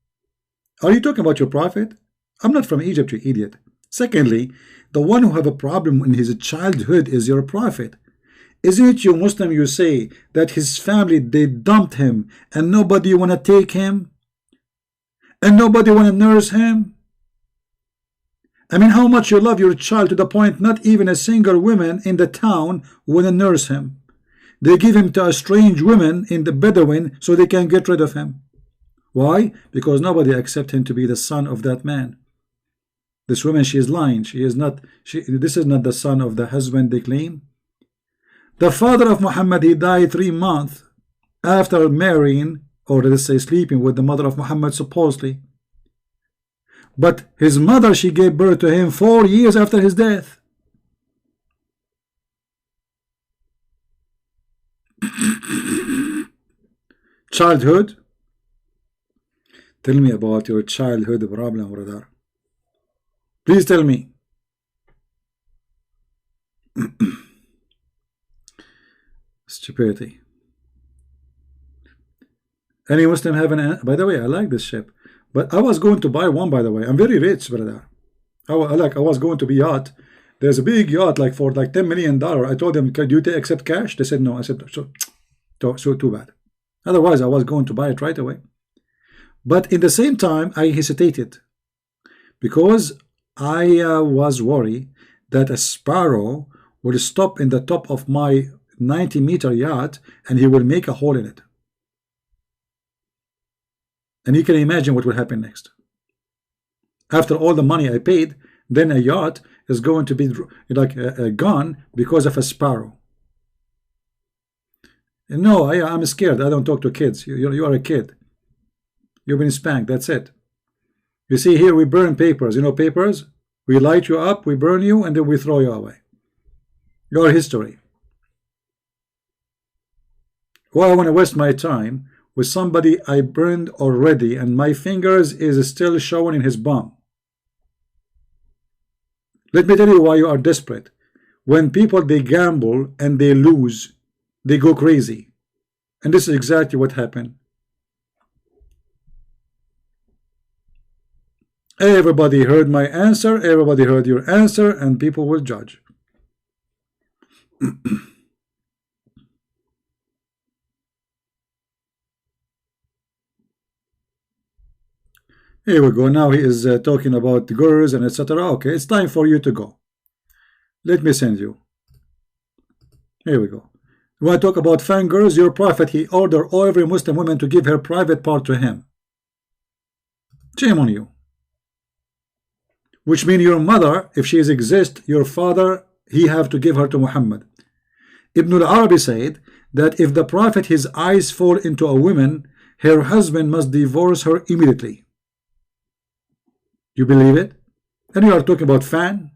Are you talking about your prophet? I'm not from Egypt, you idiot. Secondly, the one who have a problem in his childhood is your prophet. Isn't it you Muslim, you say that his family, they dumped him and nobody want to take him? And nobody want to nurse him? I mean, how much you love your child to the point not even a single woman in the town want to nurse him. They give him to a strange woman in the Bedouin so they can get rid of him. Why? Because nobody accept him to be the son of that man. This woman, she is lying. She is not. This is not the son of the husband they claim. The father of Muhammad, he died 3 months after marrying, or let's say sleeping with the mother of Muhammad supposedly. But his mother, she gave birth to him 4 years after his death. Childhood. Tell me about your childhood problem, brother. Please tell me. Stupidity. Any Muslim have an... By the way, I like this ship, but I was going to buy one, by the way. I'm very rich, brother. I was going to be yacht. There's a big yacht like for like $10 million. I told them, can you accept cash? They said no. I said, so too bad. Otherwise, I was going to buy it right away. But in the same time, I hesitated because I was worried that a sparrow would stop in the top of my 90-meter yacht and he will make a hole in it. And you can imagine what will happen next. After all the money I paid, then a yacht is going to be like gone because of a sparrow. No, I'm scared. I don't talk to kids. You are a kid. You've been spanked. That's it. You see here we burn papers. You know papers? We light you up, we burn you, and then we throw you away. Your history. Why I want to waste my time with somebody I burned already and my fingers is still showing in his bum? Let me tell you why you are desperate. When people, they gamble and they lose, they go crazy. And this is exactly what happened. Everybody heard my answer, everybody heard your answer, and people will judge. Here we go. Now he is talking about the girls and etc. Okay, it's time for you to go. Let me send you. Here we go. You want to talk about fangirls? Your prophet, he ordered every Muslim woman to give her private part to him. Shame on you. Which means your mother, if she exists, your father, he have to give her to Muhammad. Ibn al-Arabi said that if the prophet, his eyes fall into a woman, her husband must divorce her immediately. You believe it? And you are talking about fan?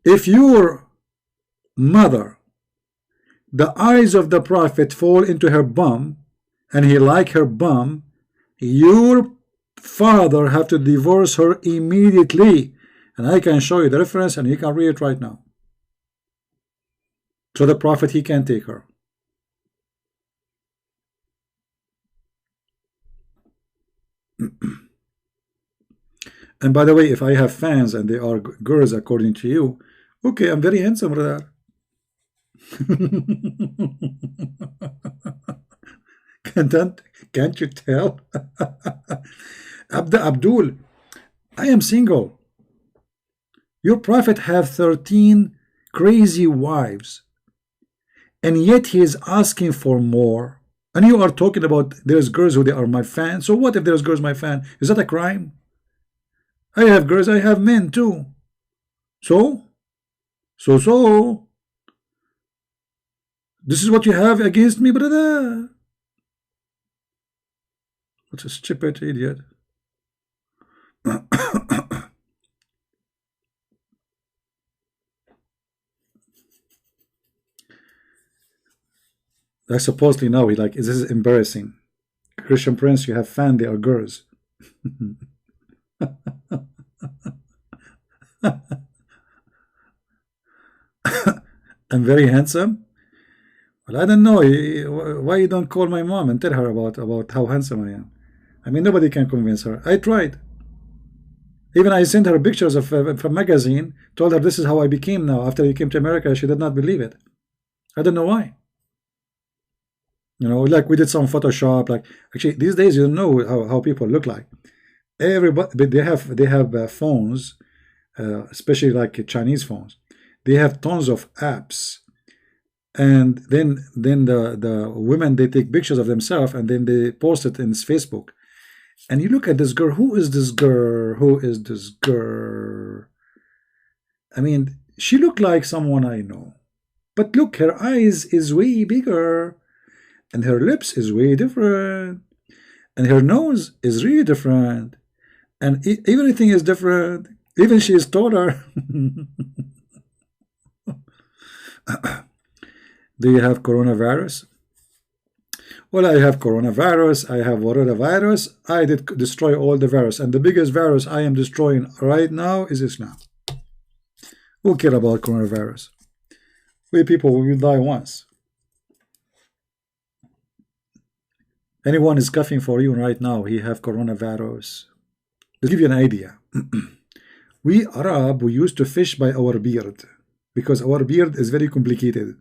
If your mother, the eyes of the prophet fall into her bum, and he like her bum, your father have to divorce her immediately. And I can show you the reference and you can read it right now. So the prophet, he can take her. And by the way, if I have fans and they are girls according to you, okay, I'm very handsome, brother. Can't you tell? Abdul, I am single. Your prophet have 13 crazy wives, and yet he is asking for more. And you are talking about there's girls who they are my fans. So what if there's girls my fan? Is that a crime? I have girls, I have men too. So this is what you have against me, brother? What a stupid idiot. I supposedly now he like, this is embarrassing. Christian Prince, you have fan, they are girls. I'm very handsome. Well, I don't know why you don't call my mom and tell her about how handsome I am. I mean, nobody can convince her. I tried. Even I sent her pictures of a magazine, told her this is how I became now. After I came to America, she did not believe it. I don't know why. You know, like we did some Photoshop. Like actually, these days you don't know how people look like. Everybody, but they have phones, especially like Chinese phones. They have tons of apps, and then the women, they take pictures of themselves and then they post it in Facebook. And you look at this girl. Who is this girl? Who is this girl? I mean, she looked like someone I know, but look, her eyes is way bigger. And her lips is way different. And her nose is really different. And everything is different. Even she is taller. Do you have coronavirus? Well, I have coronavirus. I have whatever virus. I did destroy all the virus. And the biggest virus I am destroying right now is Islam. Who care about coronavirus? We people will die once. Anyone is coughing for you right now, he have coronavirus. To give you an idea, we Arab, we used to fish by our beard because our beard is very complicated.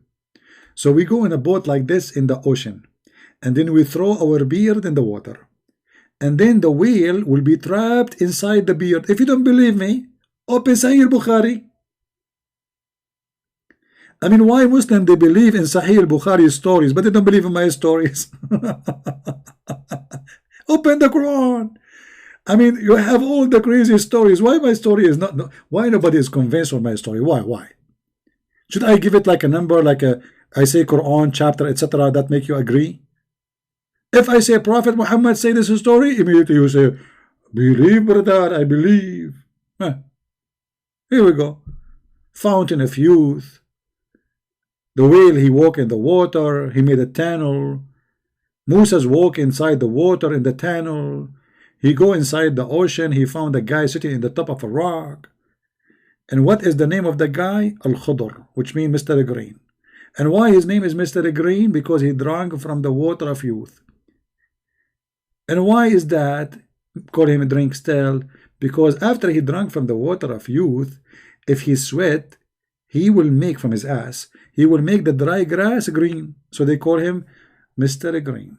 So we go in a boat like this in the ocean, and then we throw our beard in the water, and then the whale will be trapped inside the beard. If you don't believe me, open Sahih Bukhari. I mean, why Muslim they believe in Sahih al-Bukhari stories, but they don't believe in my stories? Open the Quran. I mean, you have all the crazy stories. Why my story is not? No, why nobody is convinced of my story? Why? Why? Should I give it like a number, like I say Quran chapter, etc. That make you agree? If I say Prophet Muhammad say this story, immediately you say, believe, brother, I believe. Huh. Here we go. Fountain of youth. The whale, he walked in the water. He made a tunnel. Moses walked inside the water in the tunnel. He go inside the ocean. He found a guy sitting in the top of a rock. And what is the name of the guy? Al-Khudr, which means Mr. Green. And why his name is Mr. Green? Because he drank from the water of youth. And why is that? Call him a drink still. Because after he drank from the water of youth, if he sweat, he will make from his ass, he will make the dry grass green. So they call him Mr. Green.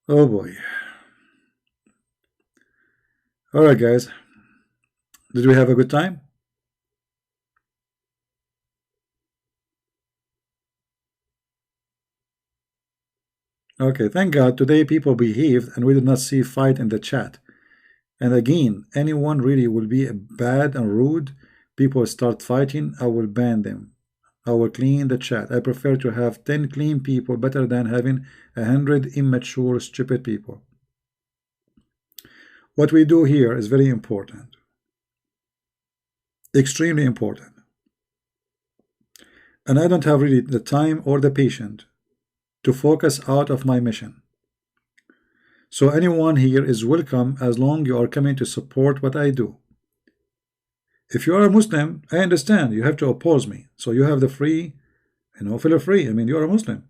Oh boy. Alright guys. Did we have a good time? Okay, thank God today people behaved and we did not see fight in the chat. And again, anyone really will be bad and rude, people start fighting, I will ban them. I will clean the chat. I prefer to have 10 clean people better than having 100 immature, stupid people. What we do here is very important. Extremely important. And I don't have really the time or the patience to focus out of my mission. So anyone here is welcome as long you are coming to support what I do. If you are a Muslim, I understand you have to oppose me. So you have the free, feel free. I mean, you are a Muslim.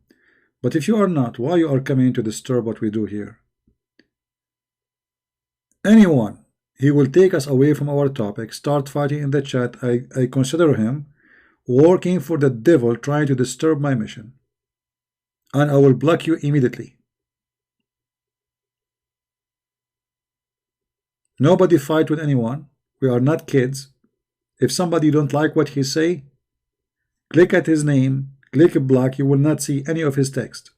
But if you are not, why you are coming to disturb what we do here? Anyone, he will take us away from our topic, start fighting in the chat. I consider him working for the devil, trying to disturb my mission. And I will block you immediately. Nobody fight with anyone. We are not kids. If somebody don't like what he say, click at his name, click block, you will not see any of his text.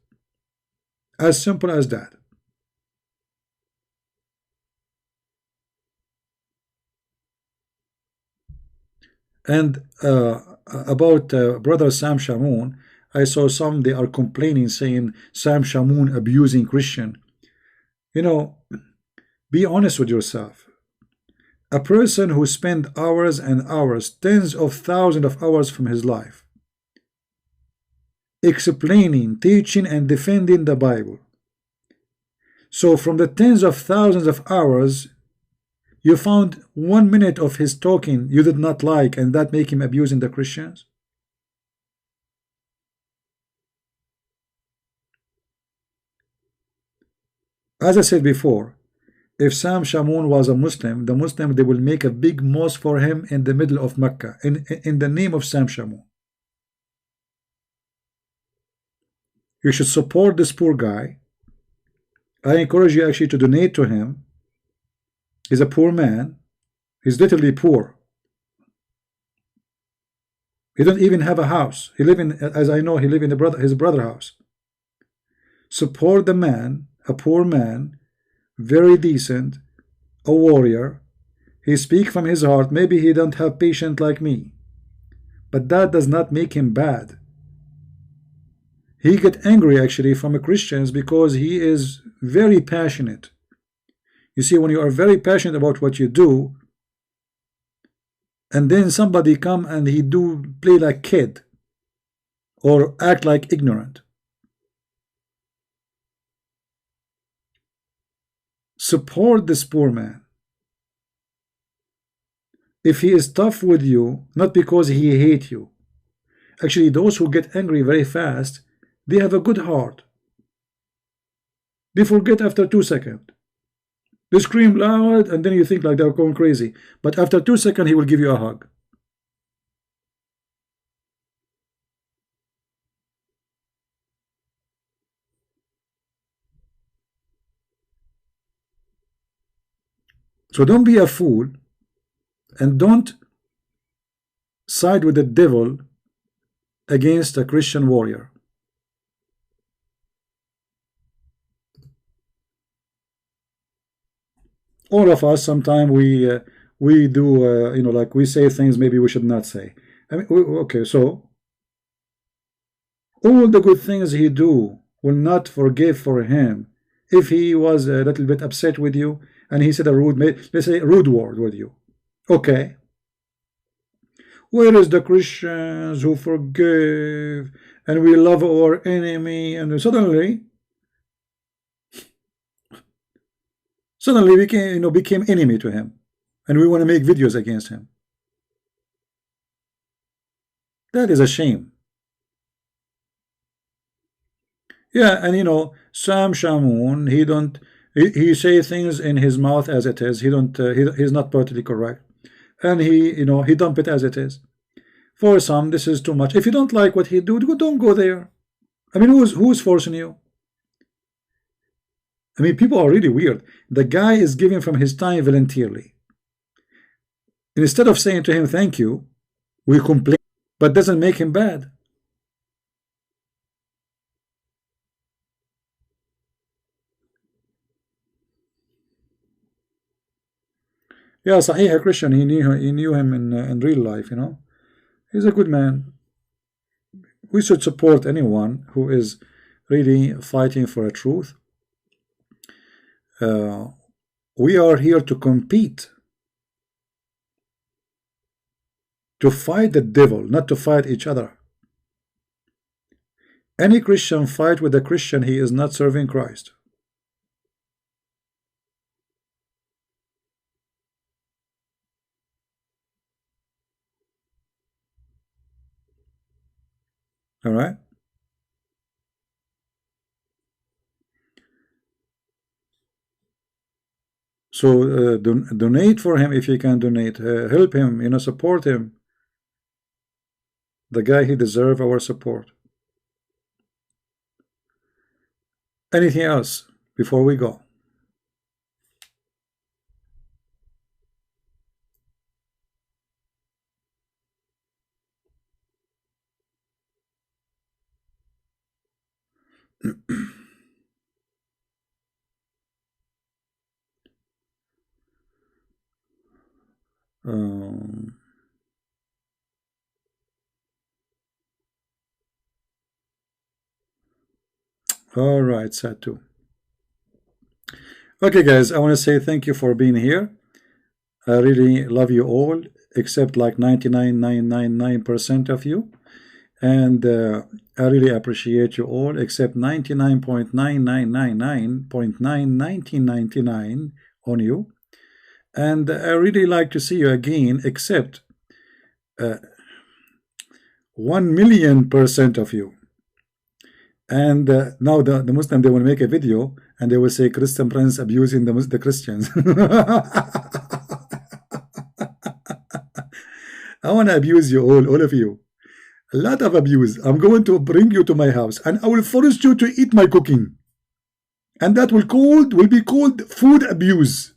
As simple as that. And about brother Sam Shamoun, I saw some, they are complaining, saying Sam Shamoun abusing Christian. You know, be honest with yourself. A person who spent hours and hours, tens of thousands of hours from his life, explaining, teaching, and defending the Bible. So from the tens of thousands of hours, you found 1 minute of his talking you did not like, and that make him abusing the Christians? As I said before, if Sam Shamoun was a Muslim, the Muslim, they will make a big mosque for him in the middle of Mecca, in the name of Sam Shamoun. You should support this poor guy. I encourage you actually to donate to him. He's a poor man. He's literally poor. He don't even have a house. He live in, as I know, he live in his brother's house. Support the man, a poor man, very decent, a warrior. He speak from his heart. Maybe he don't have patience like me, but that does not make him bad. He get angry actually from Christians because he is very passionate. You see, when you are very passionate about what you do, and then somebody come and he do play like kid or act like ignorant, support this poor man. If he is tough with you, not because he hate you. Actually, those who get angry very fast, they have a good heart. They forget after 2 seconds. They scream loud and then you think like they're going crazy. But after 2 seconds, he will give you a hug. So don't be a fool and don't side with the devil against a Christian warrior. All of us sometimes we do you know, like we say things maybe we should not say. I mean, okay, so all the good things he do will not forgive for him if he was a little bit upset with you and he said a rude, let's say, rude word with you. Okay. Where is the Christians who forgive and we love our enemy? And suddenly we became, you know, became enemy to him, and we want to make videos against him. That is a shame. Yeah, and you know, Sam Shamoun, he say things in his mouth as it is. He's not politically correct, and you know, he dump it as it is. For some, this is too much. If you don't like what he do, don't go there. I mean, who's forcing you? I mean, people are really weird. The guy is giving from his time voluntarily. Instead of saying to him thank you, we complain, but doesn't make him bad. Yeah, Sahih, a Christian. He knew him in real life. You know, he's a good man. We should support anyone who is really fighting for a truth. We are here to compete, to fight the devil, not to fight each other. Any Christian fight with a Christian, he is not serving Christ. All right. So donate for him if you can donate. Help him, you know, support him. The guy, he deserves our support. Anything else before we go? All right, Satu. Okay, guys, I want to say thank you for being here. I really love you all, except like 99.999% of you. And I really appreciate you all, except 99.9999.91999 on you. And I really like to see you again, except 1,000,000% of you. And now the Muslim, they will make a video and they will say Christian Prince abusing the Christians. I want to abuse you all of you. A lot of abuse. I'm going to bring you to my house and I will force you to eat my cooking. And that will be called food abuse.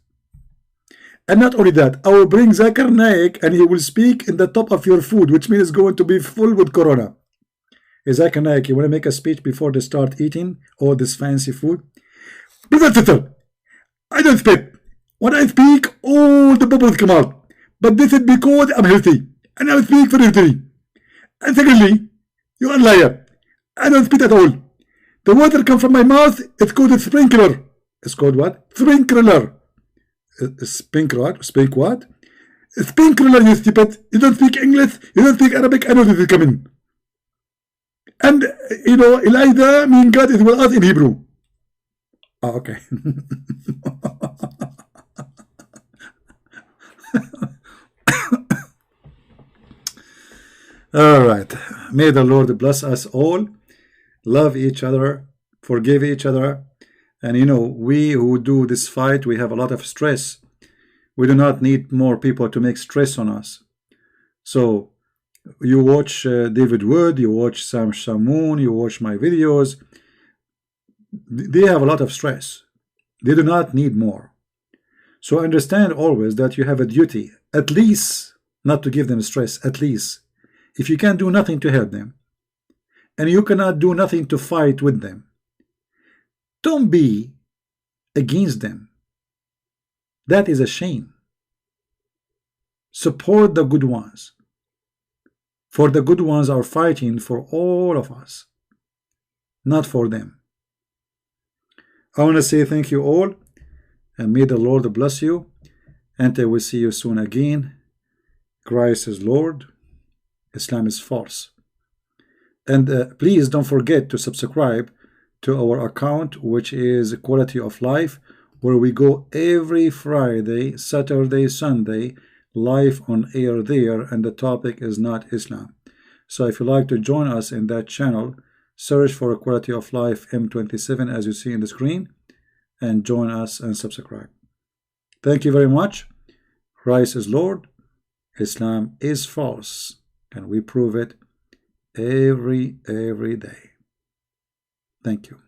And not only that, I will bring Zakir Naik and he will speak in the top of your food, which means it's going to be full with corona. Zakir Naik, you want to make a speech before they start eating all this fancy food? I don't spit. When I speak, all the bubbles come out. But this is because I'm healthy. And I speak for healthy. And secondly, you're a liar. I don't spit at all. The water comes from my mouth. It's called a sprinkler. It's called what? Sprinkler. Sprinkler. Speak what? Sprinkler, you stupid. You don't speak English. You don't speak Arabic. I know this is coming. And, you know, Elijah means God is with us in Hebrew. Oh, okay. All right. May the Lord bless us all. Love each other. Forgive each other. And, you know, we who do this fight, we have a lot of stress. We do not need more people to make stress on us. So, you watch David Wood, you watch Sam Shamoun, you watch my videos. They have a lot of stress. They do not need more. So understand always that you have a duty, at least not to give them stress, at least. If you can do nothing to help them, and you cannot do nothing to fight with them, don't be against them. That is a shame. Support the good ones. For the good ones are fighting for all of us, not for them. I want to say thank you all, and may the Lord bless you, and I will see you soon again. Christ is Lord, Islam is false. And please don't forget to subscribe to our account, which is Quality of Life, where we go every Friday, Saturday, Sunday, live on air there, and the topic is not Islam. So if you like to join us in that channel, search for Quality of Life M27 as you see in the screen, and join us and subscribe. Thank you very much. Christ is Lord, Islam is false, and we prove it every day. Thank you.